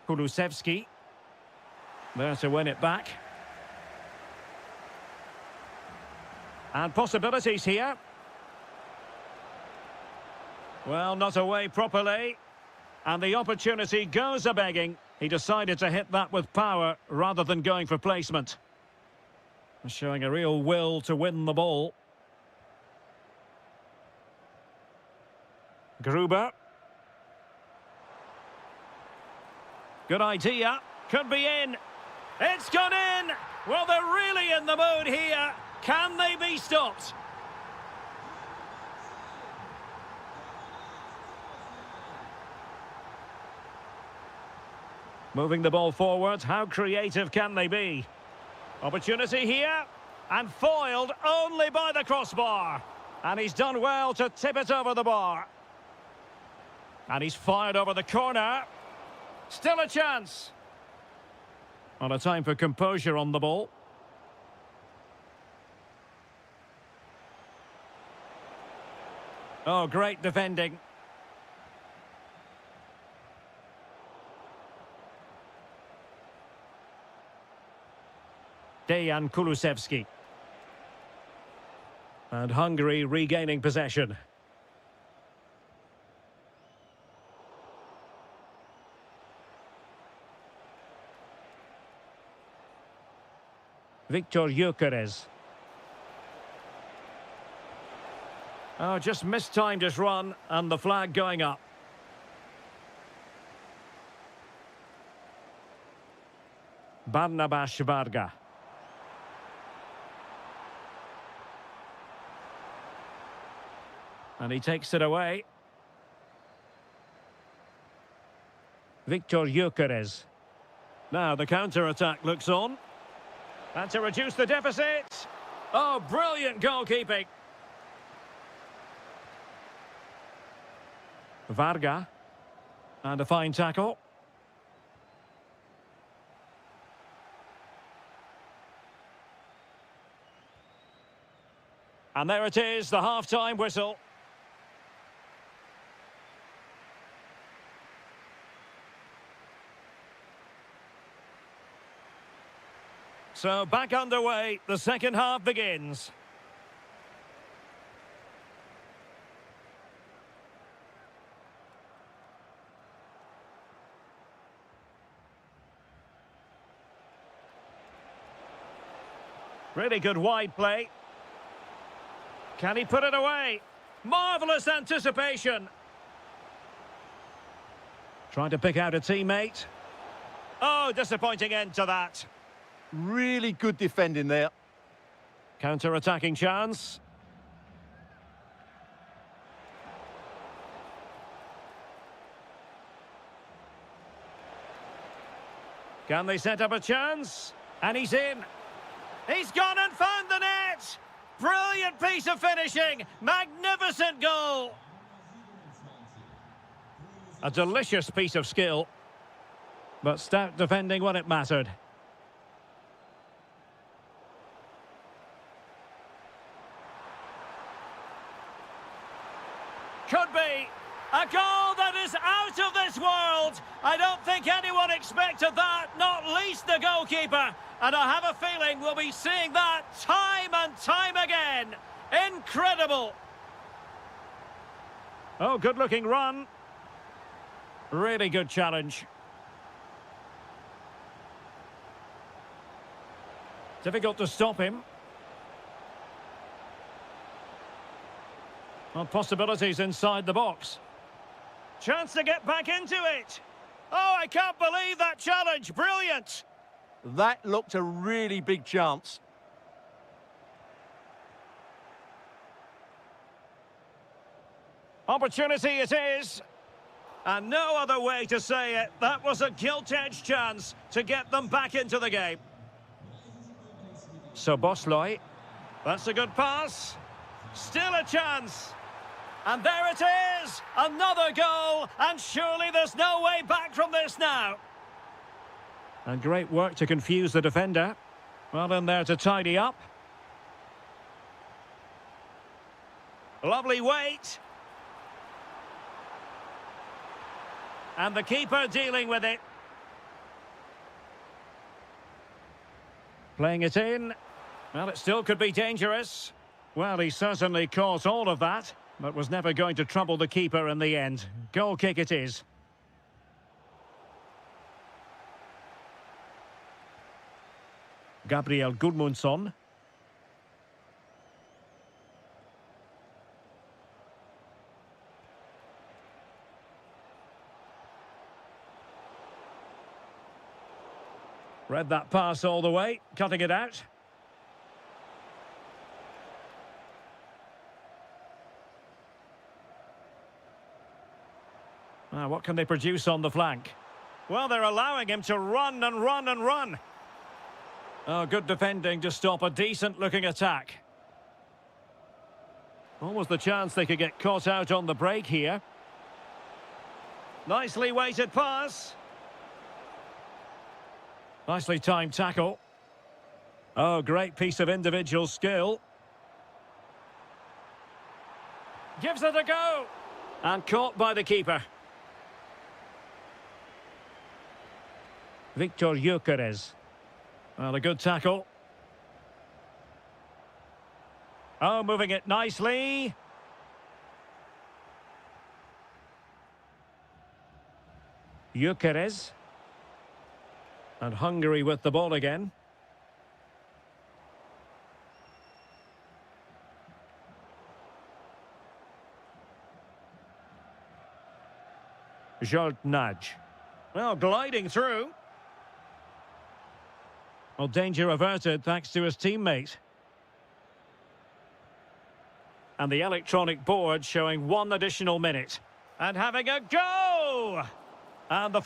Speaker 1: Kulusevski. There to win it back. And possibilities here. Well, not away properly. And the opportunity goes a-begging. He decided to hit that with power rather than going for placement. Showing a real will to win the ball. Gruber. Good idea. Could be in. It's gone in! Well, they're really in the mood here. Can they be stopped? Moving the ball forward, how creative can they be? Opportunity here, and foiled only by the crossbar. And he's done well to tip it over the bar. And he's fired over the corner. Still a chance. On a time for composure on the ball. Oh, great defending. Dejan Kulusevski. And Hungary regaining possession. Viktor Gyökeres. Oh, just mistimed his run, and the flag going up. Barnabas Varga. And he takes it away. Viktor Gyökeres. Now the counter-attack looks on. And to reduce the deficit. Oh, brilliant goalkeeping. Varga. And a fine tackle. And there it is, the half-time whistle. So back underway, the second half begins. Really good wide play. Can he put it away? Marvellous anticipation. Trying to pick out a teammate. Oh, disappointing end to that.
Speaker 2: Really good defending there.
Speaker 1: Counter-attacking chance. Can they set up a chance? And he's in. He's gone and found the net! Brilliant piece of finishing! Magnificent goal! A delicious piece of skill. But stout defending when it mattered. Could be a goal that is out of this world. I don't think anyone expected that, not least the goalkeeper. And I have a feeling we'll be seeing that time and time again. Incredible. Oh, good-looking run. Really good challenge. Difficult to stop him. Well, possibilities inside the box. Chance to get back into it. Oh, I can't believe that challenge. Brilliant.
Speaker 2: That looked a really big chance.
Speaker 1: Opportunity it is. And no other way to say it. That was a gilt-edged chance to get them back into the game. So Bosloy. That's a good pass. Still a chance. And there it is, another goal, and surely there's no way back from this now. And great work to confuse the defender. Well in there to tidy up. Lovely weight. And the keeper dealing with it. Playing it in. Well, it still could be dangerous. Well, he certainly caught all of that, but was never going to trouble the keeper in the end. Goal kick it is. Gabriel Gudmundsson. Read that pass all the way, cutting it out. What can they produce on the flank? Well, they're allowing him to run and run and run. Oh, good defending to stop a decent-looking attack. Almost the chance they could get caught out on the break here. Nicely weighted pass. Nicely timed tackle. Oh, great piece of individual skill. Gives it a go. And caught by the keeper. Victor Gyökeres. Well, a good tackle. Oh, moving it nicely. Gyökeres. And Hungary with the ball again. Nudge. Well, gliding through. Well, danger averted thanks to his teammate. And the electronic board showing 1 additional minute. And having a go! And the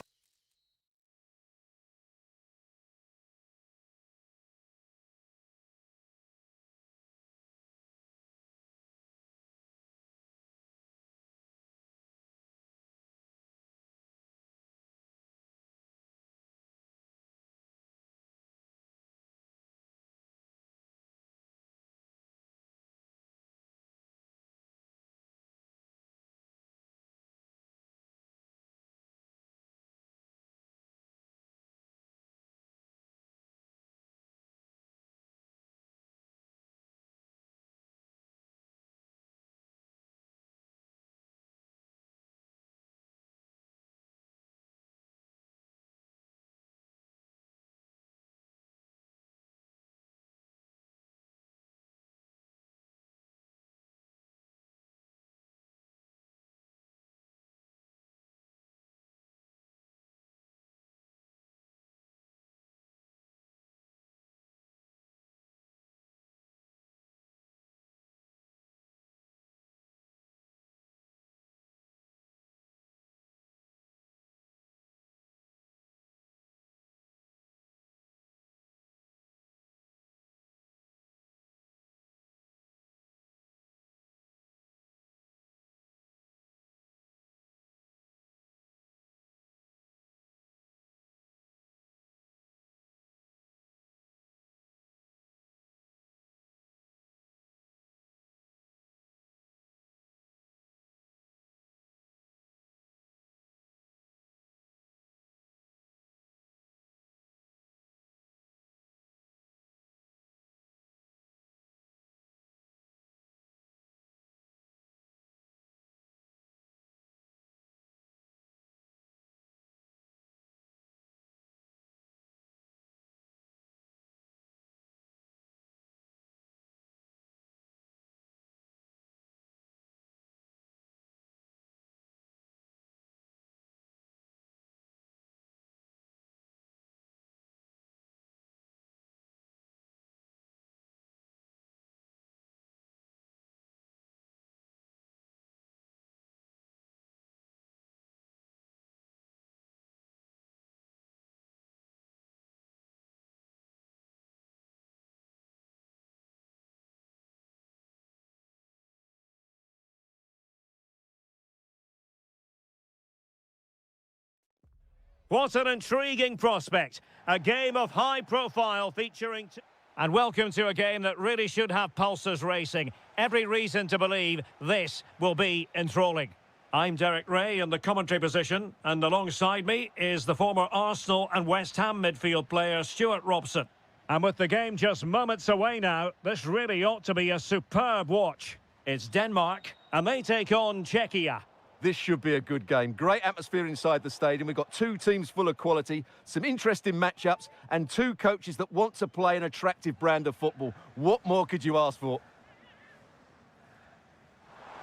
Speaker 1: What an intriguing prospect. A game of high profile featuring... And welcome to a game that really should have pulses racing. Every reason to believe this will be enthralling. I'm Derek Ray in the commentary position, and alongside me is the former Arsenal and West Ham midfield player Stuart Robson. And with the game just moments away now, this really ought to be a superb watch. It's Denmark, and they take on Czechia.
Speaker 2: This should be a good game. Great atmosphere inside the stadium. We've got two teams full of quality, some interesting matchups, and two coaches that want to play an attractive brand of football. What more could you ask for?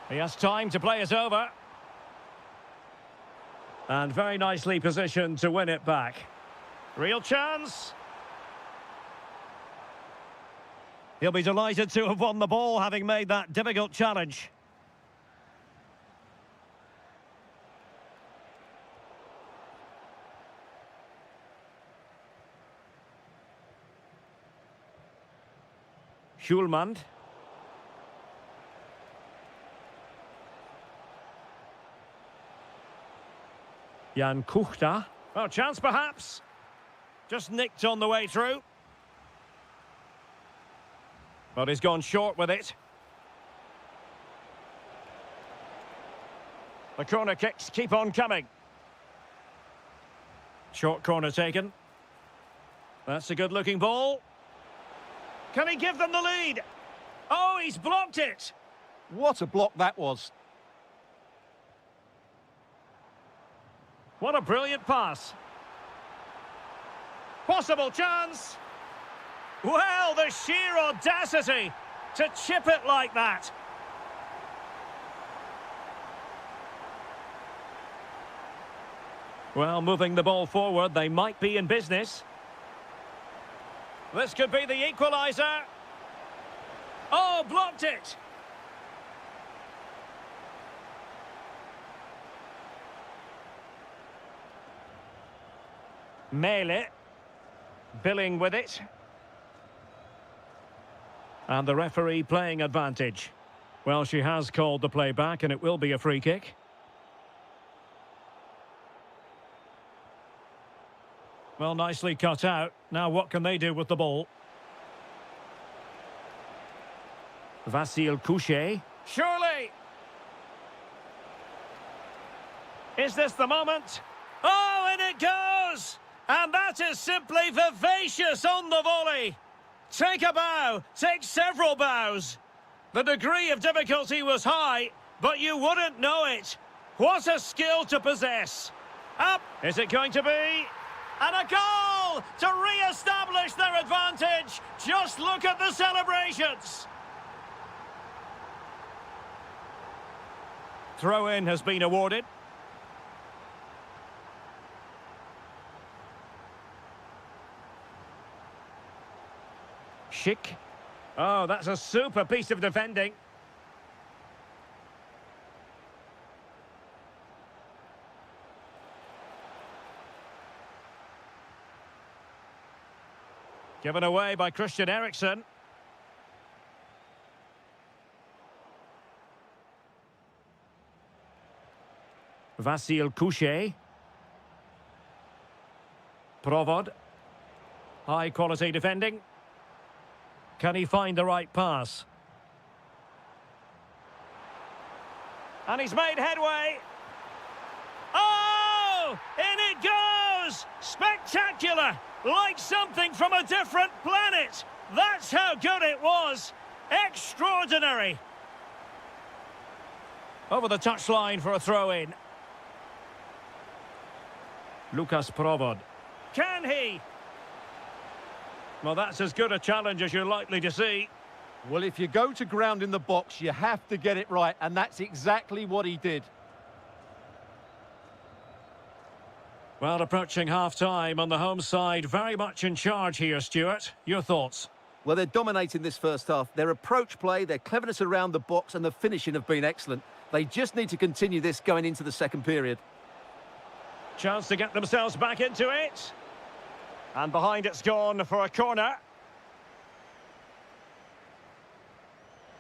Speaker 1: He has time to play it over. And very nicely positioned to win it back. Real chance. He'll be delighted to have won the ball, having made that difficult challenge. Schulman. Jan Kuchta. Oh, chance perhaps. Just nicked on the way through. But he's gone short with it. The corner kicks keep on coming. Short corner taken. That's a good-looking ball. Can he give them the lead? Oh, he's blocked it.
Speaker 2: What a block that was.
Speaker 1: What a brilliant pass. Possible chance. Well, the sheer audacity to chip it like that. Well, moving the ball forward, they might be in business. This could be the equaliser. Oh, blocked it. Mele. Billing with it. And the referee playing advantage. Well, she has called the play back, and it will be a free kick. Well, nicely cut out. Now what can they do with the ball? Vasil Couchet. Surely! Is this the moment? Oh, and it goes! And that is simply vivacious on the volley. Take a bow, take several bows. The degree of difficulty was high, but you wouldn't know it. What a skill to possess. Up! Is it going to be? And a goal to re-establish their advantage. Just look at the celebrations. Throw-in has been awarded. Schick. Oh, that's a super piece of defending. Given away by Christian Eriksen. Vasil Couchet. Provod. High quality defending. Can he find the right pass? And he's made headway. Oh! In it goes! Spectacular! Like something from a different planet. That's how good it was. Extraordinary. Over the touchline for a throw-in. Lukas Provod. Can he? Well, that's as good a challenge as you're likely to see.
Speaker 2: Well, if you go to ground in the box, you have to get it right, and that's exactly what he did.
Speaker 1: Well, approaching half-time on the home side, very much in charge here, Stuart. Your thoughts?
Speaker 2: Well, they're dominating this first half. Their approach play, their cleverness around the box, and the finishing have been excellent. They just need to continue this going into the second period.
Speaker 1: Chance to get themselves back into it. And behind it's gone for a corner.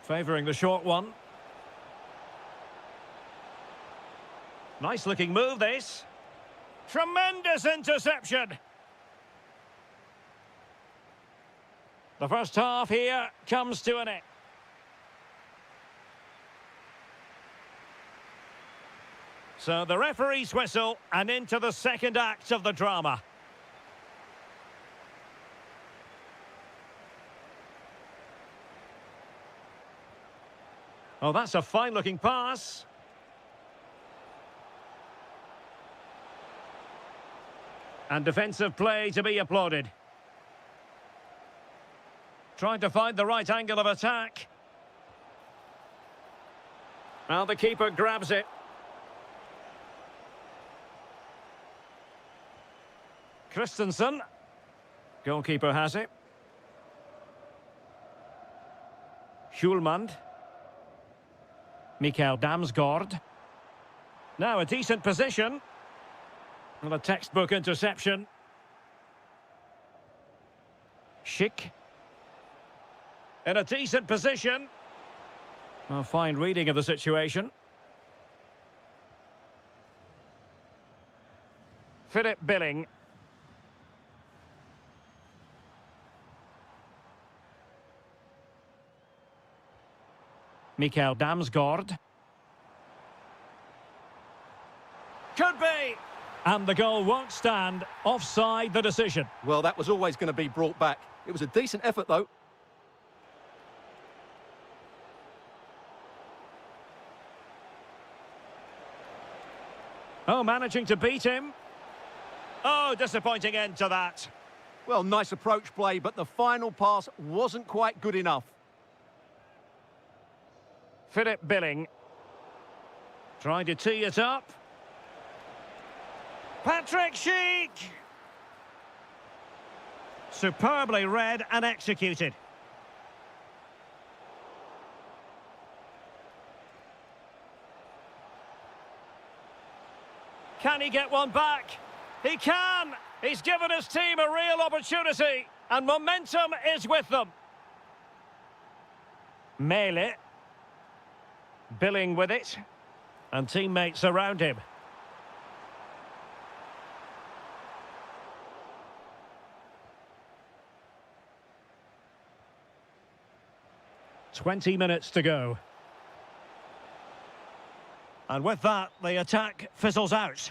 Speaker 1: Favouring the short one. Nice looking move, this. Tremendous interception. The first half here comes to an end. So the referee's whistle and into the second act of the drama. Oh, that's a fine-looking pass. And defensive play to be applauded. Trying to find the right angle of attack. Well, the keeper grabs it. Christensen. Goalkeeper has it. Schulmand. Mikael Damsgaard. Now a decent position. And a textbook interception. Schick. In a decent position. A fine reading of the situation. Philip Billing. Mikael Damsgaard. Could be! And the goal won't stand. Offside the decision.
Speaker 2: Well, that was always going to be brought back. It was a decent effort, though.
Speaker 1: Oh, managing to beat him. Oh, disappointing end to that.
Speaker 2: Well, nice approach play, but the final pass wasn't quite good enough.
Speaker 1: Philip Billing. Trying to tee it up. Patrick Schick. Superbly read and executed. Can he get one back? He can! He's given his team a real opportunity, and momentum is with them. Mele. Billing with it, and teammates around him. "20 minutes to go. And with that, the attack fizzles out.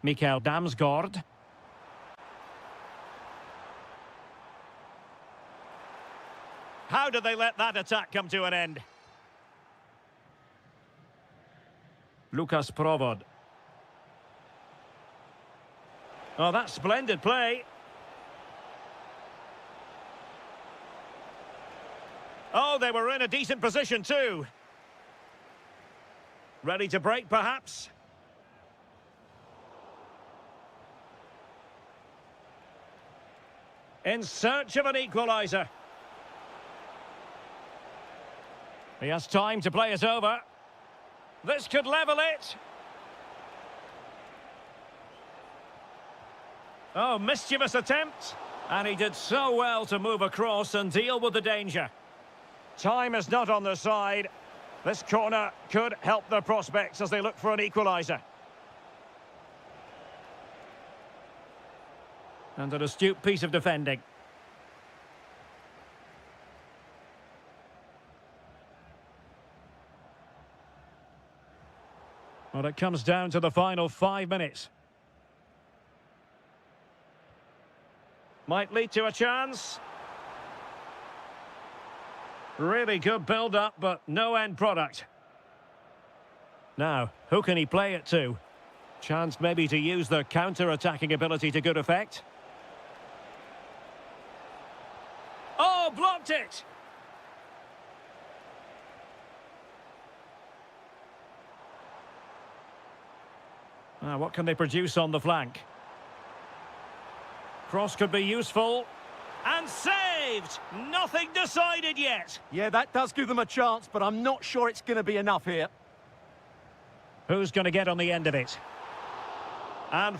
Speaker 1: Mikael Damsgaard. How did they let that attack come to an end? Lukas Provod. Oh, that's splendid play. Oh, they were in a decent position too. Ready to break, perhaps? In search of an equaliser. He has time to play it over. This could level it. Oh, mischievous attempt. And he did so well to move across and deal with the danger. Time is not on their side. This corner could help their prospects as they look for an equaliser. And an astute piece of defending. Well, it comes down to the final 5 minutes. Might lead to a chance. Really good build-up, but no end product. Now, who can he play it to? Chance maybe to use their counter-attacking ability to good effect. Oh, blocked it! What can they produce on the flank? Cross could be useful. And saved! Nothing decided yet.
Speaker 2: Yeah, that does give them a chance, but I'm not sure it's going to be enough here.
Speaker 1: Who's going to get on the end of it? And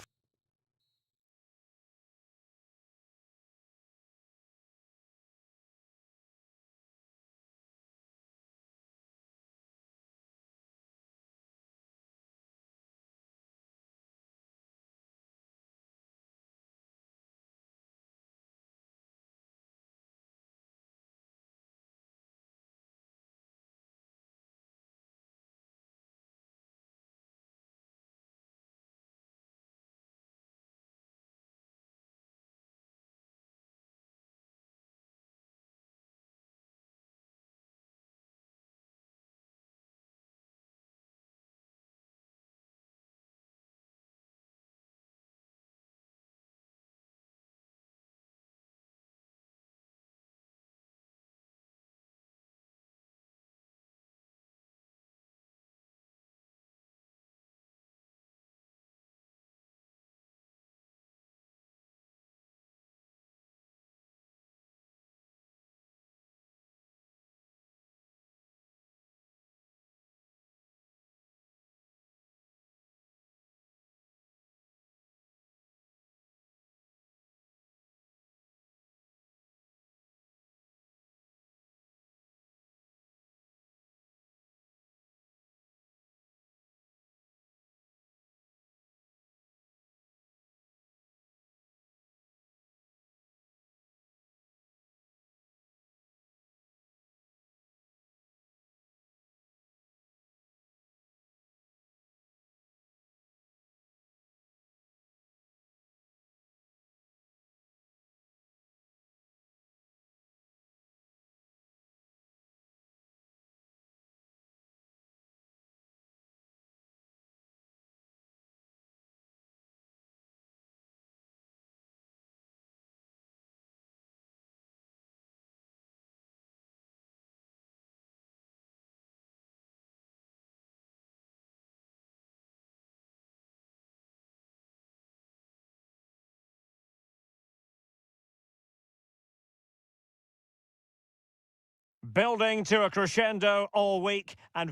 Speaker 1: Building to a crescendo all week and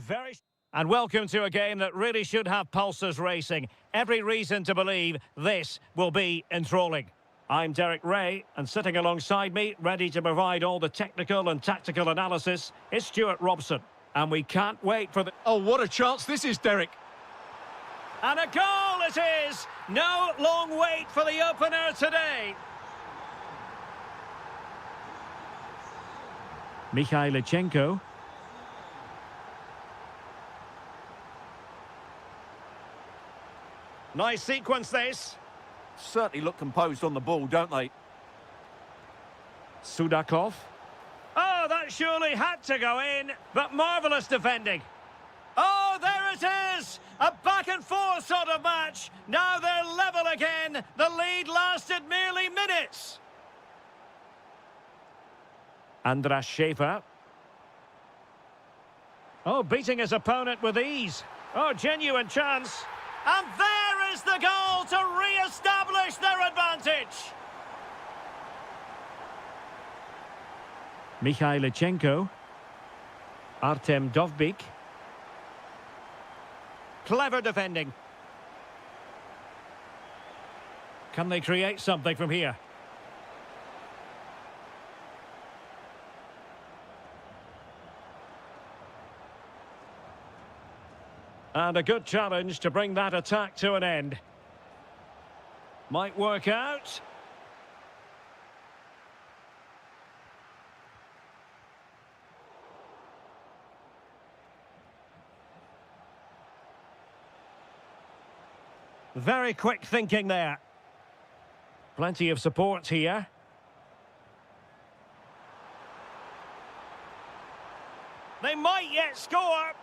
Speaker 1: welcome to a game that really should have pulses racing. Every reason to believe this will be enthralling. I'm Derek Ray, and sitting alongside me, ready to provide all the technical and tactical analysis, is Stuart Robson. And we can't wait for the...
Speaker 2: Oh, what a chance this is, Derek.
Speaker 1: And a goal it is! No long wait for the opener today. Mikhailichenko. Nice sequence this.
Speaker 2: Certainly look composed on the ball, don't they?
Speaker 1: Sudakov. Oh, that surely had to go in, but marvellous defending. Oh, there it is! A back-and-forth sort of match. Now they're level again. The lead lasted merely minutes. Andras Schäfer. Oh, beating his opponent with ease. Oh, genuine chance. And there is the goal to re-establish their advantage. Mikhailichenko. Artem Dovbyk. Clever defending. Can they create something from here? And a good challenge to bring that attack to an end. Might work out. Very quick thinking there. Plenty of support here. They might yet score.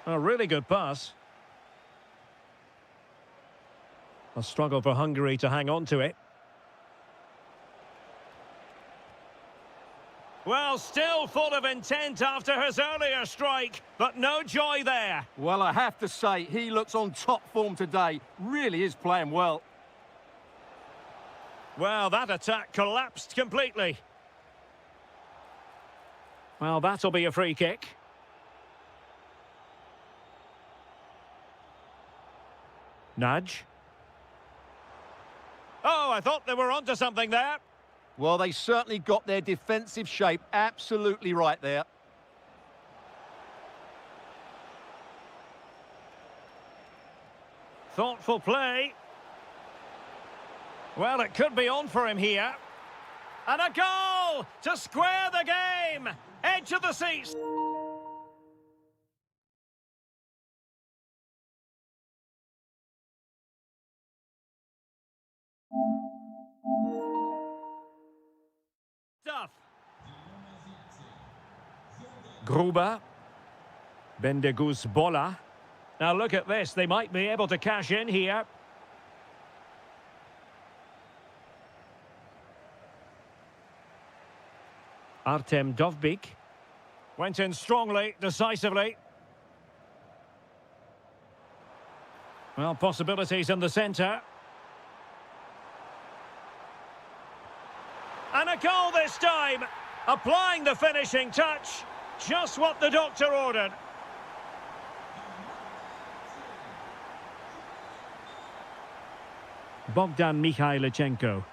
Speaker 1: A really good pass. A struggle for Hungary to hang on to it. Well, still full of intent after his earlier strike, but no joy there.
Speaker 2: Well, I have to say, he looks on top form today. Really is playing well.
Speaker 1: Well, that attack collapsed completely. Well, that'll be a free kick. Nudge. Oh, I thought they were onto something there.
Speaker 2: Well, they certainly got their defensive shape absolutely right there.
Speaker 1: Thoughtful play. Well, it could be on for him here. And a goal to square the game. Edge of the seats. Gruber. Bendeguz Bola. Now look at this, they might be able to cash in here. Artem Dovbyk. Went in strongly, decisively. Well, possibilities in the centre. And a goal this time. Applying the finishing touch. Just what the doctor ordered. Bogdan Mikhailichenko.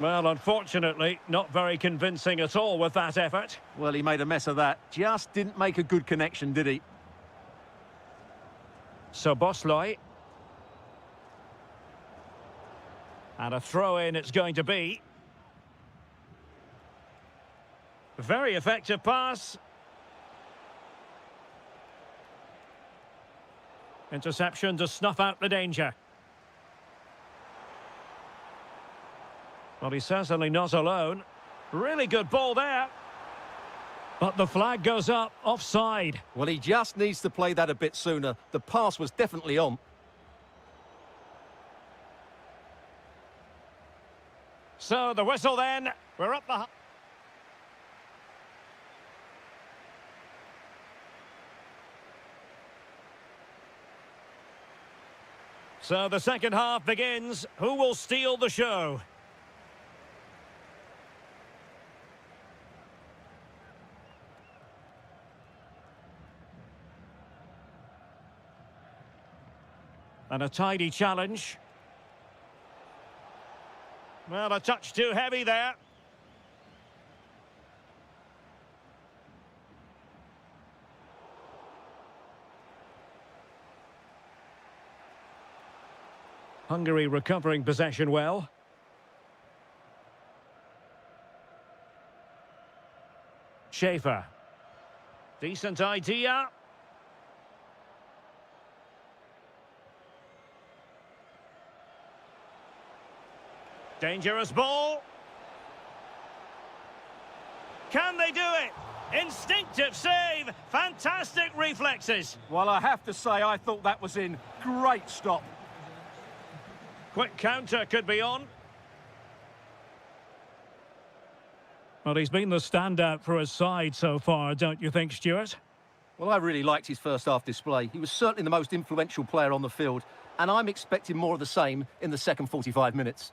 Speaker 1: Well, unfortunately, not very convincing at all with that effort.
Speaker 2: Well, he made a mess of that. Just didn't make a good connection, did he?
Speaker 1: So Bosloy. And a throw-in it's going to be. Very effective pass. Interception to snuff out the danger. Well, he's certainly not alone. Really good ball there. But the flag goes up, offside.
Speaker 2: Well, he just needs to play that a bit sooner. The pass was definitely on.
Speaker 1: So the whistle then. We're up the... So the second half begins. Who will steal the show? And a tidy challenge. Well, a touch too heavy there. Hungary recovering possession well. Schaefer. Decent idea. Dangerous ball. Can they do it? Instinctive save. Fantastic reflexes.
Speaker 2: Well, I have to say, I thought that was in. Great stop.
Speaker 1: Quick counter could be on. Well, he's been the standout for his side so far, don't you think, Stuart?
Speaker 2: Well, I really liked his first half display. He was certainly the most influential player on the field, and I'm expecting more of the same in the second 45 minutes.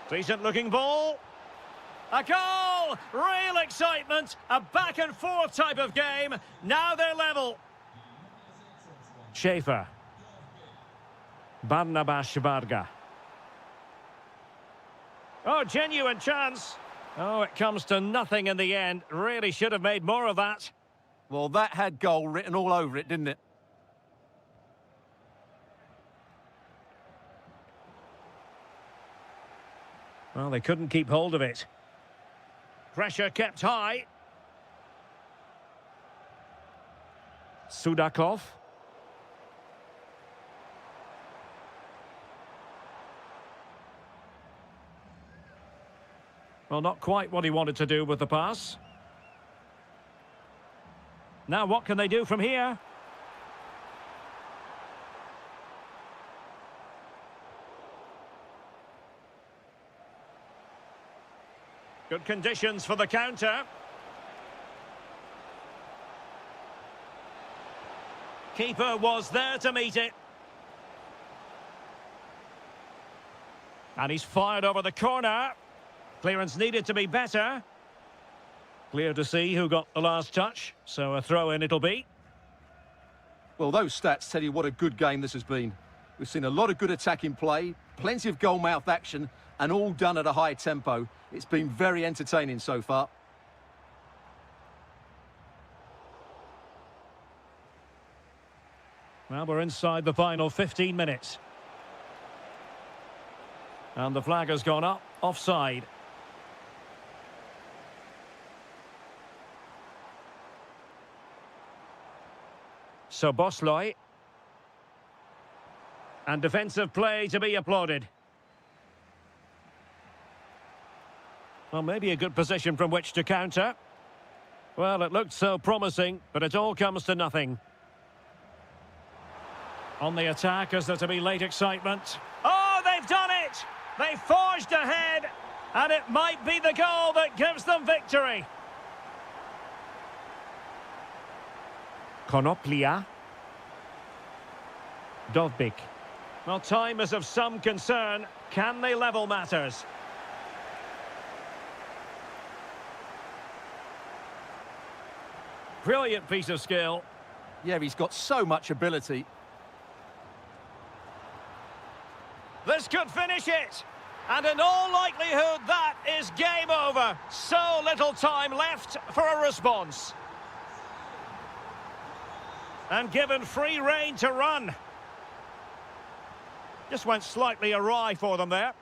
Speaker 1: Decent looking ball. A goal! Real excitement. A back and forth type of game. Now they're level. Schaefer. Barnabas Varga. Oh, genuine chance. Oh, it comes to nothing in the end. Really should have made more of that.
Speaker 2: Well, that had goal written all over it, didn't it?
Speaker 1: Well, they couldn't keep hold of it. Pressure kept high. Sudakov. Well, not quite what he wanted to do with the pass. Now, what can they do from here? Good conditions for the counter. Keeper was there to meet it. And he's fired over the corner. Clearance needed to be better. Clear to see who got the last touch, so a throw-in it'll be.
Speaker 2: Well, those stats tell you what a good game this has been. We've seen a lot of good attacking play, plenty of goal-mouth action, and all done at a high tempo. It's been very entertaining so far.
Speaker 1: Well, we're inside the final 15 minutes. And the flag has gone up, offside. So Bosloy. And defensive play to be applauded. Well, maybe a good position from which to counter. Well, it looked so promising, but it all comes to nothing. On the attack, is there to be late excitement? Oh, they've done it! They forged ahead, and it might be the goal that gives them victory. Konoplia. Dovbik. Well, time is of some concern. Can they level matters? Brilliant piece of skill.
Speaker 2: Yeah, he's got so much ability.
Speaker 1: This could finish it. And in all likelihood, that is game over. So little time left for a response. And given free rein to run. Just went slightly awry for them there.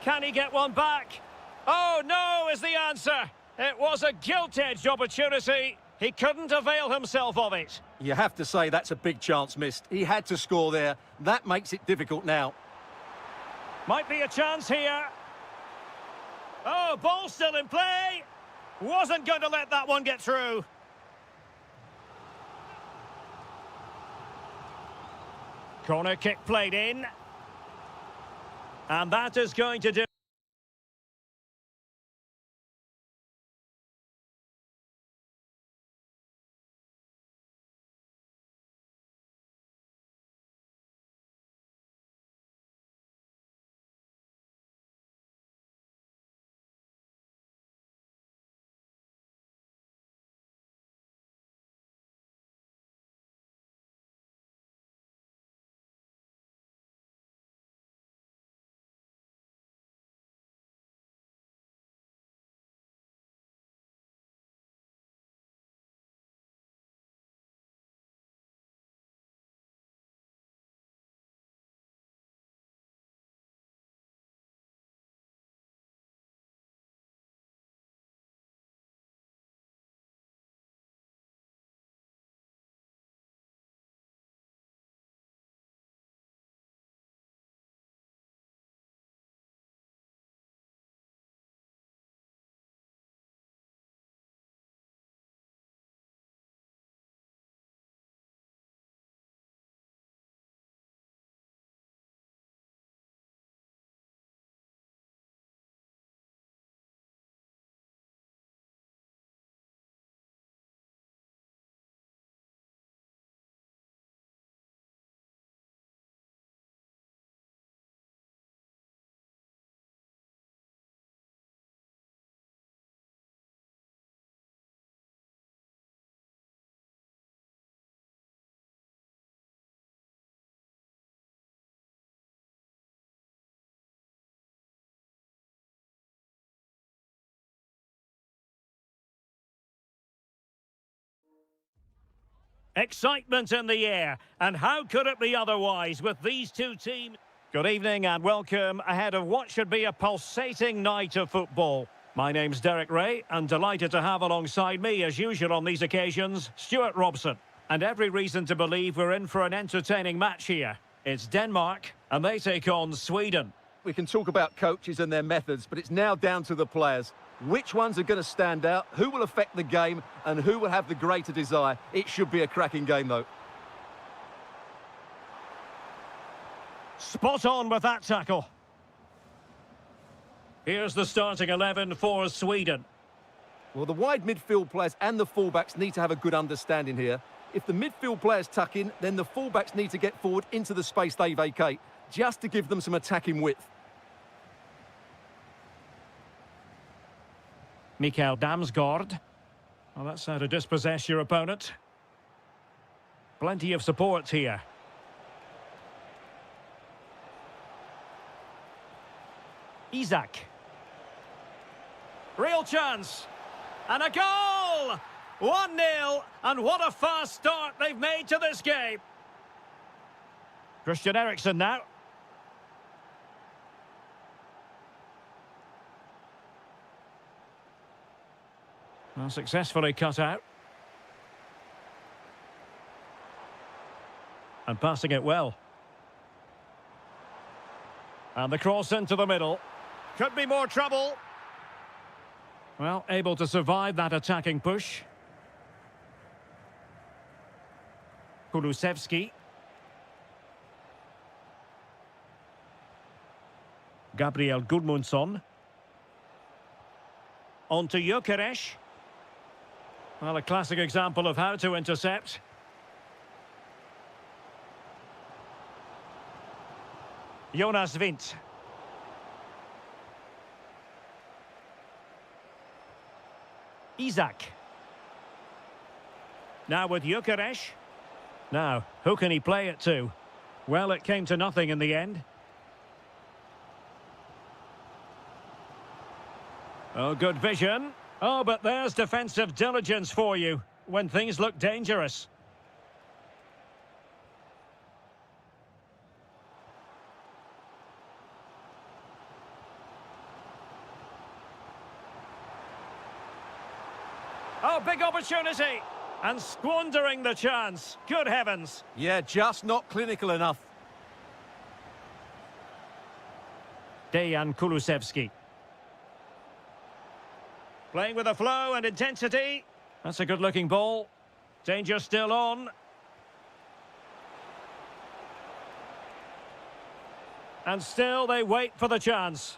Speaker 1: Can he get one back? Oh, no is the answer. It was a gilt-edged opportunity. He couldn't avail himself of it.
Speaker 2: You have to say that's a big chance missed. He had to score there. That makes it difficult now.
Speaker 1: Might be a chance here. Oh, ball still in play. Wasn't going to let that one get through. Corner kick played in. And that is going to do Excitement in the air, and how could it be otherwise with these two teams? Good evening and welcome ahead of what should be a pulsating night of football. My name's Derek Ray, and delighted to have alongside me, as usual on these occasions, Stuart Robson. And every reason to believe we're in for an entertaining match here. It's Denmark, and they take on Sweden.
Speaker 2: We can talk about coaches and their methods, but it's now down to the players. Which ones are going to stand out, who will affect the game, and who will have the greater desire? It should be a cracking game, though.
Speaker 1: Spot on with that tackle. Here's the starting 11 for Sweden.
Speaker 2: Well, the wide midfield players and the fullbacks need to have a good understanding here. If the midfield players tuck in, then the fullbacks need to get forward into the space they vacate, just to give them some attacking width.
Speaker 1: Mikael Damsgaard. Well, that's how to dispossess your opponent. Plenty of support here. Isak. Real chance. And a goal! 1-0, and what a fast start they've made to this game. Christian Eriksen now. Well, successfully cut out. And passing it well. And the cross into the middle. Could be more trouble. Well, able to survive that attacking push. Kulusevski. Gabriel Gudmundsson. On to Gyökeres. Well, a classic example of how to intercept. Jonas Vint. Isak. Now with Gyökeres. Now, who can he play it to? Well, it came to nothing in the end. Oh, good vision. Oh, but there's defensive diligence for you when things look dangerous. Oh, big opportunity. And squandering the chance. Good heavens.
Speaker 2: Yeah, just not clinical enough.
Speaker 1: Dejan Kulusevski. Playing with a flow and intensity. That's a good-looking ball. Danger still on. And still they wait for the chance.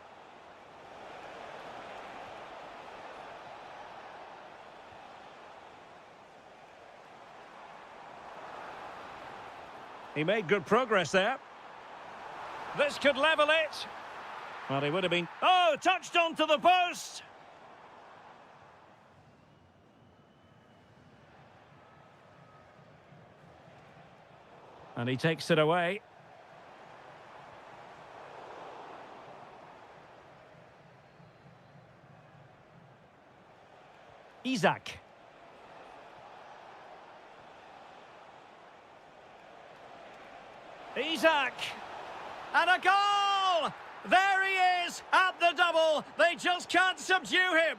Speaker 1: He made good progress there. This could level it. Well, he would have been... Oh, touched onto the post! And he takes it away. Isak. Isak! And a goal! There he is at the double. They just can't subdue him.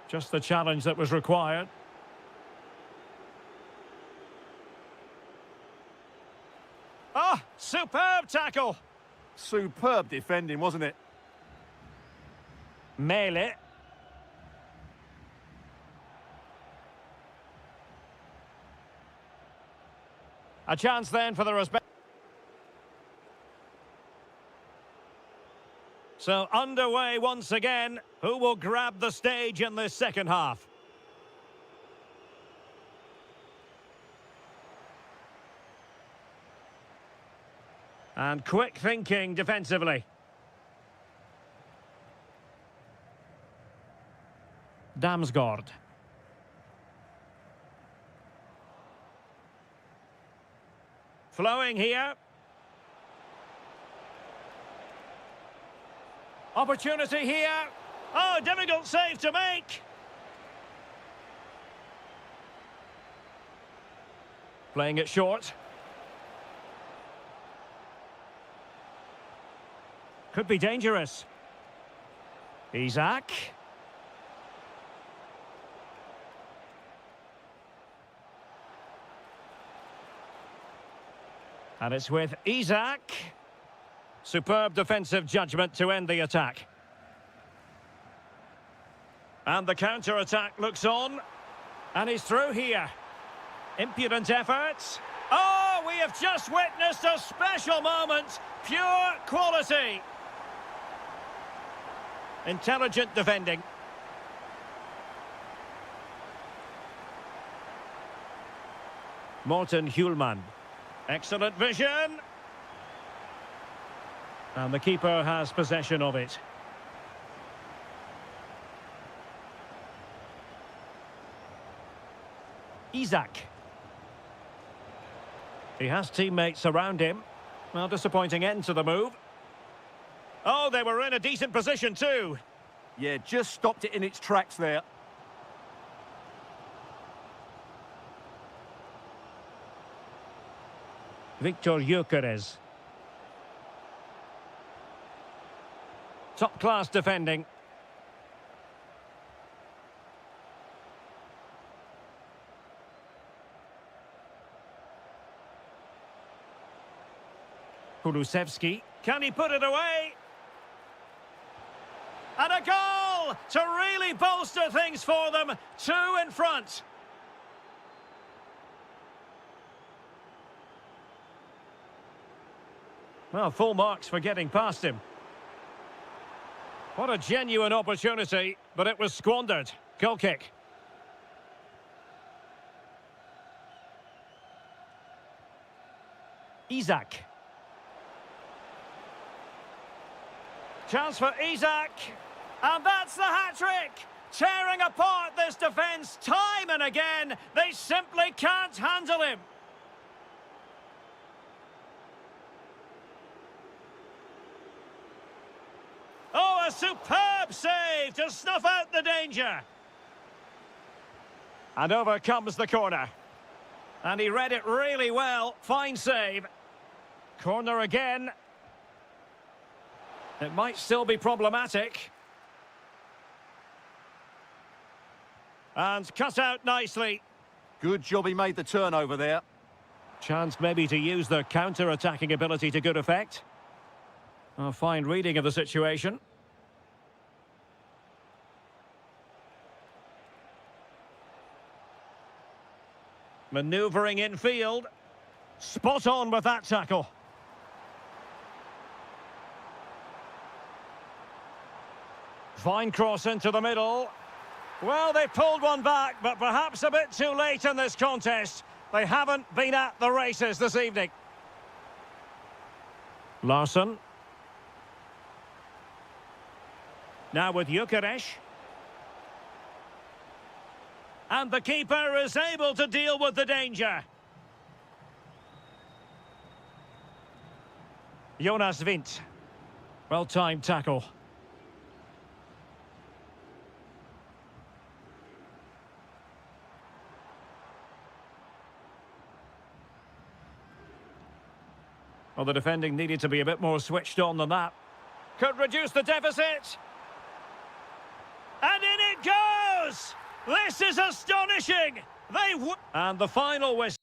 Speaker 1: Just the challenge that was required. Oh, superb tackle.
Speaker 2: Superb defending, wasn't it?
Speaker 1: Mele. A chance then for the respect. So underway once again. Who will grab the stage in this second half? And quick thinking defensively. Damsgaard. Flowing here. Opportunity here. Oh, difficult save to make. Playing it short. Could be dangerous. Isak. And it's with Isak. Superb defensive judgment to end the attack. And the counter-attack looks on. And he's through here. Impudent efforts. Oh, we have just witnessed a special moment. Pure quality. Intelligent defending. Morten Hjulman. Excellent vision. And the keeper has possession of it. Isak. He has teammates around him. Well, disappointing end to the move. Oh, they were in a decent position too.
Speaker 2: Yeah, just stopped it in its tracks there.
Speaker 1: Victor Gyökeres. Top-class defending. Kulusevski. Can he put it away? And a goal to really bolster things for them. 2 in front. Well, full marks for getting past him. What a genuine opportunity, but it was squandered. Goal kick. Isak. Chance for Isak. And that's the hat-trick! Tearing apart this defence time and again. They simply can't handle him. Oh, a superb save to snuff out the danger. And over comes the corner. And he read it really well. Fine save. Corner again. It might still be problematic. And cut out nicely.
Speaker 2: Good job he made the turnover there.
Speaker 1: Chance maybe to use their counter-attacking ability to good effect. A fine reading of the situation. Manoeuvring infield. Spot on with that tackle. Fine cross into the middle. Well, they pulled one back, but perhaps a bit too late in this contest. They haven't been at the races this evening. Larsson. Now with Gyökeres. And the keeper is able to deal with the danger. Jonas Vint. Well-timed tackle. Well, the defending needed to be a bit more switched on than that. Could reduce the deficit. And in it goes! This is astonishing! And the final whistle.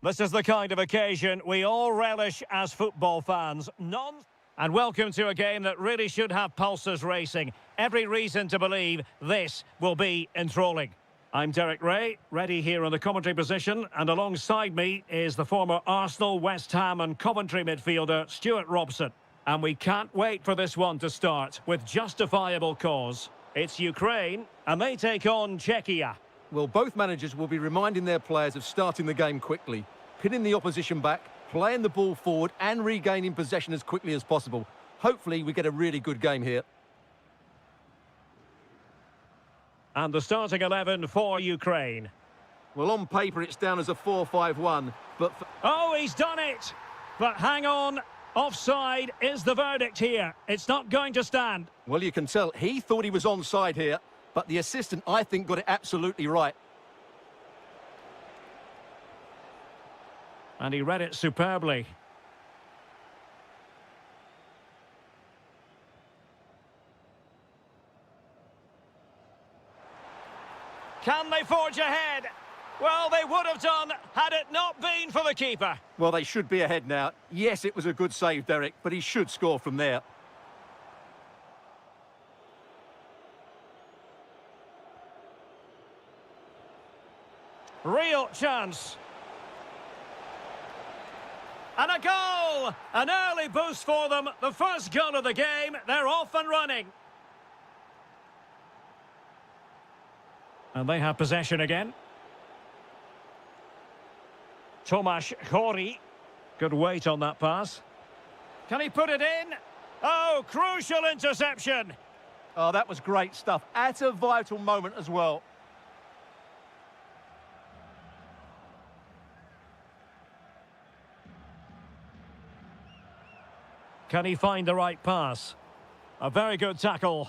Speaker 1: This is the kind of occasion we all relish as football fans. And welcome to a game that really should have pulses racing. Every reason to believe this will be enthralling. I'm Derek Ray, ready here on the commentary position, and alongside me is the former Arsenal, West Ham and Coventry midfielder Stuart Robson. And we can't wait for this one to start with justifiable cause. It's Ukraine, and they take on Czechia.
Speaker 2: Well, both managers will be reminding their players of starting the game quickly, pinning the opposition back, playing the ball forward and regaining possession as quickly as possible. Hopefully we get a really good game here.
Speaker 1: And the starting 11 for Ukraine.
Speaker 2: Well, on paper it's down as a 4-5-1, but...
Speaker 1: Oh, he's done it! But hang on, offside is the verdict here. It's not going to stand.
Speaker 2: Well, you can tell he thought he was onside here, but the assistant, I think, got it absolutely right.
Speaker 1: And he read it superbly. Can they forge ahead? Well, they would have done had it not been for the keeper.
Speaker 2: Well, they should be ahead now. Yes, it was a good save, Derek, but he should score from there.
Speaker 1: Real chance. And a goal! An early boost for them. The first goal of the game. They're off and running. And they have possession again. Tomasz Chori. Good weight on that pass. Can he put it in? Oh, crucial interception.
Speaker 2: Oh, that was great stuff. At a vital moment as well.
Speaker 1: Can he find the right pass? A very good tackle.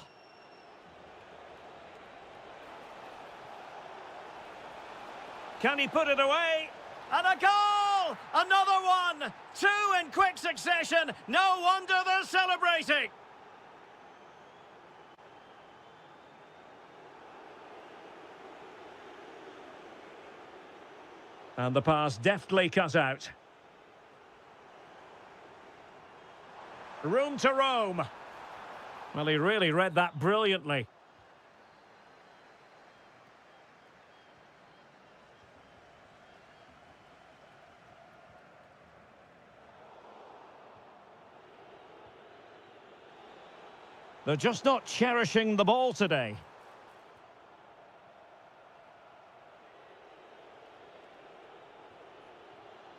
Speaker 1: Can he put it away? And a goal! Another one! Two in quick succession. No wonder they're celebrating. And the pass deftly cut out. Room to roam. Well, he really read that brilliantly. They're just not cherishing the ball today.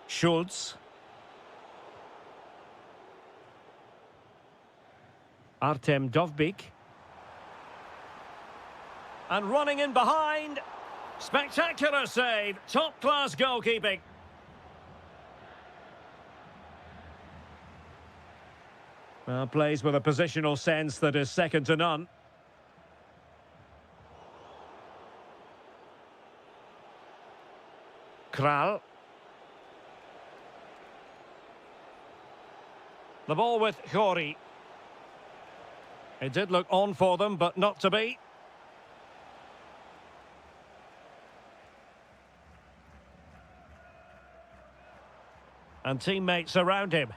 Speaker 1: Schultz. Artem Dovbyk. And running in behind. Spectacular save. Top-class goalkeeping. Well, plays with a positional sense that is second to none. Kral. The ball with Chori. It did look on for them, but not to be. And teammates around him.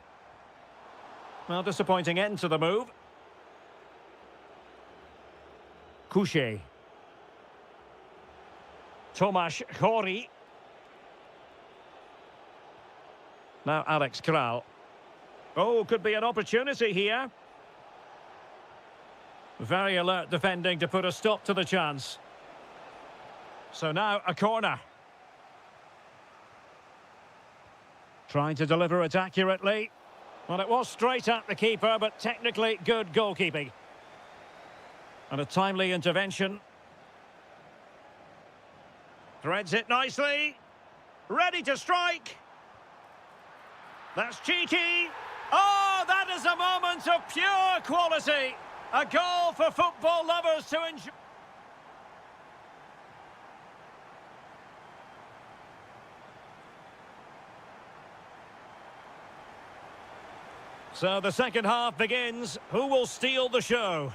Speaker 1: Well, disappointing end to the move. Couché. Tomasz Chori. Now Alex Kral. Oh, could be an opportunity here. Very alert defending to put a stop to the chance. So now a corner. Trying to deliver it accurately. Well, it was straight at the keeper, but technically good goalkeeping. And a timely intervention. Threads it nicely. Ready to strike. That's cheeky. Oh, that is a moment of pure quality. A goal for football lovers to enjoy. So the second half begins. Who will steal the show?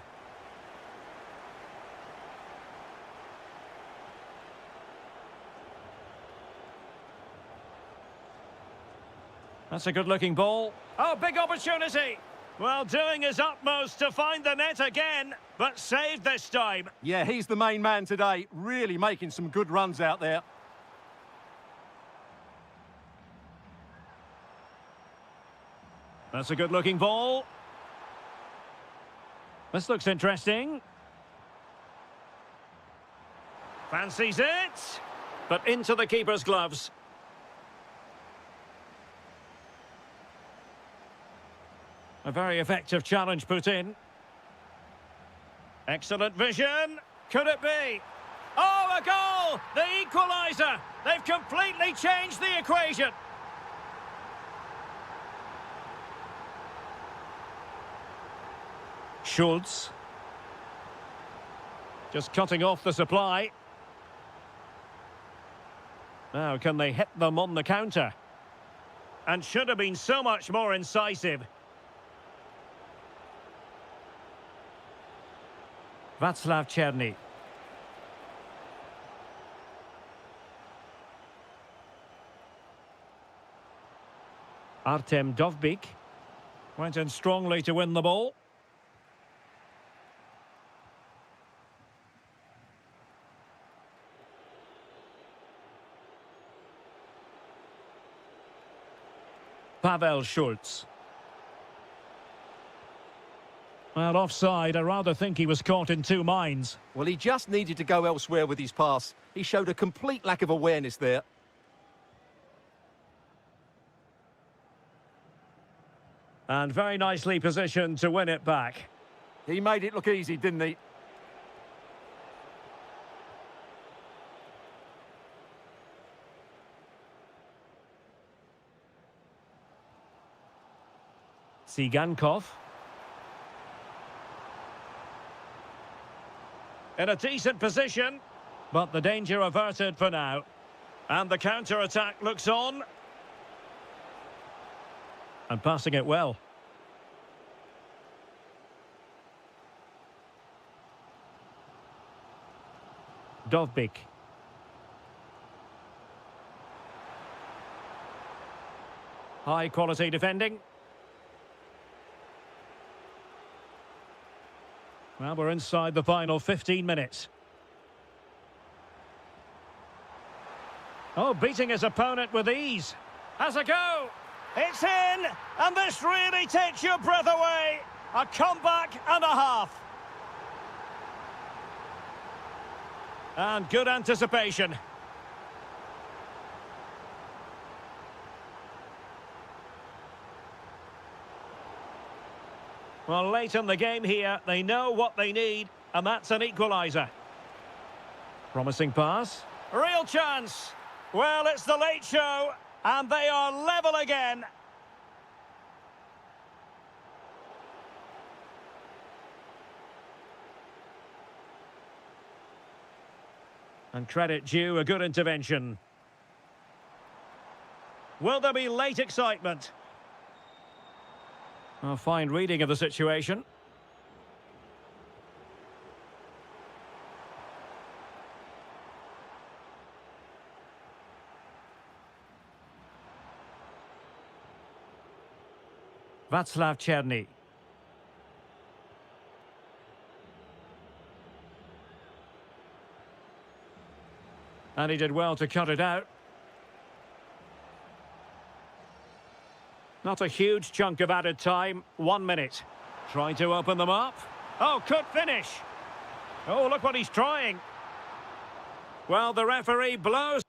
Speaker 1: That's a good-looking ball. Oh, big opportunity. Well, doing his utmost to find the net again, but saved this time.
Speaker 2: Yeah, he's the main man today, really making some good runs out there.
Speaker 1: That's a good-looking ball. This looks interesting. Fancies it. But into the keeper's gloves. A very effective challenge put in. Excellent vision. Could it be? Oh, a goal! The equaliser! They've completely changed the equation. Schultz. Just cutting off the supply. Now, can they hit them on the counter? And should have been so much more incisive. Václav Černý. Artem Dovbyk went in strongly to win the ball. Pavel Schultz. Well, offside. I rather think he was caught in two minds.
Speaker 2: Well, he just needed to go elsewhere with his pass. He showed a complete lack of awareness there.
Speaker 1: And very nicely positioned to win it back.
Speaker 2: He made it look easy, didn't he?
Speaker 1: Sigankov. In a decent position, but the danger averted for now. And the counter-attack looks on. And passing it well. Dovbyk. High-quality defending. Well, we're inside the final 15 minutes. Oh, beating his opponent with ease. Has a go. It's in, and this really takes your breath away. A comeback and a half. And good anticipation. Well, late in the game here, they know what they need, and that's an equaliser. Promising pass. Real chance. Well, it's the late show, and they are level again. And credit due, a good intervention. Will there be late excitement? A fine reading of the situation. Václav Černý. And he did well to cut it out. Not a huge chunk of added time. 1 minute. Trying to open them up. Oh, could finish. Oh, look what he's trying. Well, the referee blows.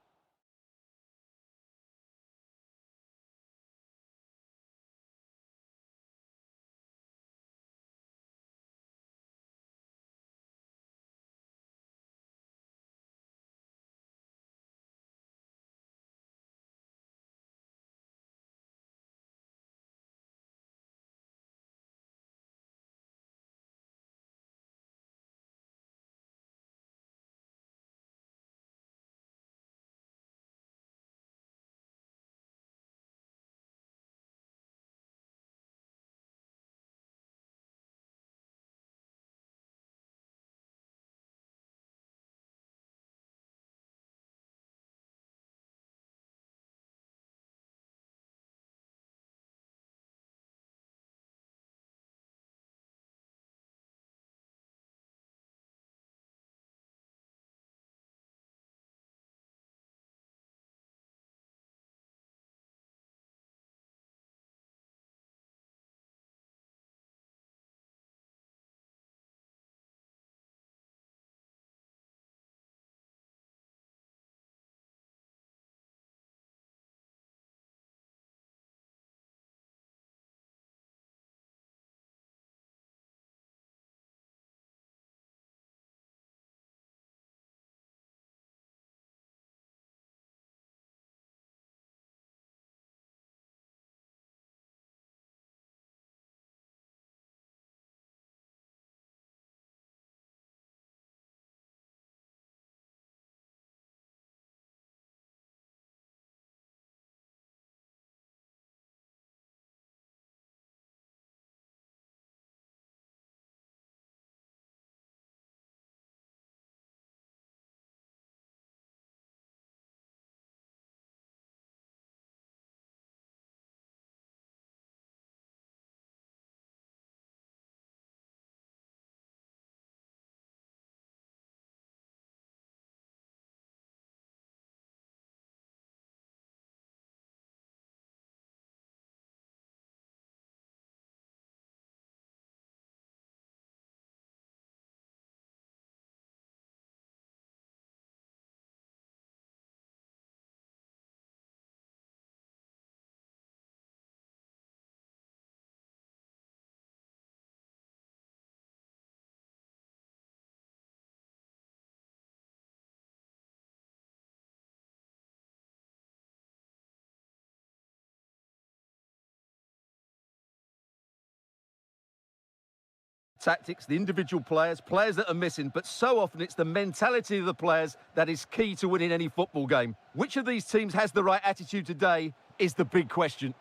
Speaker 2: tactics, the individual players that are missing, but so often it's the mentality of the players that is key to winning any football game. Which of these teams has the right attitude today is the big question.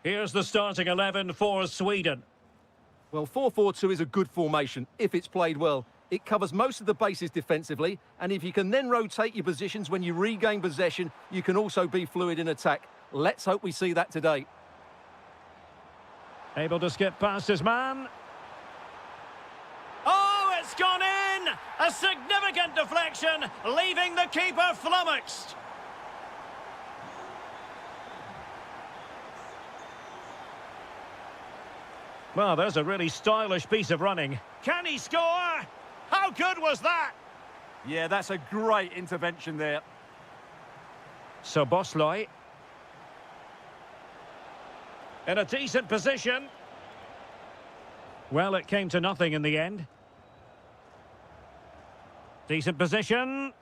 Speaker 1: Here's the starting 11 for Sweden.
Speaker 2: Well, 4-4-2 is a good formation if it's played well. It covers most of the bases defensively, and if you can then rotate your positions when you regain possession, you can also be fluid in attack. Let's hope we see that today.
Speaker 1: Able to skip past his man. Oh, it's gone in! A significant deflection, leaving the keeper flummoxed. Well, there's a really stylish piece of running. Can he score? How good was that?
Speaker 2: Yeah, that's a great intervention there.
Speaker 1: So Bosley. In a decent position. Well, it came to nothing in the end. Decent position.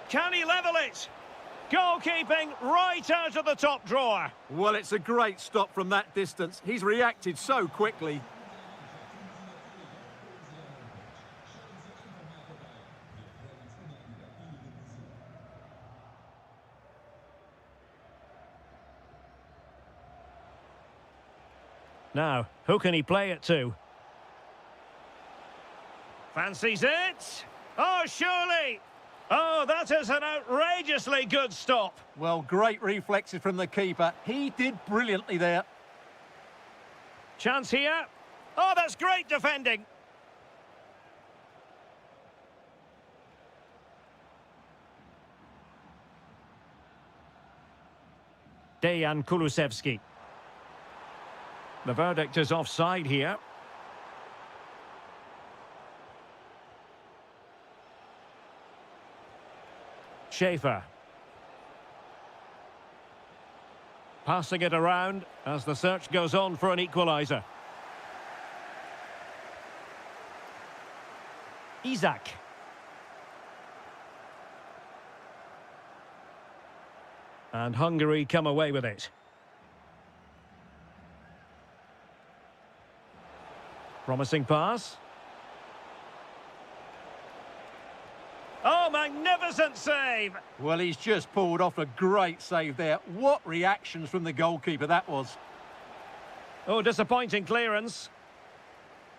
Speaker 1: Can he level it? Goalkeeping right out of the top drawer.
Speaker 2: Well, it's a great stop from that distance. He's reacted so quickly.
Speaker 1: Now, who can he play it to? Fancies it? Oh, surely! Oh, that is an outrageously good stop.
Speaker 2: Well, great reflexes from the keeper. He did brilliantly there.
Speaker 1: Chance here. Oh, that's great defending. Dejan Kulusevski. The verdict is offside here. Schaefer. Passing it around as the search goes on for an equaliser. Isak. And Hungary come away with it. Promising pass. Oh, magnificent save!
Speaker 2: Well, he's just pulled off a great save there. What reactions from the goalkeeper that was.
Speaker 1: Oh, disappointing clearance.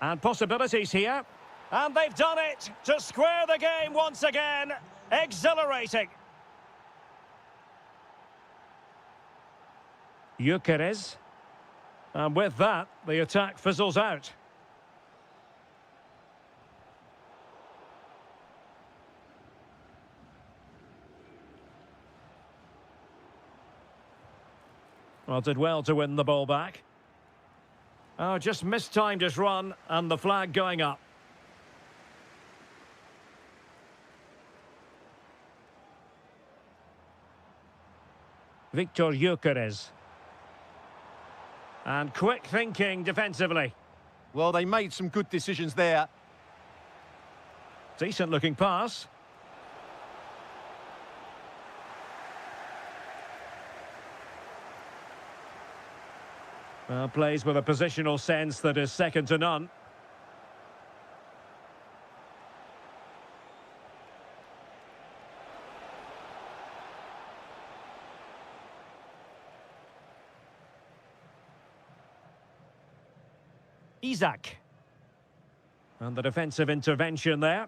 Speaker 1: And possibilities here. And they've done it to square the game once again. Exhilarating. Gyökeres. And with that, the attack fizzles out. Well, did well to win the ball back. Oh, just mistimed his run, and the flag going up. Victor Gyökeres. And quick thinking defensively.
Speaker 2: Well, they made some good decisions there.
Speaker 1: Decent looking pass. Well, plays with a positional sense that is second to none. Isak. And the defensive intervention there.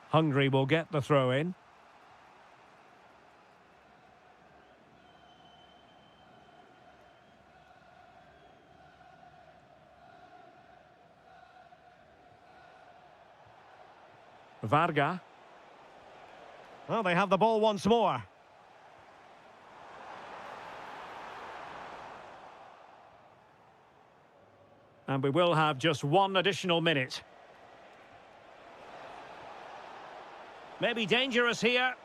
Speaker 1: Hungary will get the throw in. Varga. Well, they have the ball once more. And we will have just one additional minute. Maybe dangerous here.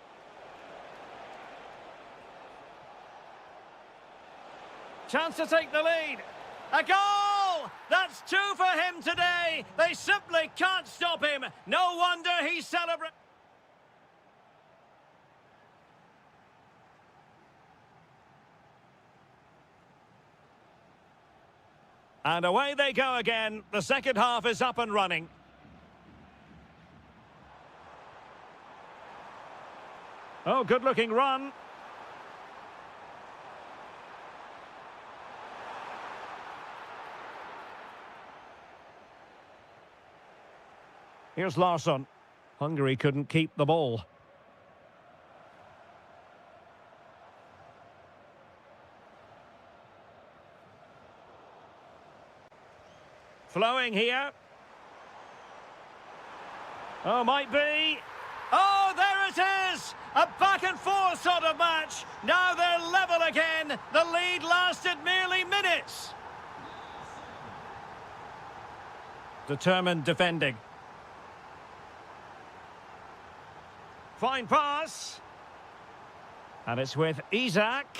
Speaker 1: Chance to take the lead. A goal! That's two for him today. They simply can't stop him. No wonder he's celebrating. And away they go again. The second half is up and running. Oh, good-looking run. Here's Larsson. Hungary couldn't keep the ball. Flowing here. Oh, might be. Oh, there it is! A back-and-forth sort of match. Now they're level again. The lead lasted merely minutes. Determined defending. Fine pass. And it's with Isak.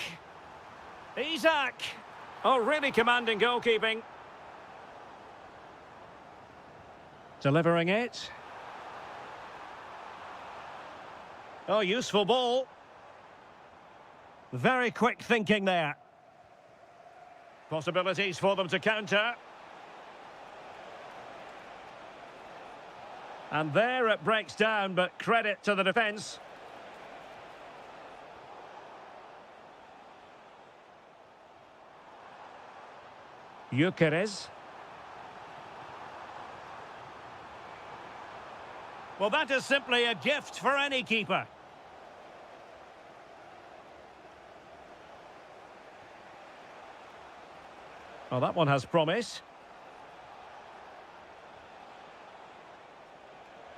Speaker 1: Isak. Oh, really commanding goalkeeping. Delivering it. Oh, useful ball. Very quick thinking there. Possibilities for them to counter. And there it breaks down, but credit to the defence. Gyökeres. Well, that is simply a gift for any keeper. Well, that one has promise.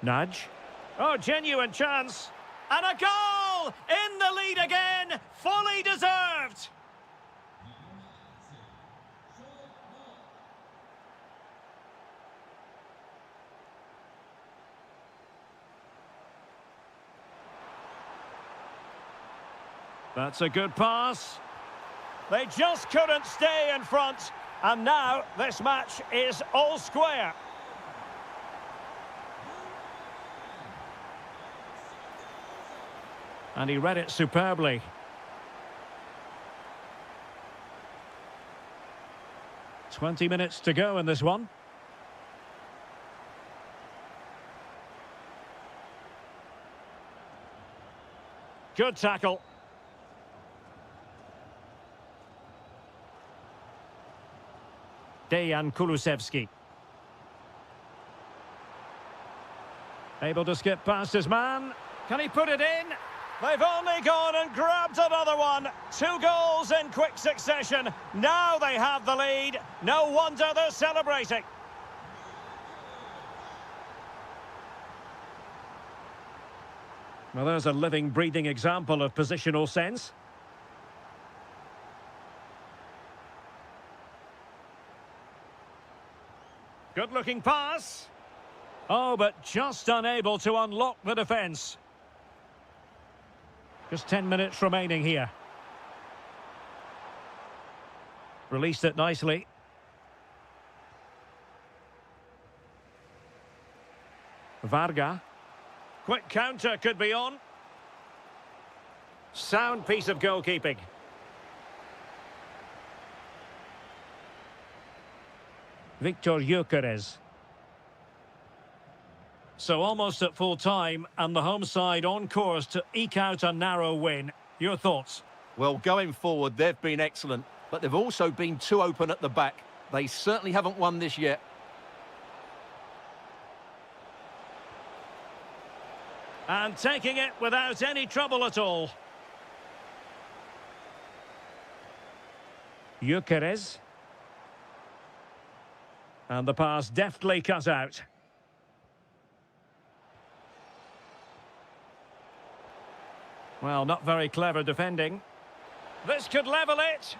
Speaker 1: Nudge. Oh, genuine chance. And a goal! In the lead again! Fully deserved! That's a good pass. They just couldn't stay in front. And now this match is all square. And he read it superbly. "20 minutes to go in this one. Good tackle. Dejan Kulusevski. Able to skip past his man. Can he put it in? They've only gone and grabbed another one. 2 goals in quick succession. Now they have the lead. No wonder they're celebrating. Well, there's a living, breathing example of positional sense. Good-looking pass. Oh, but just unable to unlock the defence. Just 10 minutes remaining here. Released it nicely. Varga. Quick counter could be on. Sound piece of goalkeeping. Victor Gyökeres. So almost at full time, and the home side on course to eke out a narrow win. Your thoughts?
Speaker 2: Well, going forward, they've been excellent, but they've also been too open at the back. They certainly haven't won this yet.
Speaker 1: And taking it without any trouble at all. Gyökeres. And the pass deftly cut out. Well, not very clever defending. This could level it.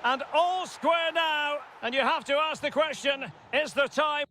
Speaker 1: And all square now. And you have to ask the question, is there time?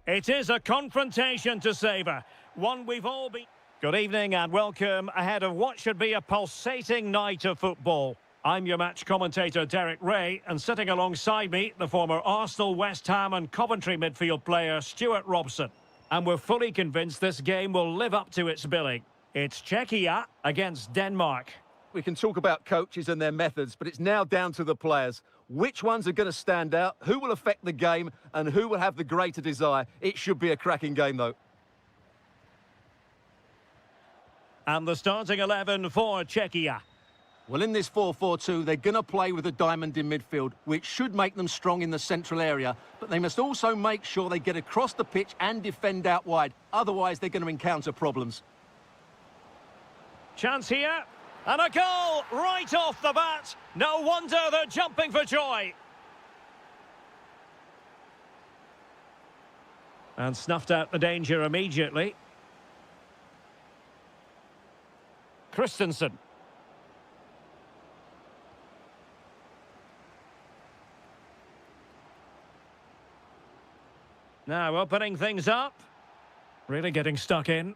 Speaker 1: It is a confrontation to savour, one we've all been... Good evening and welcome ahead of what should be a pulsating night of football. I'm your match commentator, Derek Ray, and sitting alongside me, the former Arsenal, West Ham and Coventry midfield player, Stuart Robson. And we're fully convinced this game will live up to its billing. It's Czechia against Denmark.
Speaker 2: We can talk about coaches and their methods, but it's now down to the players. Which ones are going to stand out, who will affect the game, and who will have the greater desire? It should be a cracking game, though.
Speaker 1: And the starting 11 for Czechia.
Speaker 2: Well, in this 4-4-2, they're going to play with a diamond in midfield, which should make them strong in the central area. But they must also make sure they get across the pitch and defend out wide. Otherwise, they're going to encounter problems.
Speaker 1: Chance here. And a goal right off the bat. No wonder they're jumping for joy. And snuffed out the danger immediately. Christensen. Now opening things up. Really getting stuck in.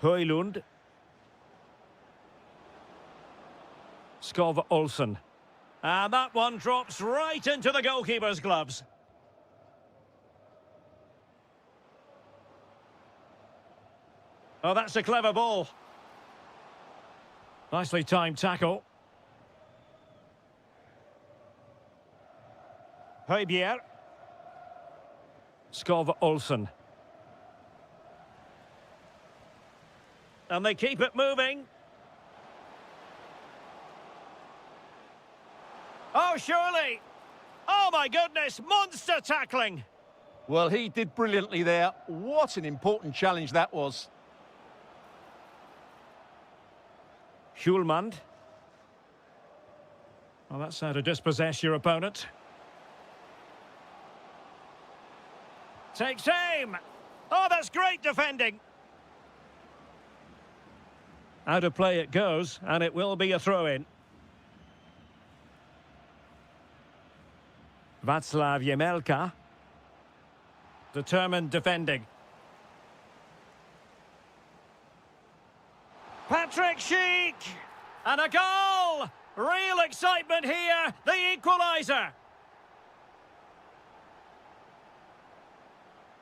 Speaker 1: Højlund. Skov Olsen. And that one drops right into the goalkeeper's gloves. Oh, that's a clever ball. Nicely timed tackle. Højbjerg. Skov Olsen. And they keep it moving. Oh, surely. Oh, my goodness. Monster tackling.
Speaker 2: Well, he did brilliantly there. What an important challenge that was.
Speaker 1: Schulman. Well, that's how to dispossess your opponent. Takes aim. Oh, that's great defending. Out of play it goes, and it will be a throw-in. Václav Jemelka. Determined defending. Patrick Schick! And a goal! Real excitement here, the equaliser.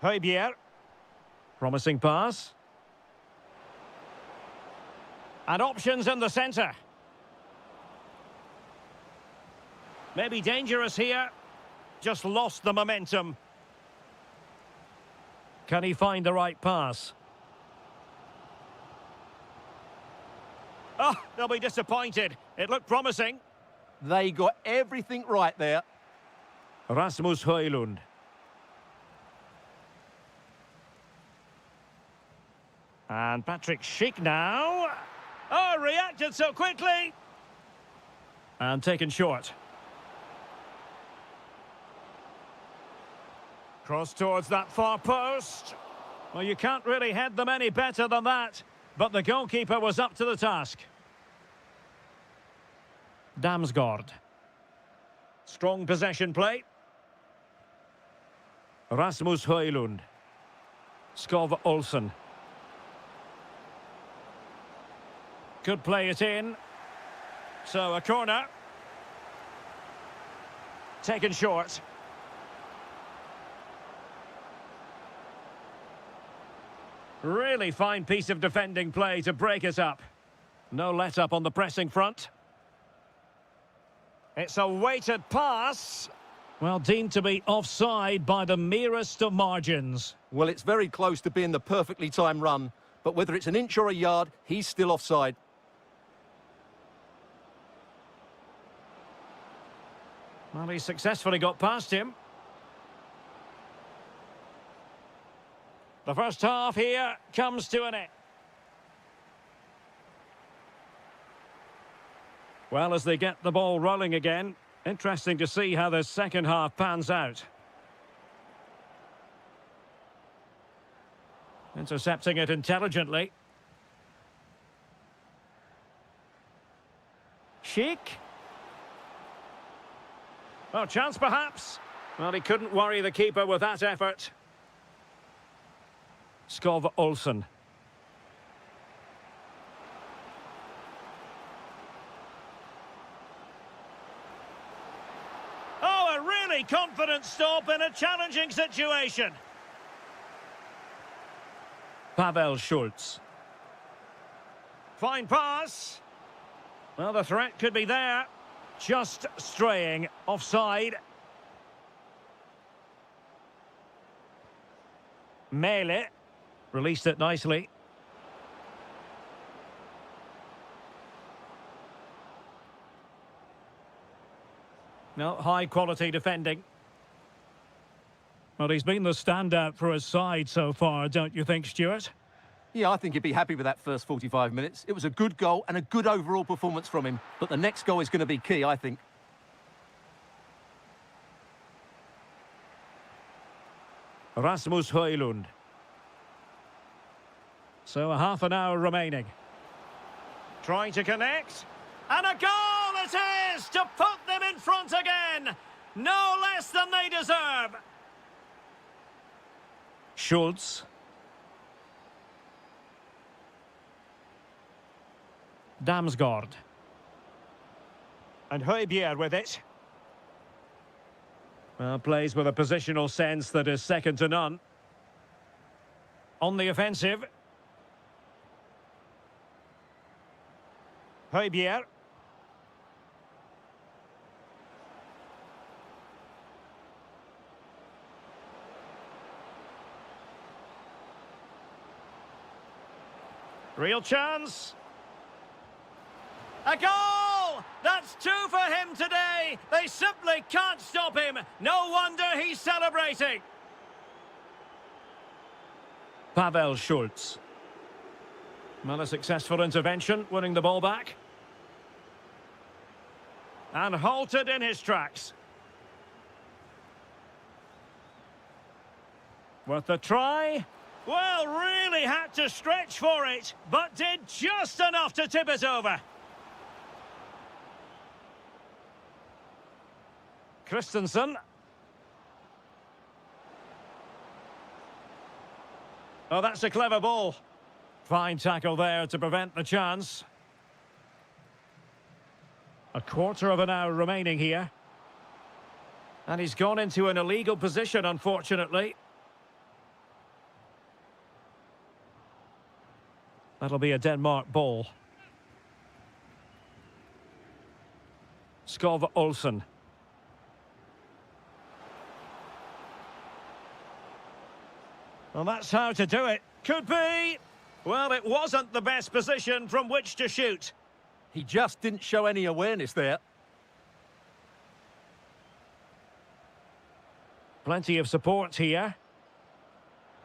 Speaker 1: Højbjerg. Promising pass. And options in the centre. Maybe dangerous here. Just lost the momentum. Can he find the right pass? Oh, they'll be disappointed. It looked promising.
Speaker 2: They got everything right there.
Speaker 1: Rasmus Højlund. And Patrick Schick now. Oh, reacted so quickly. And taken short. Cross towards that far post. Well, you can't really head them any better than that. But the goalkeeper was up to the task. Damsgaard. Strong possession play. Rasmus Højlund. Skov Olsen. Could play it in. So a corner. Taken short. Really fine piece of defending play to break it up. No let-up on the pressing front. It's a weighted pass. Well, deemed to be offside by the merest of margins.
Speaker 2: Well, it's very close to being the perfectly timed run. But whether it's an inch or a yard, he's still offside.
Speaker 1: Well, he successfully got past him. The first half here comes to an end. Well, as they get the ball rolling again, interesting to see how the second half pans out. Intercepting it intelligently. Schick. Oh, chance perhaps. Well, he couldn't worry the keeper with that effort. Skov Olsen. Oh, a really confident stop in a challenging situation. Pavel Schultz. Fine pass. Well, the threat could be there. Just straying offside. Mele released it nicely. No, high quality defending. Well, he's been the standout for his side so far, don't you think, Stuart?
Speaker 2: Yeah, I think he'd be happy with that first 45 minutes. It was a good goal and a good overall performance from him. But the next goal is going to be key, I think.
Speaker 1: Rasmus Højlund. So a half an hour remaining. Trying to connect. And a goal it is to put them in front again. No less than they deserve. Schultz. Damsgaard. And Højbjerg with it. Well, plays with a positional sense that is second to none. On the offensive. Højbjerg. Real chance. A goal! That's two for him today. They simply can't stop him. No wonder he's celebrating. Pavel Schultz. Well, a successful intervention, winning the ball back. And halted in his tracks. Worth a try. Well, really had to stretch for it, but did just enough to tip it over. Christensen. Oh, that's a clever ball. Fine tackle there to prevent the chance. A quarter of an hour remaining here. And he's gone into an illegal position, unfortunately. That'll be a Denmark ball. Skov Olsen. Well, that's how to do it. Could be. Well, it wasn't the best position from which to shoot.
Speaker 2: He just didn't show any awareness there.
Speaker 1: Plenty of support here.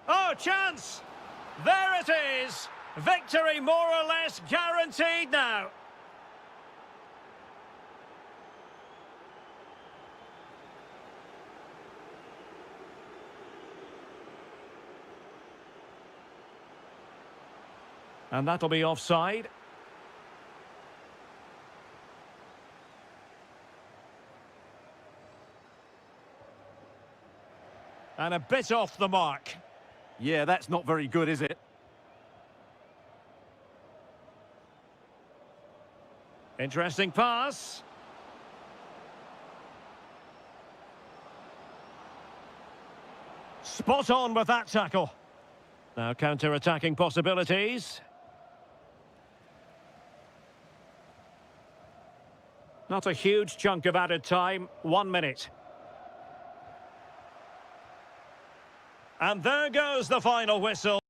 Speaker 1: Oh, chance! There it is! Victory more or less guaranteed now. And that'll be offside. And a bit off the mark.
Speaker 2: Yeah, that's not very good, is it?
Speaker 1: Interesting pass. Spot on with that tackle. Now counter-attacking possibilities. Not a huge chunk of added time, 1 minute. And there goes the final whistle.